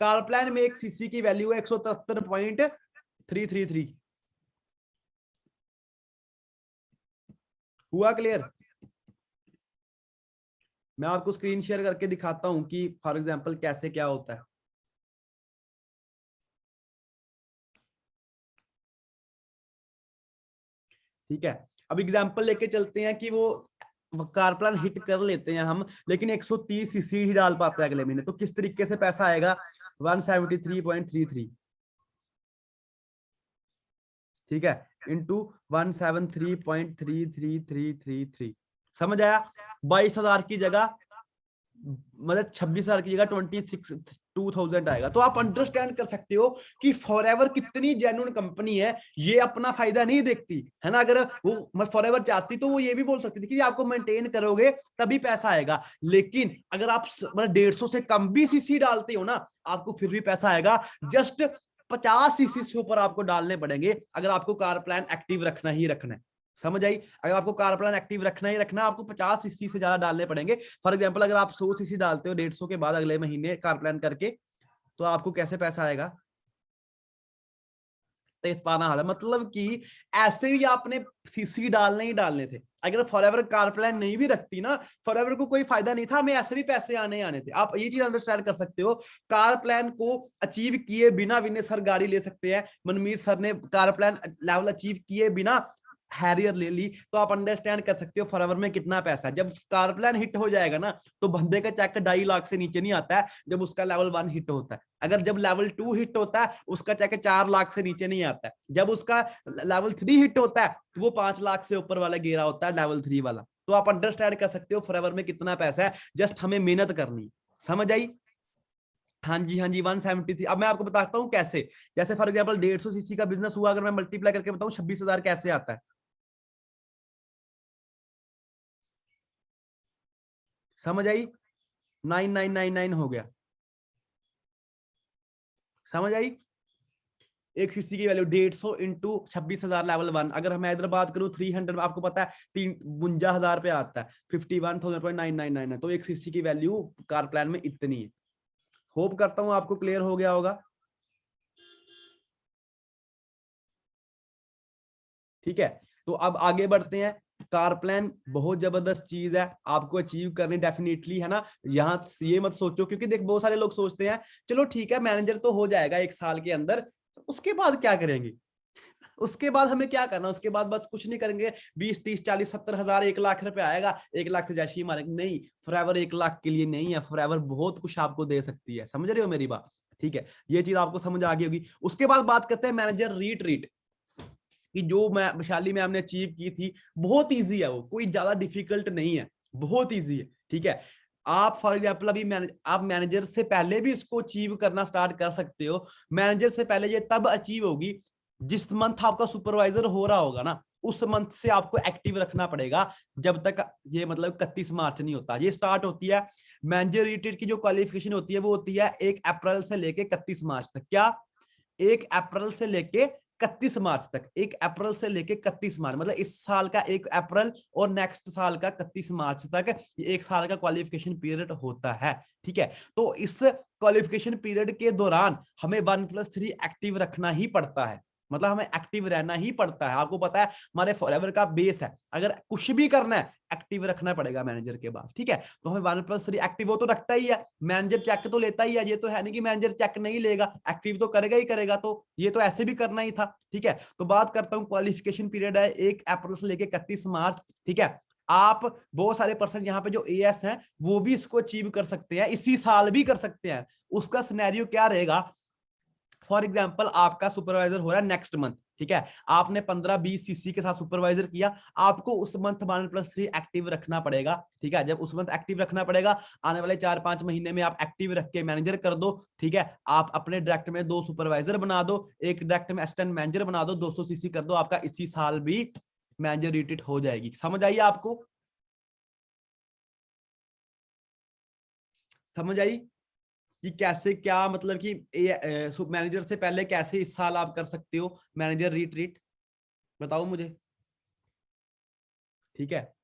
कार प्लान में 1 सीसी की वैल्यू है 173.333। हुआ क्लियर। मैं आपको स्क्रीन शेयर करके दिखाता हूं कि फॉर एग्जांपल कैसे क्या होता है। ठीक है, अब एग्जांपल लेके चलते हैं कि वो कार प्लान हिट कर लेते हैं हम, लेकिन 130 सीसी ही डाल पाते हैं अगले महीने, तो किस तरीके से पैसा आएगा? 173.33, ठीक है, इंटू 173.33333, समझ आया? 22,000 की जगह, मतलब 26,000 की जगह 26,000 आएगा। तो आप अंडरस्टैंड कर सकते हो कि फॉरएवर कितनी जेन्युइन कंपनी है, ये अपना फायदा नहीं देखती है ना। अगर वो फॉरएवर चाहती तो वो ये भी बोल सकती थी कि आपको मेंटेन करोगे तभी पैसा आएगा, लेकिन अगर आप मतलब 150 से कम भी सीसी डालते हो ना, आपको फिर भी पैसा आएगा। जस्ट 50 सीसी से ऊपर आपको डालने पड़ेंगे अगर आपको कार प्लान एक्टिव रखना ही रखना है, समझ आई? अगर आपको कार प्लान एक्टिव रखना ही रखना, आपको 50 सीसी से ज्यादा डालने पड़ेंगे। फॉर एग्जांपल अगर आप 100 सीसी डालते हो 150 के बाद अगले महीने कार प्लान करके, तो आपको कैसे पैसा आएगा? तेजपाना हाल है, मतलब कि ऐसे ही आपने सीसी डालने ही डालने थे। अगर फॉरएवर कार प्लान नहीं भी रखती ना, फॉरएवर को कोई फायदा नहीं था, हमें ऐसे भी पैसे आने थे। आप ये चीज अंडरस्टैंड कर सकते हो। कार प्लान को अचीव किए बिना विनय सर गाड़ी ले सकते हैं, मनमीत सर ने कार प्लान लेवल अचीव किए बिना हैरियर ले ली, तो आप अंडरस्टैंड कर सकते हो फॉरएवर में कितना पैसा है। जब कार प्लान हिट हो जाएगा ना, तो बंदे का चेक 2.5 लाख से नीचे नहीं आता है जब उसका लेवल 1 हिट होता है। अगर जब लेवल 2 हिट होता है, उसका चेक 4 लाख से नीचे नहीं आता है। जब उसका लेवल 3 हिट होता है, तो वो 5 लाख से ऊपर वाला गेरा होता है, लेवल 3 वाला। तो आप अंडरस्टैंड कर सकते हो फॉरएवर में कितना पैसा है, जस्ट हमें मेहनत करनी है, समझ आई? हाँ जी 173। अब मैं आपको बताता हूँ कैसे। जैसे फॉर एग्जांपल 150 सीसी का बिजनेस हुआ, अगर मैं मल्टीप्लाई करके बताऊं 26,000 कैसे आता है, समझ आई? 9999 हो गया, समझ आई? एक सीसी की वैल्यू 150 इंटू 26,000 लेवल 1। अगर मैं इधर बात करूं 300, आपको पता है 52,000 पे आता है, 51,999 है। तो एक सीसी की वैल्यू कार प्लान में इतनी है। होप करता हूं आपको क्लियर हो गया होगा, ठीक है? तो अब आगे बढ़ते हैं। कार प्लान बहुत जबरदस्त चीज है, आपको अचीव करनी डेफिनेटली है ना। यहाँ ये मत सोचो, क्योंकि देख बहुत सारे लोग सोचते हैं चलो ठीक है मैनेजर तो हो जाएगा 1 साल के अंदर, उसके बाद क्या करेंगे? उसके बाद हमें क्या करना? उसके बाद बस कुछ नहीं करेंगे, 20 30 40 70 हजार 1 लाख रुपए आएगा, 1 लाख से जैसी मारेंगे। नहीं, फॉरएवर 1 लाख के लिए नहीं है, फॉरएवर बहुत कुछ आपको दे सकती है, समझ रहे हो मेरी बात? ठीक है, ये चीज आपको समझ आ गई होगी। उसके बाद बात करते हैं मैनेजर रीट्रीट कि जो मैं वैशाली में हमने अचीव की थी। बहुत इजी है वो, कोई ज्यादा डिफिकल्ट नहीं है, बहुत इजी है, ठीक है। आप फॉर एग्जाम्पल अभी आप मैनेजर से पहले भी इसको अचीव करना स्टार्ट कर सकते हो। मैनेजर से पहले ये तब अचीव होगी जिस मंथ आपका सुपरवाइजर हो रहा होगा ना, उस मंथ से आपको एक्टिव रखना पड़ेगा, जब तक ये मतलब 31 मार्च नहीं होता। ये स्टार्ट होती है मैनेजर रिट्रीट की जो क्वालिफिकेशन होती है, वो होती है 1 अप्रैल से लेके 31 मार्च तक। क्या? 1 अप्रैल से लेके 31 मार्च तक। 1 अप्रैल से लेके 31 मार्च, मतलब इस साल का 1 अप्रैल और नेक्स्ट साल का 31 मार्च तक, ये 1 साल का क्वालिफिकेशन पीरियड होता है, ठीक है। तो इस क्वालिफिकेशन पीरियड के दौरान हमें 1+3 एक्टिव रखना ही पड़ता है, मतलब हमें एक्टिव रहना ही पड़ता है। आपको पता है हमारे फॉरएवर का बेस है, अगर कुछ भी करना है एक्टिव रखना पड़ेगा मैनेजर के बाद, ठीक है। तो हमें 1+3 एक्टिव वो तो रखता ही है, मैनेजर चेक तो लेता ही है। ये तो है नहीं कि मैनेजर चेक नहीं लेगा, एक्टिव तो करेगा ही करेगा, तो ये तो ऐसे भी करना ही था, ठीक है। तो बात करता हूँ क्वालिफिकेशन पीरियड है 1 अप्रैल से लेके 31 मार्च, ठीक है। आप बहुत सारे पर्सन यहाँ पे जो एएस हैं वो भी इसको अचीव कर सकते हैं, इसी साल भी कर सकते हैं। उसका सिनेरियो क्या रहेगा? फॉर एग्जाम्पल आपका सुपरवाइजर हो रहा है नेक्स्ट मंथ, ठीक है। आपने 15-20 सीसी के साथ सुपरवाइजर किया, आपको उस मंथ 1+3 एक्टिव रखना पड़ेगा, ठीक है। जब उस मंथ एक्टिव रखना पड़ेगा, आने वाले 4-5 महीने में आप एक्टिव रख के मैनेजर कर दो, ठीक है। आप अपने डायरेक्ट में 2 सुपरवाइजर बना दो, एक डायरेक्ट में असिस्टेंट मैनेजर बना दो, 200 सीसी कर दो, आपका इसी साल भी मैनेजर रिट्रीट हो जाएगी। समझ आई आपको? समझ आई कि कैसे क्या मतलब कि मैनेजर से पहले कैसे इस साल आप कर सकते हो मैनेजर रिट्रीट? बताओ मुझे, ठीक है।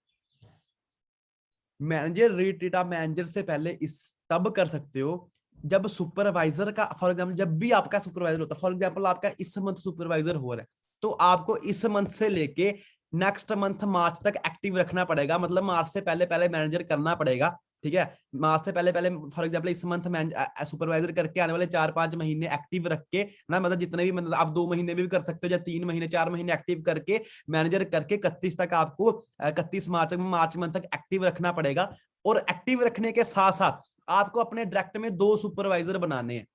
मैनेजर रिट्रीट आप मैनेजर से पहले इस तब कर सकते हो जब सुपरवाइजर का, फॉर एग्जाम्पल जब भी आपका सुपरवाइजर होता है, फॉर एग्जाम्पल आपका इस मंथ सुपरवाइजर हो रहा है, तो आपको इस मंथ से लेके नेक्स्ट मंथ मार्च तक एक्टिव रखना पड़ेगा, मतलब मार्च से पहले पहले मैनेजर करना पड़ेगा, ठीक है। मार्च से पहले पहले फॉर एग्जांपल इस मंथ मैं सुपरवाइजर करके आने वाले 4-5 महीने एक्टिव रख के ना, मतलब जितने भी, मतलब आप 2 महीने भी कर सकते हो या 3 महीने 4 महीने एक्टिव करके मैनेजर करके 31 तक आपको 31 मार्च मंथ तक एक्टिव रखना पड़ेगा। और एक्टिव रखने के साथ साथ आपको अपने डायरेक्ट में 2 सुपरवाइजर बनाने हैं,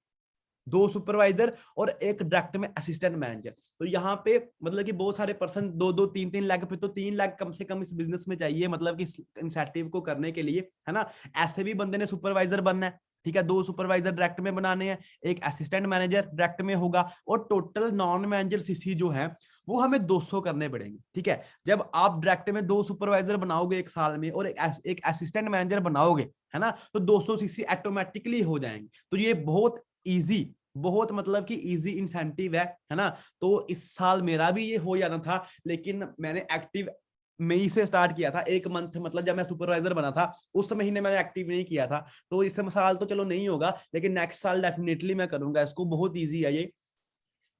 2 सुपरवाइजर और एक डायरेक्ट में असिस्टेंट मैनेजर। तो यहाँ पे मतलब कि बहुत सारे पर्सन 2-2 3-3 लाख पे, तो 3 लाख कम से कम इस बिजनेस में चाहिए, मतलब कि इंसेंटिव को करने के लिए, है ना। ऐसे भी बंदे ने सुपरवाइजर बनना है, ठीक है। 2 सुपरवाइजर डायरेक्ट में बनाने हैं, एक असिस्टेंट मैनेजर डायरेक्ट में होगा, और टोटल नॉन मैनेजर सीसी जो है वो हमें 200 करने पड़ेंगे, ठीक है। जब आप डायरेक्ट में 2 सुपरवाइजर बनाओगे एक साल में और एक असिस्टेंट मैनेजर बनाओगे, है ना, तो 200 सीसी ऑटोमेटिकली हो जाएंगे। तो ये बहुत इजी, बहुत मतलब कि इजी इंसेंटिव है ना। तो इस साल मेरा भी ये हो जाना था, लेकिन मैंने एक्टिव मई से स्टार्ट किया था, 1 मंथ, मतलब जब मैं सुपरवाइजर बना था उस महीने मैंने एक्टिव नहीं किया था। तो इस साल तो चलो नहीं होगा, लेकिन नेक्स्ट साल डेफिनेटली मैं करूंगा इसको। बहुत इजी है ये,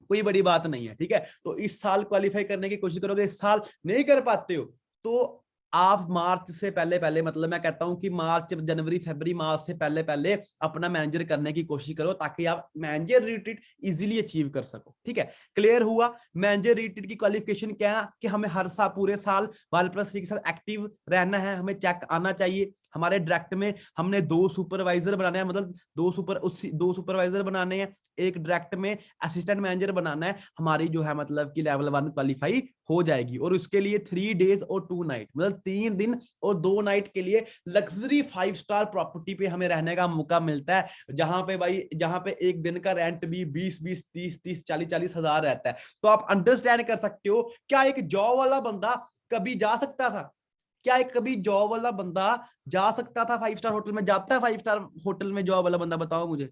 कोई बड़ी बात नहीं है, ठीक है। तो इस साल क्वालिफाई करने की कोशिश करोगे, इस साल नहीं कर पाते हो तो आप मार्च से पहले पहले, मतलब मैं कहता हूं कि मार्च, जनवरी, फरवरी, मार्च से पहले पहले अपना मैनेजर करने की कोशिश करो, ताकि आप मैनेजर रिट्रीट इजीली अचीव कर सको, ठीक है। क्लियर हुआ। मैनेजर रिट्रीट की क्वालिफिकेशन क्या है कि हमें हर साल पूरे साल OnePlus3 के साथ एक्टिव रहना है, हमें चेक आना चाहिए। हमारे डायरेक्ट में हमने 2 सुपरवाइजर बनाने हैं, मतलब 2 सुपरवाइजर बनाने हैं, एक डायरेक्ट में असिस्टेंट मैनेजर बनाना है। हमारी जो है मतलब कि लेवल 1 क्वालिफाई हो जाएगी। और उसके लिए 3 डेज और 2 नाइट, मतलब 3 दिन और 2 नाइट के लिए लग्जरी 5 स्टार प्रॉपर्टी पे हमें रहने का मौका मिलता है, जहां पे भाई, जहां पे एक दिन का रेंट भी 20-20, 30-30, 40-40 हजार रहता है। तो आप अंडरस्टैंड कर सकते हो, क्या एक जॉब वाला बंदा कभी जा सकता था? क्या एक कभी जॉब वाला बंदा जा सकता था 5 स्टार होटल में? जाता है 5 स्टार होटल में जॉब वाला बंदा? बताओ मुझे।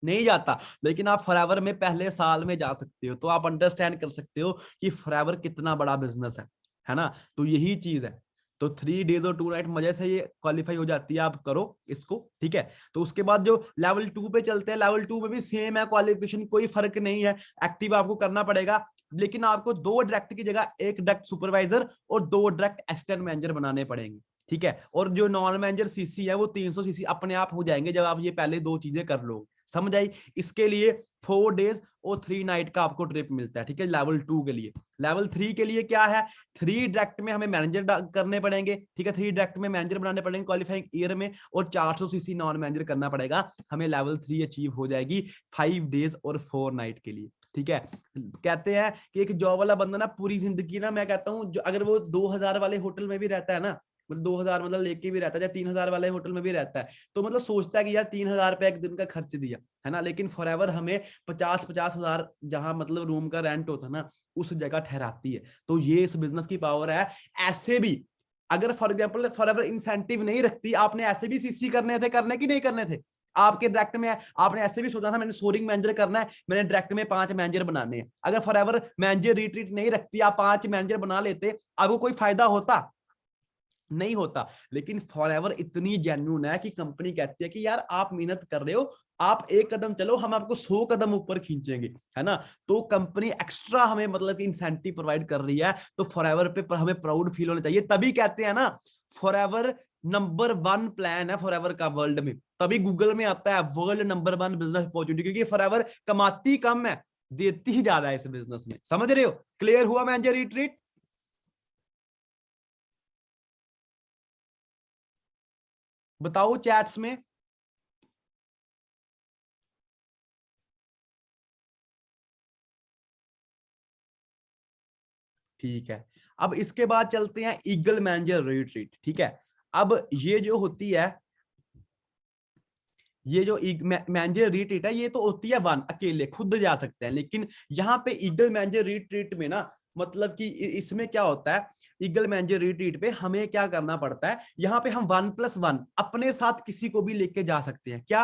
नहीं जाता। लेकिन आप फॉरएवर में पहले साल में जा सकते हो। तो आप अंडरस्टैंड कर सकते हो कि फॉरएवर कितना बड़ा बिजनेस है ना। तो यही चीज है। तो 3 डेज और 2 नाइट मजे से ये क्वालिफाई हो जाती है, आप करो इसको, ठीक है। तो उसके बाद जो लेवल 2 पे चलते हैं, लेवल 2 में भी सेम है क्वालिफिकेशन, कोई फर्क नहीं है। एक्टिव आपको करना पड़ेगा, लेकिन आपको 2 डायरेक्ट की जगह 1 डायरेक्ट सुपरवाइजर और 2 डायरेक्ट असिस्टेंट मैनेजर बनाने पड़ेंगे, ठीक है। और जो नॉन मैनेजर सीसी है वो 300 सीसी अपने आप हो जाएंगे जब आप ये पहले 2 चीजें कर लो। समझ आई? इसके लिए 4 डेज और 3 नाइट का आपको ट्रिप मिलता है, ठीक है, लेवल 2 के लिए। लेवल 3 के लिए क्या है, 3 डायरेक्ट में हमें मैनेजर करने पड़ेंगे, ठीक है, 3 डायरेक्ट में मैनेजर बनाने पड़ेंगे क्वालिफाइंग ईयर में, और 400 सीसी नॉन मैनेजर करना पड़ेगा। हमें लेवल 3 अचीव हो जाएगी 5 डेज और 4 नाइट के लिए, ठीक है। कहते हैं कि एक जॉब वाला बंदा ना पूरी जिंदगी ना, मैं कहता हूं अगर वो 2000 वाले होटल में भी रहता है ना, मतलब 2000 मतलब लेके भी रहता है, या 3000 वाले होटल में भी रहता है, तो मतलब सोचता है कि यार 3000 रुपए एक दिन का खर्च दिया, है ना। लेकिन फॉरएवर हमें 50-50 हजार जहां मतलब रूम का रेंट होता है ना, उस जगह ठहराती है। तो ये इस बिजनेस की पावर है। ऐसे भी अगर फॉर एग्जाम्पल फॉरएवर इंसेंटिव नहीं रखती, आपने ऐसे भी सीसी करने थे, करने की नहीं करने थे आपके डायरेक्ट में, आपने ऐसे भी सोचा था मैंने सोरिंग मैनेजर करना है, मैंने डायरेक्ट में 5 मैनेजर बनाने हैं। अगर फॉरएवर मैनेजर रिट्रीट नहीं रखती, आप 5 मैनेजर बना लेते, आपको कोई फायदा होता? नहीं होता। लेकिन फॉरएवर इतनी जेन्युइन है कि कंपनी कहती है कि यार आप मेहनत कर रहे हो, आप 1 कदम चलो, हम आपको 100 कदम ऊपर खींचेंगे, है ना। तो कंपनी एक्स्ट्रा हमें मतलब कि इंसेंटिव प्रोवाइड कर रही है। तो फॉरएवर पे हमें प्राउड फील होना चाहिए। तभी कहते हैं ना, फॉरएवर नंबर 1 प्लान है फॉरएवर का वर्ल्ड में। तभी गूगल में आता है वर्ल्ड नंबर 1 बिजनेस अपॉर्चुनिटी, क्योंकि फॉरएवर कमाती कम है, देती ही ज्यादा है इस बिजनेस में। समझ रहे हो? क्लियर हुआ मैनेजर रिट्रीट? बताओ चैट्स में। ठीक है। अब इसके बाद चलते हैं ईगल मैनेजर रिट्रीट, ठीक है। अब ये जो होती है, ये जो मैनेजर रिट्रीट है, ये तो होती है 1 अकेले खुद जा सकते हैं। लेकिन यहाँ पे ईगल मैनेजर रिट्रीट में ना, मतलब कि इसमें क्या होता है, ईगल मैनेजर रिट्रीट पे हमें क्या करना पड़ता है, यहाँ पे हम 1+1 अपने साथ किसी को भी लेके जा सकते हैं। क्या?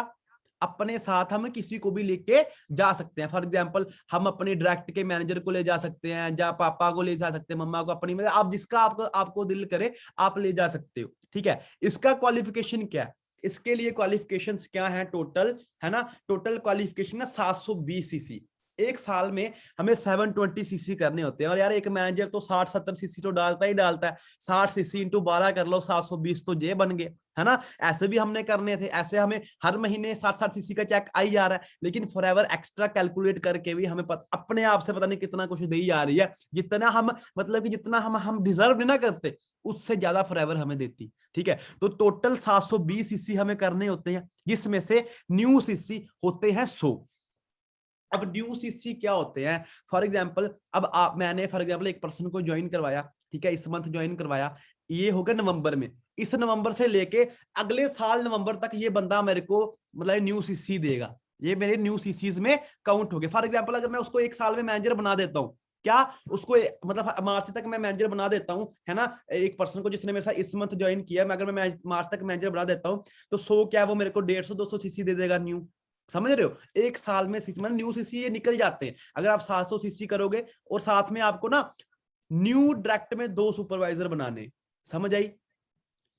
अपने साथ हम किसी को भी लेके जा सकते हैं। फॉर एग्जांपल हम अपने डायरेक्ट के मैनेजर को ले जा सकते हैं, या पापा को ले जा सकते हैं, मम्मा को, अपनी, मतलब आप जिसका आपको दिल करे आप ले जा सकते हो, ठीक है। इसका क्वालिफिकेशन क्या है? इसके लिए क्वालिफिकेशंस क्या है टोटल, है ना। टोटल क्वालिफिकेशन है 720 सीसी, एक साल में हमें 720 सीसी करने होते हैं। और यार एक मैनेजर तो 60-70 सीसी तो डालता ही डालता है। 60 सीसी इंटू 12 कर लो, 720 तो ये बन गए, है ना। ऐसे भी हमने करने थे, ऐसे हमें हर महीने 60-60 सीसी का चेक आई जा रहा है, लेकिन फॉरएवर एक्स्ट्रा कैलकुलेट करके भी हमें अपने आप से पता नहीं कितना कुछ दी जा रही है, जितना हम मतलब कि जितना हम डिजर्व नहीं ना करते, उससे ज्यादा फॉरएवर हमें देती। ठीक है, तो टोटल 720 सीसी हमें करने होते हैं, जिसमें से न्यू सीसी होते हैं 100। अब ड्यू सीसी क्या होते हैं? फॉर एग्जांपल अब मैंने फॉर एग्जांपल एक पर्सन को ज्वाइन करवाया, ठीक है, इस मंथ ज्वाइन करवाया, ये होगा नवंबर में। इस नवंबर से लेके अगले साल नवंबर तक ये बंदा मेरे को मतलब न्यू सीसी देगा, ये मेरे न्यू सीसीज में काउंट हो गए। फॉर एग्जांपल अगर मैं उसको एक साल में मैनेजर बना देता हूँ, क्या उसको मतलब मार्च तक मैं मैनेजर बना देता हूँ, है ना, एक पर्सन को जिसने मेरे साथ इस मंथ ज्वाइन किया, मैं अगर मैं मार्च तक मैनेजर बना देता हूँ, तो 100 क्या वो मेरे को 150-200 सीसी दे देगा न्यू। समझ रहे हो? एक साल में सीसी मतलब न्यू सीसी ये निकल जाते हैं। अगर आप 700 सीसी करोगे और साथ में आपको ना न्यू डायरेक्ट में 2 सुपरवाइजर बनाने, समझ आई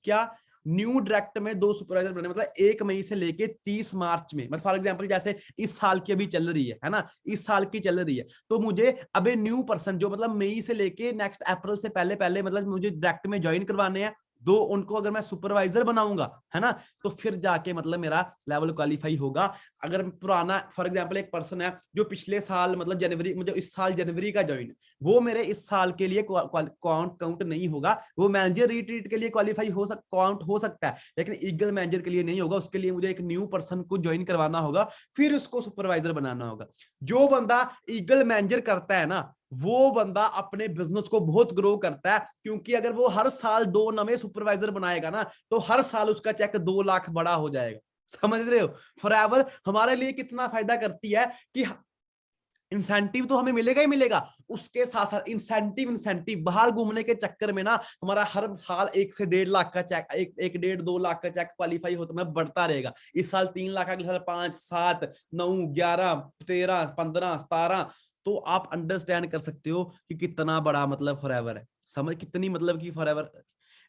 क्या? न्यू डायरेक्ट में 2 सुपरवाइजर बनाने मतलब 1 मई से लेके 30 मार्च में, मतलब फॉर एग्जांपल जैसे इस साल की अभी चल रही है ना, इस साल की चल रही है, तो मुझे अबे न्यू पर्सन जो मतलब मई से लेके नेक्स्ट अप्रैल से पहले पहले मतलब मुझे डायरेक्ट में ज्वाइन करवाने हैं 2, उनको अगर मैं सुपरवाइजर बनाऊंगा, है ना, तो फिर जाके मतलब मेरा लेवल क्वालिफाई होगा। अगर पुराना फॉर एग्जांपल एक पर्सन है जो पिछले साल मतलब जनवरी, मुझे इस साल जनवरी का ज्वाइन, वो मेरे इस साल के लिए काउंट नहीं होगा। वो मैनेजर रिट्रीट के लिए क्वालिफाई काउंट हो सकता है, लेकिन ईगल मैनेजर के लिए नहीं होगा। उसके लिए मुझे एक न्यू पर्सन को ज्वाइन करवाना होगा, फिर उसको सुपरवाइजर बनाना होगा। जो बंदा ईगल मैनेजर करता है ना, वो बंदा अपने बिजनेस को बहुत ग्रो करता है, क्योंकि अगर वो हर साल 2 नए सुपरवाइजर बनाएगा ना, तो हर साल उसका चेक 2 लाख बड़ा हो जाएगा। समझ रहे हो? फॉरएवर हमारे लिए कितना फायदा करती है कि इंसेंटिव तो हमें मिलेगा ही मिलेगा, उसके साथ साथ इंसेंटिव बाहर घूमने के चक्कर में ना हमारा हर साल 1 से 1.5 लाख का चेक, 1-1.5-2 लाख का चेक क्वालिफाई होता में बढ़ता रहेगा। इस साल 3 लाख, अगले साल 5, 7, 9, 11, 13, 15, 17। तो आप अंडरस्टैंड कर सकते हो कि कितना बड़ा मतलब फॉरएवर है। समझ कितनी मतलब कि फॉरएवर।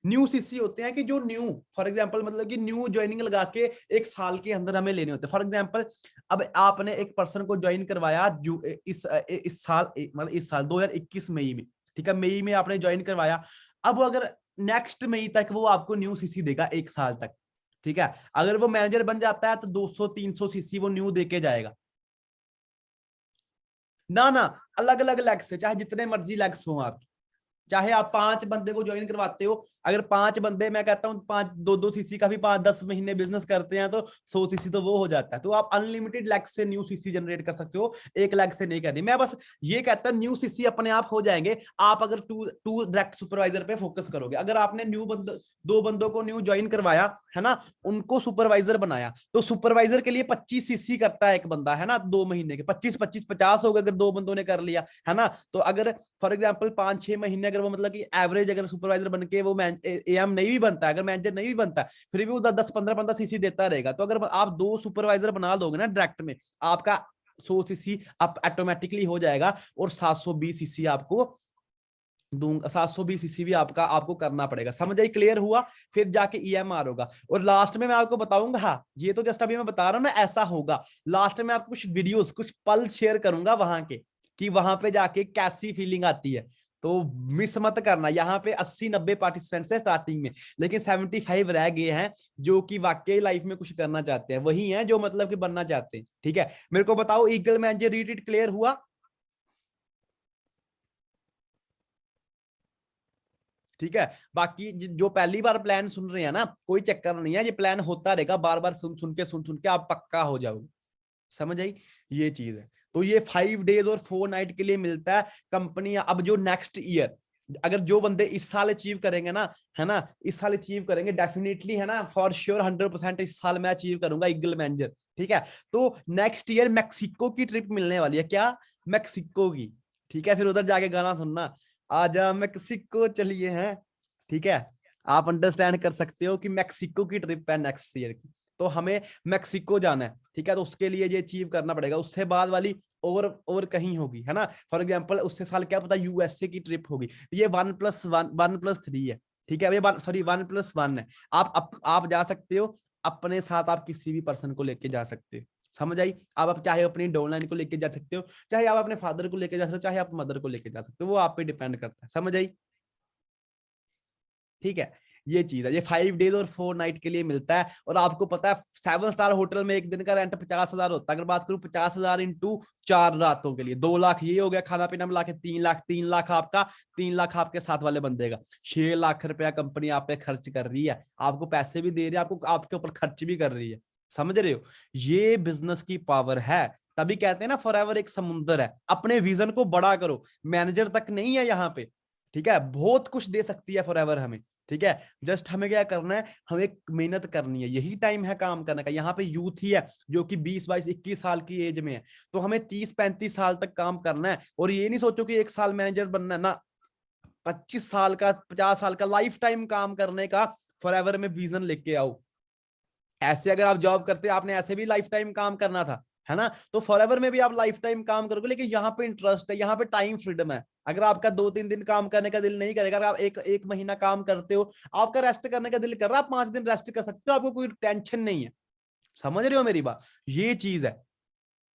न्यू सीसी होते हैं कि जो न्यू फॉर एग्जांपल मतलब कि न्यू ज्वाइनिंग लगा के 1 साल के अंदर हमें लेने होते हैं। फॉर एग्जांपल अब आपने एक पर्सन को ज्वाइन करवाया जो इस साल मतलब इस साल 2021 मई में, ठीक है, मई में आपने ज्वाइन करवाया। अब अगर नेक्स्ट मई तक वो आपको न्यू सीसी देगा 1 साल तक, ठीक है। अगर वो मैनेजर बन जाता है तो 200-300 सीसी वो न्यू देके जाएगा ना अलग अलग लेग्स से, चाहे जितने मर्जी लेग्स हो आपकी, चाहे आप 5 बंदे को ज्वाइन करवाते हो, अगर 5 बंदे, मैं कहता हूं 2-2 सीसी का भी 5-10 महीने बिजनेस करते हैं तो 100 सीसी तो वो हो जाता है। तो आप अनलिमिटेड लैग से न्यू सीसी जनरेट कर सकते हो, 1 लैग से नहीं करनी। मैं बस ये कहता हूं न्यू सीसी अपने आप हो जाएंगे, आप अगर टू डायरेक्ट सुपरवाइजर पे फोकस करोगे। अगर आपने 2 बंदों को न्यू ज्वाइन करवाया, है ना, उनको सुपरवाइजर बनाया, तो सुपरवाइजर के लिए 25 सीसी करता है एक बंदा, है ना, 2 महीने के 25-25 50 हो गए अगर 2 बंदों ने कर लिया, है ना। तो अगर फॉर एग्जांपल 5-6 महीने अगर वो मतलब कि एवरेज अगर सुपरवाइजर बन के वो एएम नहीं भी बनता, अगर मैनेजर नहीं भी बनता, फिर भी वो 10-15 सीसी देता रहेगा। तो अगर आप 2 सुपरवाइजर बना दोगे ना डायरेक्ट में, आपका 100 सीसी आप ऑटोमेटिकली हो जाएगा, और 720 सीसी आपको दूंगा, 720 सीसी भी आपको करना पड़ेगा। समझ आई? क्लियर हुआ? फिर जाके ईएमआर होगा। और लास्ट में मैं आपको बताऊंगा, हाँ ये तो जस्ट अभी मैं बता रहा हूं ना ऐसा होगा, लास्ट में आपको कुछ वीडियोस कुछ पल शेयर करूंगा वहां के, कि वहां पे जाके कैसी फीलिंग आती है। तो मिस मत करना। यहाँ पे 80-90 पार्टिसिपेंट्स है स्टार्टिंग में, लेकिन 75 रह गए हैं जो कि वाकई लाइफ में कुछ करना चाहते हैं, वही हैं जो मतलब कि बनना चाहते हैं। ठीक है, मेरे को बताओ ईगल मैनेजर रीड क्लियर हुआ? ठीक है, बाकी जो पहली बार प्लान सुन रहे हैं ना, कोई चक्कर नहीं है, ये प्लान होता रहेगा, बार बार सुन के आप पक्का हो जाओगे। समझ आई? ये चीज है। तो ये 5 डेज और 4 नाइट के लिए मिलता है। कंपनी अब जो नेक्स्ट ईयर अगर जो बंदे इस साल अचीव करेंगे ना, है ना, इस साल अचीव करेंगे डेफिनेटली, है ना, फॉर श्योर 100% इस साल मैं अचीव करूंगा ईगल मैनेजर। ठीक है, तो नेक्स्ट ईयर मैक्सिको की ट्रिप मिलने वाली है। क्या? मैक्सिको की। ठीक है, फिर उधर जाके गाना सुनना, आजा मैक्सिको चलिए हैं। ठीक है, आप अंडरस्टैंड कर सकते हो कि मैक्सिको की ट्रिप है नेक्स्ट ईयर की, तो हमें मैक्सिको जाना है। ठीक है, तो उसके लिए ये अचीव करना पड़ेगा। उससे बाद वाली और कहीं होगी, है ना। फॉर एग्जांपल उससे साल क्या पता यूएसए की ट्रिप होगी। ये 1+1 है। ठीक है, ये सॉरी 1+1 है। आप जा सकते हो अपने साथ, आप किसी भी पर्सन को लेके जा सकते हो। समझ आई? आप चाहे अपनी डाउनलाइन को लेके जा सकते हो, चाहे आप अपने फादर को लेके जा सकते हो, चाहे आप मदर को लेके जा सकते हो, वो आप पे डिपेंड करता है। समझ आई? ठीक है, ये चीज है। ये 5 डेज और 4 नाइट के लिए मिलता है। और आपको पता है 7 स्टार होटल में एक दिन का रेंट 50,000 होता है। अगर बात करूं 50,000 इंटू 4 रातों के लिए 2 लाख ये हो गया, खाना पीना मिला के 3 लाख, 3 लाख आपका, 3 लाख आपके साथ वाले बंदे का, 6 लाख रुपया कंपनी आप पे खर्च कर रही है, आपको पैसे भी दे रही है, आपको आपके ऊपर खर्च भी कर रही है। समझ रहे हो? ये बिजनेस की पावर है। तभी कहते हैं ना फॉरएवर एक समुंदर है। अपने विजन को बड़ा करो, मैनेजर तक नहीं है यहाँ पे, ठीक है? बहुत कुछ दे सकती है फॉरएवर हमें, ठीक है? जस्ट हमें क्या करना है, हमें मेहनत करनी है, यही टाइम है काम करने का। यहाँ पे यूथ ही है जो कि 20, 22, 21 साल की एज में है, तो हमें 30, 35 साल तक काम करना है। और ये नहीं सोचो कि 1 साल मैनेजर बनना है ना, 25 साल का, 50 साल का लाइफ टाइम काम करने का फॉरएवर में विजन लेके आओ। ऐसे अगर आप जॉब करते आपने ऐसे भी लाइफ टाइम काम करना था, है ना? तो फॉरएवर में भी आप लाइफ टाइम काम करोगे, लेकिन यहाँ पे इंटरेस्ट है, यहाँ पे टाइम फ्रीडम है। अगर आपका 2-3 दिन काम करने का दिल नहीं करेगा, अगर आप एक महीना काम करते हो, आपका रेस्ट करने का दिल कर रहा है, आप 5 दिन रेस्ट कर सकते हो, आपको कोई टेंशन नहीं है। समझ रहे हो मेरी बात? ये चीज है।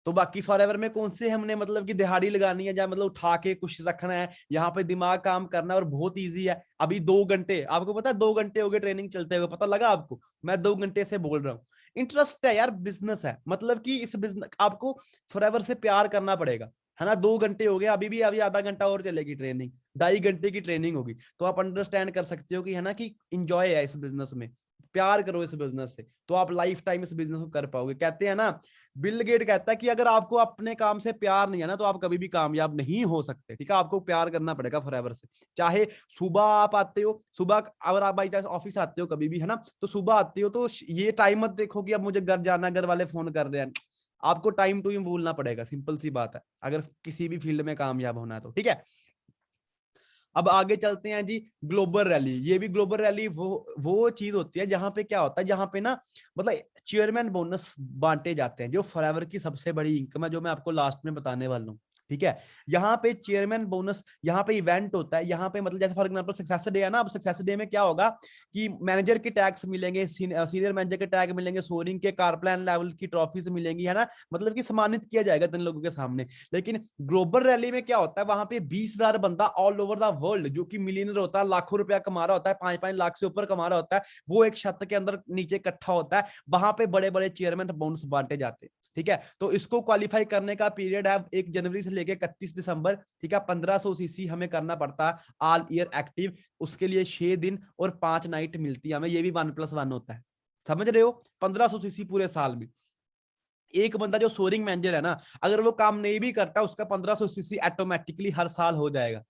तो बाकी फॉरएवर में कौन से हमने मतलब कि दिहाड़ी लगानी है, या मतलब उठा के कुछ रखना है, यहाँ पे दिमाग काम करना है। और बहुत इजी है। अभी 2 घंटे, आपको पता है 2 घंटे हो गए ट्रेनिंग चलते हुए, पता लगा आपको? मैं 2 घंटे से बोल रहा हूँ। इंटरेस्ट है यार, बिजनेस है, मतलब कि इस बिजनेस आपको फॉरएवर से प्यार करना पड़ेगा, है ना? 2 घंटे हो गए, अभी आधा घंटा और चलेगी ट्रेनिंग, 2.5 घंटे की ट्रेनिंग होगी। तो आप अंडरस्टैंड कर सकते हो कि, है ना, कि इंजॉय है इस बिजनेस में, प्यार करो इस बिजनेस से, तो आप लाइफ टाइम इस बिजनेस को कर पाओगे। कहते हैं ना, बिल गेट कहता है कि अगर आपको अपने काम से प्यार नहीं है ना, तो आप कभी भी कामयाब नहीं हो सकते, ठीक है? आपको प्यार करना पड़ेगा फॉरएवर से। चाहे सुबह आप आते हो, सुबह अगर आप बाई चांस ऑफिस आते हो कभी भी, है ना, तो सुबह आते हो तो ये टाइम मत देखो कि अब मुझे घर जाना, घर वाले फोन कर रहे हैं। आपको टाइम टू टाइम बोलना पड़ेगा, सिंपल सी बात है, अगर किसी भी फील्ड में कामयाब होना है तो, ठीक है? अब आगे चलते हैं जी, ग्लोबल रैली। ये भी ग्लोबल रैली वो चीज होती है जहां पे क्या होता है, जहां पे ना मतलब चेयरमैन बोनस बांटे जाते हैं, जो फॉरएवर की सबसे बड़ी इनकम है, जो मैं आपको लास्ट में बताने वाला हूँ, ठीक है? यहाँ पे चेयरमैन बोनस, यहाँ पे इवेंट होता है, यहाँ पे मतलब जैसे फॉर एग्जांपल सक्सेस डे है ना, अब सक्सेस डे में क्या होगा कि मैनेजर के टैग्स मिलेंगे, सीनियर मैनेजर के टैग मिलेंगे, सोरिंग के कारप्लान लेवल की ट्रॉफीज मिलेंगी, है ना? मतलब कि सम्मानित किया जाएगा तीन लोगों के सामने। लेकिन ग्लोबल रैली में क्या होता है, वहां पे 20,000 बंदा ऑल ओवर द वर्ल्ड, जो कि मिलियनर होता है, लाखों रुपया कमा रहा होता है, 5-5 लाख से ऊपर कमा रहा होता है, वो एक छत के अंदर नीचे इकट्ठा होता है। वहां पे बड़े बड़े चेयरमैन बोनस बांटे जाते हैं, ठीक है? तो इसको क्वालिफाई करने का पीरियड है 1 जनवरी से लेके 31 दिसंबर, ठीक है? 1500 सीसी हमें करना पड़ता है ऑल ईयर एक्टिव। उसके लिए 6 दिन और 5 नाइट मिलती है हमें, ये भी 1+1 होता है। समझ रहे हो? 1500 सीसी पूरे साल में। एक बंदा जो सोरिंग मैनेजर है ना, अगर वो काम नहीं भी करता, उसका 1500 सीसी ऑटोमेटिकली हर साल हो जाएगा।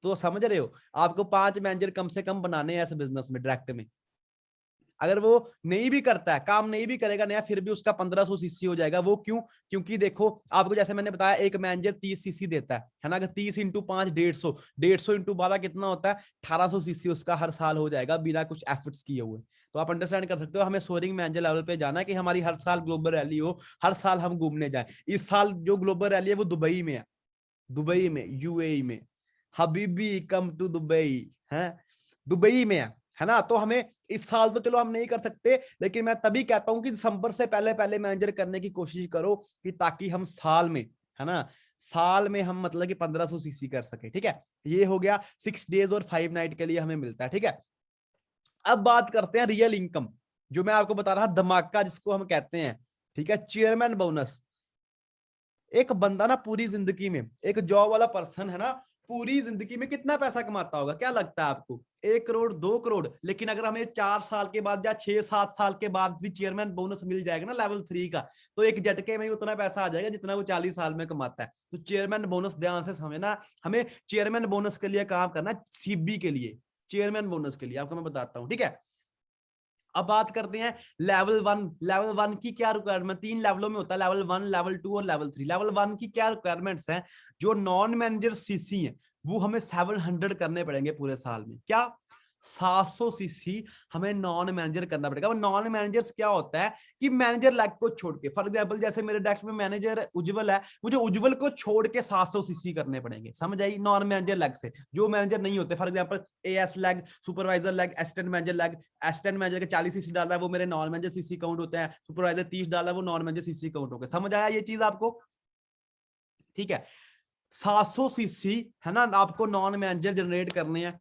तो समझ रहे हो? आपको 5 मैनेजर कम से कम बनाने हैं ऐसे बिजनेस में, डायरेक्ट में। अगर वो नहीं भी करता है, काम नहीं भी करेगा नया, फिर भी उसका 1500 सीसी हो जाएगा। वो क्यों? क्योंकि देखो, आपको जैसे मैंने बताया, एक मैनेजर 30 सीसी देता है ना? अगर 30 × 5 150, 150 × 12 कितना होता है? 1800 सीसी उसका हर साल हो जाएगा, बिना कुछ एफर्ट्स किए हुए। तो आप अंडरस्टैंड कर सकते हो, हमें सोरिंग मैनेजर लेवल पे जाना है कि हमारी हर साल ग्लोबल रैली हो, हर साल हम घूमने जाए। इस साल जो ग्लोबल रैली है वो दुबई में है, दुबई में, यूएई में। हबीबी कम टू दुबई, है दुबई में है ना? तो हमें इस साल तो चलो हम नहीं कर सकते, लेकिन मैं तभी कहता हूं कि दिसंबर से पहले पहले मैनेजर करने की कोशिश करो, कि ताकि हम साल में, है ना, साल में हम मतलब कि 1500 सीसी कर सके, ठीक है? ये हो गया 6 डेज और 5 नाइट के लिए हमें मिलता है, ठीक है? अब बात करते हैं रियल इनकम, जो मैं आपको बता रहा धमाका जिसको हम कहते हैं, ठीक है? Chairman bonus. एक बंदा ना पूरी जिंदगी में, एक जॉब वाला पर्सन है ना, पूरी जिंदगी में कितना पैसा कमाता होगा? क्या लगता है आपको? 1 करोड़, 2 करोड़? लेकिन अगर हमें 4 साल के बाद या 6-7 साल के बाद भी चेयरमैन बोनस मिल जाएगा ना लेवल 3 का, तो एक झटके में ही उतना पैसा आ जाएगा जितना वो 40 साल में कमाता है। तो चेयरमैन बोनस ध्यान से समझना, हमें चेयरमैन बोनस के लिए काम करना, सीबी के लिए, चेयरमैन बोनस के लिए आपको मैं बताता हूँ, ठीक है? अब बात करते हैं लेवल 1। लेवल 1 की क्या रिक्वायरमेंट? 3 लेवलों में होता है, लेवल 1, लेवल 2 और लेवल 3। लेवल 1 की क्या रिक्वायरमेंट्स हैं? जो नॉन मैनेजर सीसी हैं वो हमें 700 करने पड़ेंगे पूरे साल में। क्या? 700 सीसी हमें नॉन मैनेजर करना पड़ेगा। नॉन मैनेजर्स क्या होता है कि मैनेजर लैग को छोड़ के, फॉर एग्जांपल जैसे मेरे डेस्क में मैनेजर उज्जवल है, मुझे उज्जवल को छोड़ के 700 सीसी करने पड़ेंगे, समझ आई, नॉन मैनेजर लैग से। जो मैनेजर नहीं होते, for example as lag, supervisor lag, assistant manager lag, assistant manager के 40 सीसी डाल रहा है वो मेरे नॉन मैनेजर सीसी काउंट होते हैं, सुपरवाइजर 30 डाल रहा है वो नॉन मैनेजर सीसी काउंट होगा। समझ आया ये चीज आपको? ठीक है, 700 सीसी है ना आपको नॉन मैनेजर जनरेट करने हैं।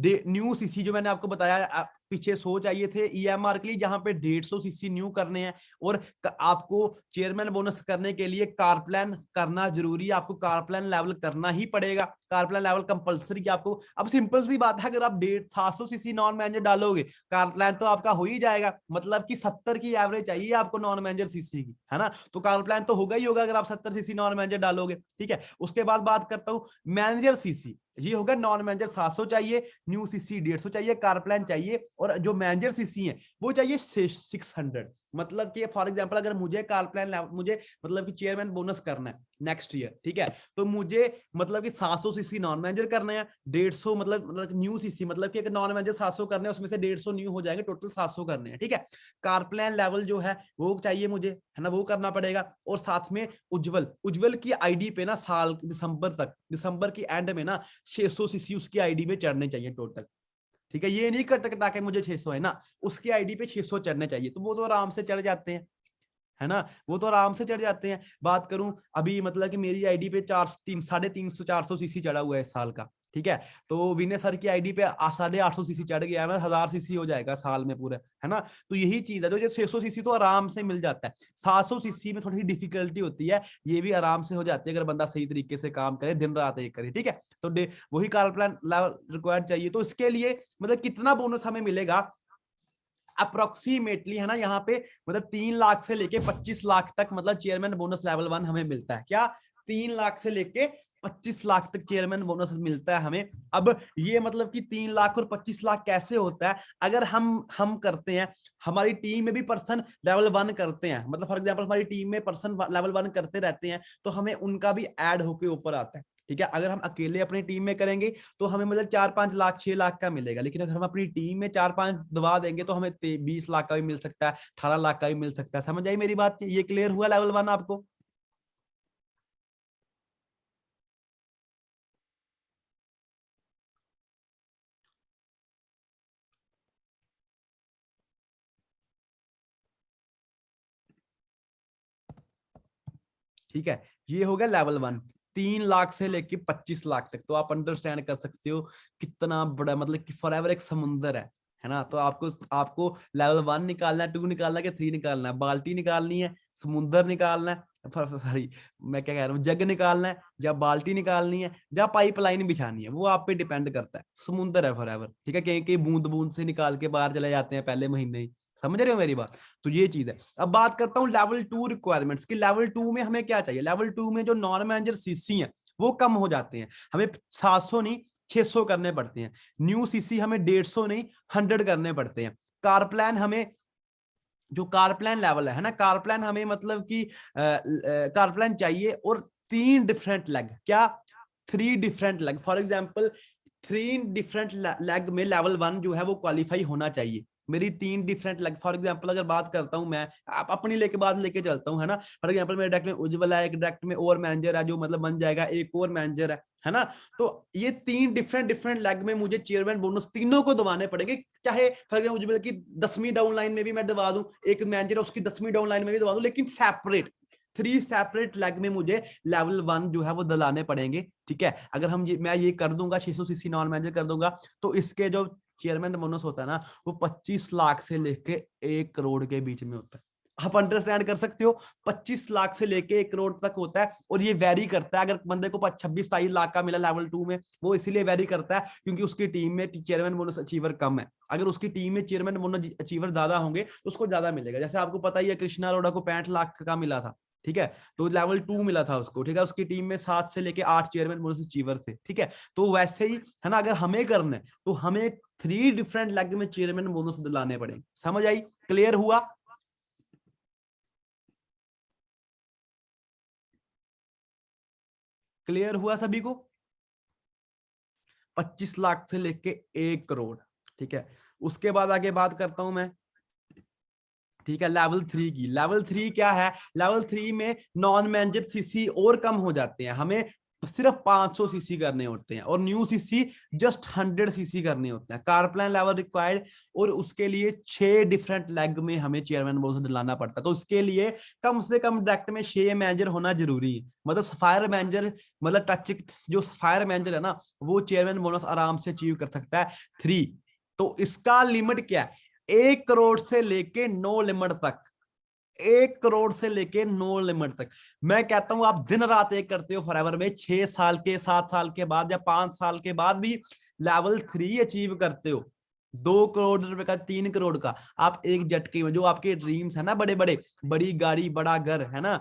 न्यू सीसी जो मैंने आपको बताया पीछे सोच आइए थे ईएमआर के लिए, जहां पे 150 सीसी न्यू करने हैं। और आपको चेयरमैन बोनस करने के लिए कार प्लान करना जरूरी है, आपको कार प्लान लेवल करना ही पड़ेगा, कार प्लान लेवल कंपलसरी आपको। अब सिंपल सी बात है, अगर आप 700 सीसी नॉन मैनेजर डालोगे कार प्लान तो आपका हो ही जाएगा, मतलब कि 70 की एवरेज चाहिए आपको नॉन मैनेजर सीसी की, है ना, तो कार प्लान तो होगा ही होगा अगर आप 70 सीसी नॉन मैनेजर डालोगे। ठीक है, उसके बाद बात करता हूं मैनेजर सीसी, ये होगा नॉन मैनेजर 700 चाहिए, न्यू सीसी 150 चाहिए, कार प्लान चाहिए, और जो मैनेजर सीसी है वो चाहिए 600। मतलब कि फॉर एग्जांपल अगर मुझे कार प्लान मुझे मतलब कि चेयरमैन बोनस करना है नेक्स्ट ईयर, ठीक है, तो मुझे मतलब कि 700 सीसी नॉन मैनेजर करने हैं, 150 मतलब न्यू सीसी, मतलब कि अगर नॉन मैनेजर 700 करने हैं उसमें से 150 न्यू हो जाएंगे, टोटल 700 करने हैं। ठीक है, कार प्लान लेवल जो है वो चाहिए मुझे, है ना, वो करना पड़ेगा। और साथ में उज्जवल की आईडी पे ना साल दिसंबर की एंड में ना 600 सीसी उसकी आईडी में चढ़ने चाहिए टोटल। ठीक है, ये नहीं कट कटा के मुझे 600 है ना, उसकी आईडी पे 600 चढ़ने चाहिए, तो वो तो आराम से चढ़ जाते हैं, है ना, वो तो आराम से चढ़ जाते हैं। बात करूं अभी मतलब कि मेरी आईडी पे 350 400 सीसी चढ़ा हुआ है इस साल का। ठीक है, तो विनय सर की आईडी पे 850 सीसी चढ़ गया है, मतलब 1000 सीसी हो जाएगा साल में पूरा, है ना। तो यही चीज है, जो 600 सीसी तो आराम से मिल जाता है, 700 सीसी में थोड़ी डिफिकल्टी होती है, ये भी आराम से हो जाती है अगर बंदा सही तरीके से काम करे, दिन रात एक करे। ठीक है, तो वही कार प्लान रिक्वायर्ड चाहिए। तो इसके लिए मतलब कितना बोनस हमें मिलेगा अप्रोक्सीमेटली, है ना, यहाँ पे मतलब 3 लाख से लेके 25 लाख तक मतलब चेयरमैन बोनस लेवल 1 हमें मिलता है। क्या 3 लाख से लेके 25 लाख तक चेयरमैन बोनस मिलता है हमें। अब ये मतलब कि 3 लाख और 25 लाख कैसे होता है, अगर हम करते हैं, हमारी टीम में भी पर्सन लेवल 1 करते हैं, मतलब फॉर एग्जांपल हमारी टीम में पर्सन लेवल 1 करते रहते हैं, तो हमें उनका भी ऐड होके ऊपर आता है। ठीक है, अगर हम अकेले अपनी टीम में करेंगे तो हमें मतलब 4-5 लाख 6 लाख का मिलेगा, लेकिन अगर हम अपनी टीम में 4-5 दबा देंगे तो हमें 20 लाख का भी मिल सकता है, 18 लाख का भी मिल सकता है। समझ आई मेरी बात? ये क्लियर हुआ लेवल 1 आपको? ठीक है, ये हो गया लेवल 1, 3 लाख से लेके 25 लाख तक। तो आप अंडरस्टैंड कर सकते हो कितना बड़ा, मतलब कि फॉरएवर एक समुंदर है ना। तो आपको लेवल 1 निकालना है, 2 निकालना है कि 3 निकालना है, बाल्टी निकालनी है, समुंदर निकालना है, मैं क्या कह रहा हूँ, जग निकालना है, या बाल्टी निकालनी है, या पाइपलाइन बिछानी है, वो आप पे डिपेंड करता है। समुंदर है फॉरएवर। ठीक है, कहीं कहीं बूंद बूंद से निकाल के बाहर चले जाते हैं पहले महीने ही। समझ रहे हो मेरी बात? तो ये चीज है। अब बात करता हूँ लेवल 2 रिक्वायरमेंट्स की। लेवल 2 में हमें क्या चाहिए? लेवल 2 में जो नॉन मैनेजर सीसी हैं वो कम हो जाते हैं, हमें 700 नहीं 600 करने पड़ते हैं। न्यू सीसी हमें 150 नहीं 100 करने पड़ते हैं। कार प्लान हमें, जो कार प्लान लेवल है ना, कार प्लान हमें मतलब कि कार प्लान चाहिए, और 3 डिफरेंट लेग, क्या 3 different leg, for example 3 different leg में लेवल 1 जो है वो क्वालिफाई होना चाहिए। मेरी 3 डिफरेंट लेग, फॉर एग्जांपल अगर बात करता हूं मैं, आप अपनी लेके बात लेके चलता हूं, है ना। फॉर एग्जांपल मेरे डायरेक्ट में उज्जवल है, एक डायरेक्ट में और मैनेजर है जो मतलब बन जाएगा, एक और मैनेजर है ना। तो ये 3 डिफरेंट लेग में मुझे चेयरमैन बोनस तीनों को दबाने पड़ेंगे, चाहे फॉर एग्जांपल उज्जवल की 10वीं डाउन लाइन में भी मैं दबा दूं, एक मैनेजर है उसकी 10वीं डाउन लाइन में भी दबा दूं, लेकिन सेपरेट 3 सेपरेट लेग में मुझे लेवल 1 जो है वो दलाने पड़ेंगे। ठीक है, अगर मैं ये कर दूंगा, 600 सीसी नॉन मैनेजर कर दूंगा, तो इसके जो चेयरमैन बोनस होता है ना, वो 25 लाख से लेके 1 करोड़ के बीच में होता है। आप अंडरस्टैंड कर सकते हो, 25 लाख से लेके 1 करोड़ तक होता है, और ये वेरी करता है। अगर बंदे को 26-27 लाख का मिला लेवल 2 में, वो इसीलिए वेरी करता है क्योंकि उसकी टीम में चेयरमैन बोनस अचीवर कम है। अगर उसकी टीम में चेयरमैन बोनस अचीवर ज्यादा होंगे तो उसको ज्यादा मिलेगा। जैसे आपको पता ही है, कृष्णा अरोड़ा को 65 लाख का मिला था। ठीक है, तो लेवल 2 मिला था उसको। ठीक है, उसकी टीम में 7 से लेके 8 चेयरमैन बोनस अचीवर थे। ठीक है, तो वैसे ही है ना, अगर हमें करना है तो हमें 3 डिफरेंट लेग में चेयरमैन बोनस दिलाने पड़ेंगे। समझ आई? क्लियर हुआ? क्लियर हुआ सभी को? 25 लाख से लेके 1 करोड़। ठीक है, उसके बाद आगे बात करता हूं मैं, ठीक है, लेवल 3 की। लेवल 3 क्या है? लेवल 3 में नॉन मैनेजर सीसी और कम हो जाते हैं, हमें सिर्फ 500 सीसी करने होते हैं, और न्यू सीसी जस्ट 100 सीसी करने होते हैं। कार प्लान लेवल रिक्वायर्ड, और उसके लिए 6 डिफरेंट लेग में हमें चेयरमैन बोनस दिलाना पड़ता है। तो उसके लिए कम से कम डायरेक्ट में 6 मैनेजर होना जरूरी है। मतलब फायर मैनेजर, मतलब टच जो फायर मैनेजर है ना, वो चेयरमैन बोनस आराम से अचीव कर सकता है 3। तो इसका लिमिट क्या है? 1 करोड़ से लेके नो लिमिट तक, 1 करोड़ से लेके नो लिमिट तक। मैं कहता हूं आप दिन रात एक करते हो फॉरएवर में, 6 साल के, 7 साल के बाद या 5 साल के बाद भी लेवल 3 अचीव करते हो, 2 करोड़ रुपए का, 3 करोड़ का, आप एक झटके में, जो आपके ड्रीम्स है ना, बड़े बड़े, बड़ी गाड़ी, बड़ा घर है ना,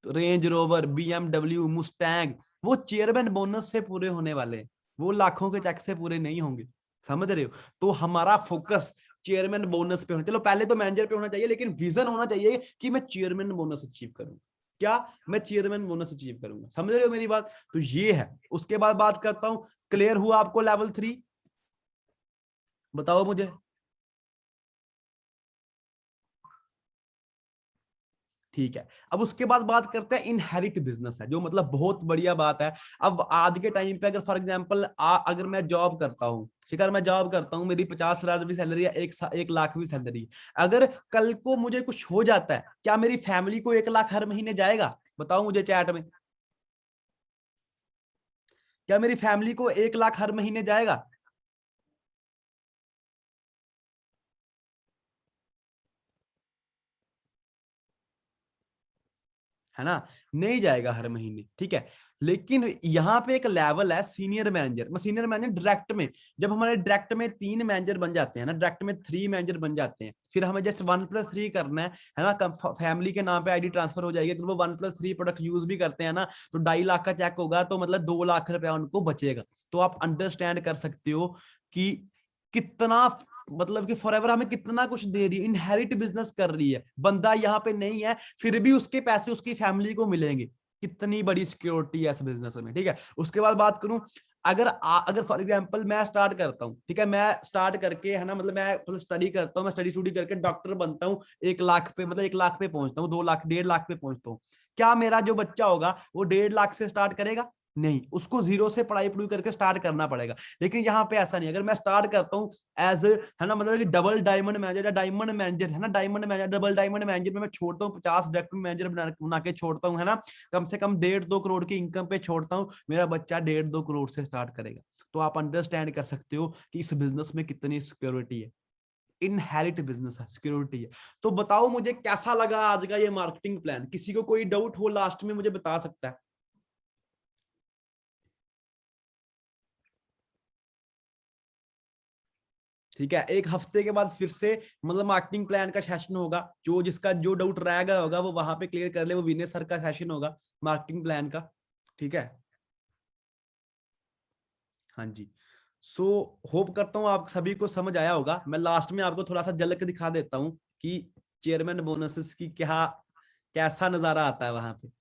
रेंज रोवर, BMW, मुस्टैंग, वो चेयरमैन बोनस से पूरे होने वाले हैं, वो लाखों के चेक से पूरे नहीं होंगे। समझ रहे हो? तो हमारा फोकस चेयरमैन बोनस पे होना। चलो पहले तो मैनेजर पे होना चाहिए, लेकिन विजन होना चाहिए कि मैं चेयरमैन बोनस अचीव करूं। क्या? मैं चेयरमैन बोनस अचीव करूंगा। समझ रहे हो मेरी बात? तो ये है। उसके बाद बात करता हूं, क्लियर हुआ आपको लेवल 3? बताओ मुझे। ठीक है, अब उसके बाद बात करते हैं इनहेरिट बिजनेस है, जो मतलब बहुत बढ़िया बात है। अब आज के टाइम पे अगर फॉर एग्जांपल अगर मैं जॉब करता हूँ, ठीक है, मैं जॉब करता हूँ, मेरी 50,000 भी सैलरी है, 1 लाख भी सैलरी, अगर कल को मुझे कुछ हो जाता है, क्या मेरी फैमिली को 1 लाख हर महीने जाएगा? बताओ मुझे चैट में, क्या मेरी फैमिली को 1 लाख हर महीने जाएगा? है ना? नहीं जाएगा हर महीने, ठीक है। लेकिन यहाँ पे एक लेवल है senior manager. Senior manager direct में, जब हमारे डायरेक्ट में 3 मैनेजर बन जाते हैं ना, डायरेक्ट में 3 मैनेजर बन जाते हैं, फिर हमें जस्ट 1+3 करना है ना, फैमिली के नाम पे आईडी ट्रांसफर हो जाएगी, तो वो 1+3 प्रोडक्ट यूज भी करते हैं ना, तो 2.5 लाख का चेक होगा, तो मतलब 2 लाख रुपया उनको बचेगा। तो आप अंडरस्टैंड कर सकते हो कि कितना, मतलब कि फॉरएवर हमें कितना कुछ दे रही है, इनहेरिट बिजनेस कर रही है। बंदा यहाँ पे नहीं है, फिर भी उसके पैसे उसकी फैमिली को मिलेंगे। कितनी बड़ी सिक्योरिटी है इस बिजनेस में, ठीक है। उसके बाद बात करूं, अगर फॉर एग्जांपल मैं स्टार्ट करता हूं, ठीक है, मैं स्टार्ट करके, है ना, मतलब मैं स्टडी करता हूं, मैं स्टडी करके डॉक्टर बनता हूं, 1 लाख पे, मतलब 1 लाख पे पहुंचता हूं, 2 लाख, 1.5 लाख पे पहुंचता हूं, क्या मेरा जो बच्चा होगा वो 1.5 लाख से स्टार्ट करेगा? नहीं, उसको जीरो से पढ़ाई करके स्टार्ट करना पड़ेगा। लेकिन यहाँ पे ऐसा नहीं, अगर मैं स्टार्ट करता हूँ एज, है ना, मतलब कि डबल डायमंड मैनेजर या डायमंड मैनेजर, है ना, diamond manager, double diamond manager में मैं छोड़ता हूँ, 50 डायरेक्ट मैनेजर बना के छोड़ता हूँ, है ना, कम से कम 1.5-2 करोड़ की इनकम पे छोड़ता हूँ, मेरा बच्चा 1.5-2 करोड़ से स्टार्ट करेगा। तो आप अंडरस्टैंड कर सकते हो कि इस बिजनेस में कितनी सिक्योरिटी है, इनहेरिट बिजनेस है, सिक्योरिटी है। तो बताओ मुझे कैसा लगा आज का ये मार्केटिंग प्लान? किसी को कोई डाउट हो लास्ट में मुझे बता सकता है? ठीक है, 1 हफ्ते के बाद फिर से मतलब मार्केटिंग प्लान का सेशन होगा, जो जिसका जो डाउट रह गया होगा वो वहां पे क्लियर कर ले, वो विनय सर का सेशन होगा मार्केटिंग प्लान का, ठीक है। हाँ जी। सो होप करता हूँ आप सभी को समझ आया होगा। मैं लास्ट में आपको थोड़ा सा झलक दिखा देता हूँ कि चेयरमैन बोनसेस की क्या, कैसा नजारा आता है वहां पे।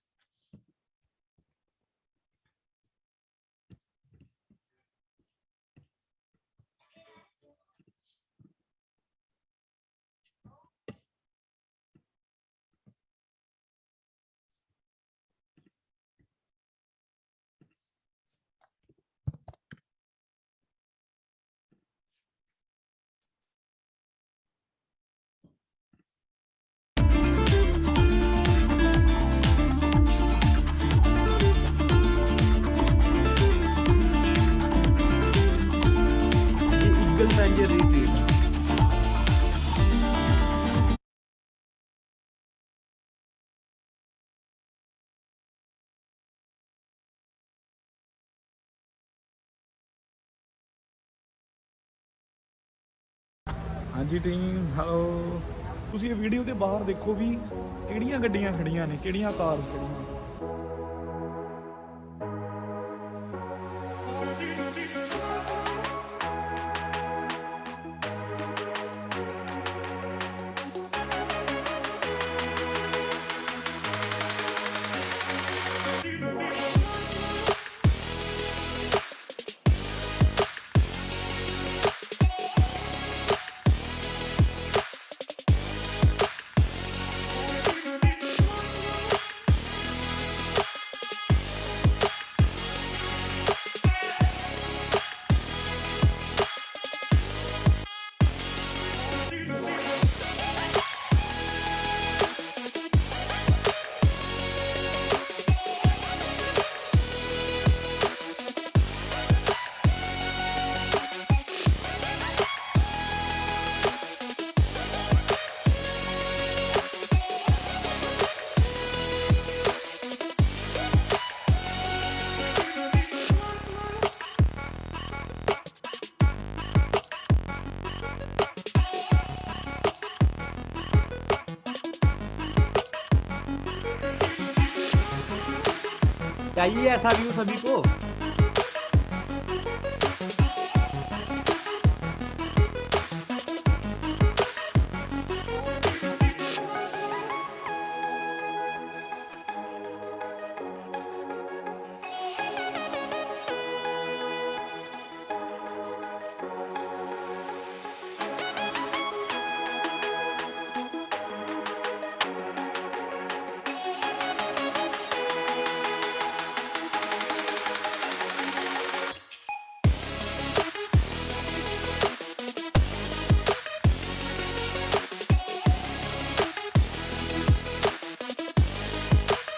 ये ईगल मैनेजर रिट्रीट है। ਹਾਂਜੀ ਟੀਮ ਹੈਲੋ, ਤੁਸੀਂ ਇਹ ਵੀਡੀਓ ਦੇ ਬਾਹਰ ਦੇਖੋ ਵੀ ਕਿਹੜੀਆਂ ਗੱਡੀਆਂ ਖੜੀਆਂ ਨੇ, ਕਿਹੜੀਆਂ ਕਾਰਸ ਖੜੀਆਂ। चाहिए ऐसा व्यू सभी को।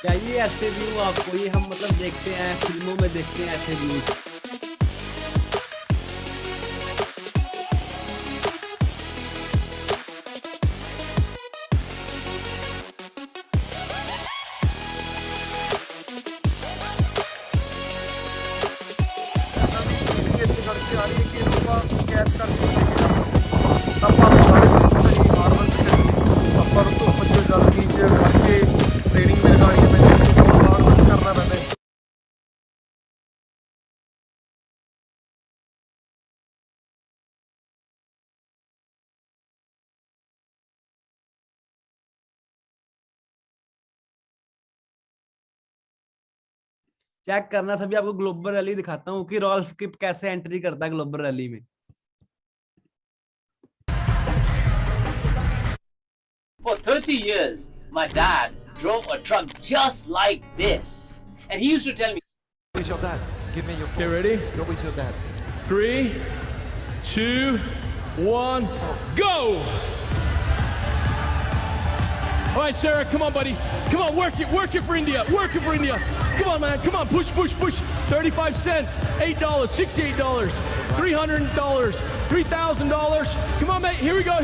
चाहिए ऐसे व्यू आपको, ये हम मतलब देखते हैं फिल्मों में, देखते हैं ऐसे व्यू। चेक करना सभी, आपको ग्लोबल रैली दिखाता हूँ कि रॉल्फ किप कैसे एंट्री करता है ग्लोबल रैली में। For 30 years, my dad drove a truck just like this. And he used to tell me, Who's your dad? Give me your Okay, ready? Who is your dad? 3, 2, 1, go! All right, Sarah, come on, buddy. Come on, work it for India. Work it for India. Come on, man. Come on, push. 35 cents, $8, $68, $300, $3,000. Come on, mate. Here we go.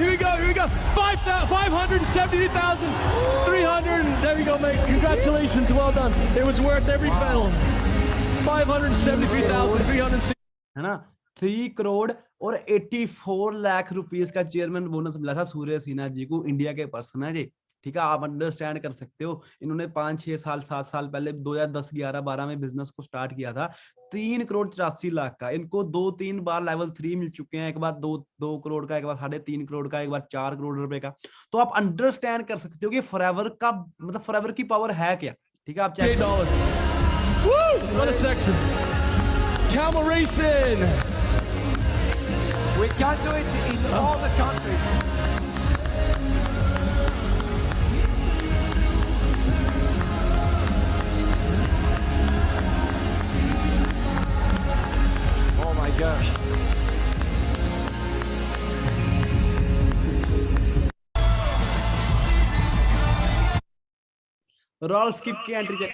572,300. There we go, mate. Congratulations. Well done. It was worth every pedal. 573,360. है ना, 3 करोड़ और 84 lakh rupees का chairman bonus मिला था सूर्य सिन्हा जी को, India के person है जी। ठीक है, आप अंडरस्टैंड कर सकते हो। इन्होंने 5-6 साल 7 साल पहले 2010 11 12 में बिजनेस को स्टार्ट किया था। 3 करोड़ 84 लाख का, इनको 2-3 बार लेवल 3 मिल चुके हैं। एक बार 2 करोड़ का, एक बार 3.5 करोड़ का, एक बार 4 करोड़ रुपए का। तो आप अंडरस्टैंड कर सकते हो कि फॉरएवर का मतलब फॉरएवर की पावर है क्या। ठीक है, आप check $8. Woo! What a section. Camel racing. We can do it in all the countries. Oh my gosh. Rolf Kip की एंट्री चेक,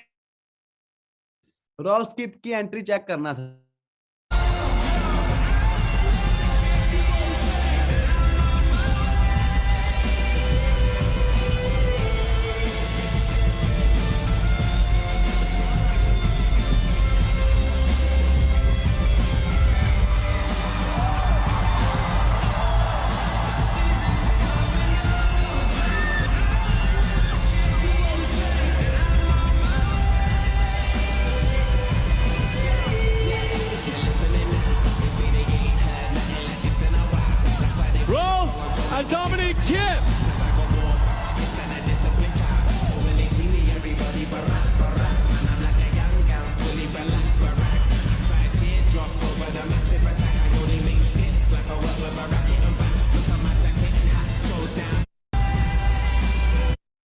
रॉल्फ किप की एंट्री चेक करना था। And Dominic Kip.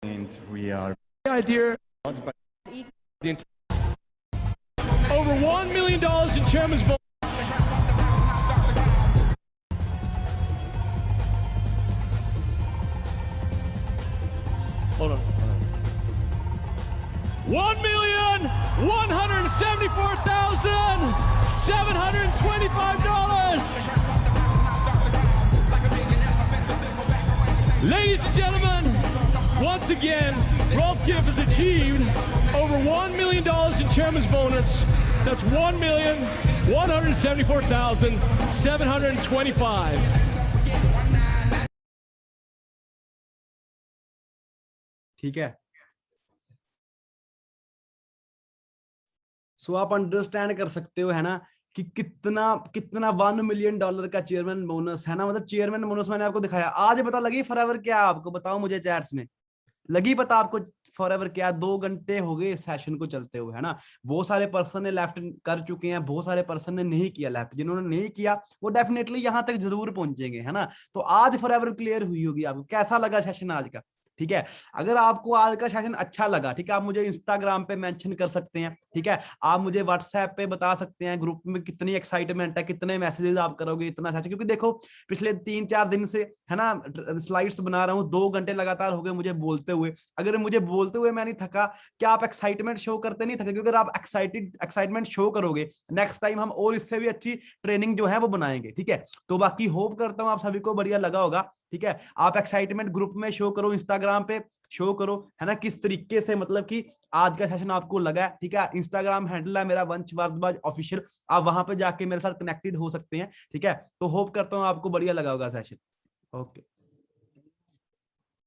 And we are Idea. Over $1 million in chairman's bonus. Hold on. $1,174,725. Ladies and gentlemen, once again, Rolf Kipp has achieved over $1 million in chairman's bonus. That's $1,174,725. ठीक है, सो आप understand कर सकते हो है ना कि कितना कितना $1 मिलियन का चेयरमैन बोनस है ना, मतलब चेयरमैन बोनस मैंने आपको दिखाया। आज पता लगी फॉरएवर क्या है आपको, बताओ मुझे चैट्स में, लगी पता आपको फॉरएवर क्या? 2 घंटे हो गए सेशन को चलते हुए है ना। बहुत सारे पर्सन ने लेफ्ट कर चुके हैं, बहुत सारे पर्सन ने नहीं किया लेफ्ट। जिन्होंने नहीं किया वो डेफिनेटली यहां तक जरूर पहुंचेंगे है ना। तो आज फॉरएवर क्लियर हुई होगी आपको। कैसा लगा सेशन आज का? ठीक है, अगर आपको आज का सेशन अच्छा लगा, ठीक है, आप मुझे इंस्टाग्राम पे मेंशन कर सकते हैं, ठीक है, आप मुझे व्हाट्सएप पे बता सकते हैं, ग्रुप में कितनी एक्साइटमेंट है, कितने मैसेजेस आप करोगे इतना सेशन। क्योंकि देखो पिछले 3-4 दिन से है ना स्लाइड्स बना रहा हूँ, 2 घंटे लगातार हो गए मुझे बोलते हुए। अगर मुझे बोलते हुए मैं नहीं थका, क्या आप एक्साइटमेंट शो करते नहीं थके? क्योंकि अगर आप एक्साइटमेंट शो करोगे, नेक्स्ट टाइम हम और इससे भी अच्छी ट्रेनिंग जो है वो बनाएंगे। ठीक है, तो बाकी होप करता हूँ आप सभी को बढ़िया लगा होगा। ठीक है, आप एक्साइटमेंट ग्रुप में शो करो, इंस्टाग्राम पे शो करो है ना, किस तरीके से मतलब कि आज का सेशन आपको लगा है। ठीक है, इंस्टाग्राम हैंडल है मेरा वंश भारद्वाज ऑफिशियल, आप वहां पे जाके मेरे साथ कनेक्टेड हो सकते हैं। ठीक है, तो होप करता हूँ आपको बढ़िया लगा होगा सेशन। ओके।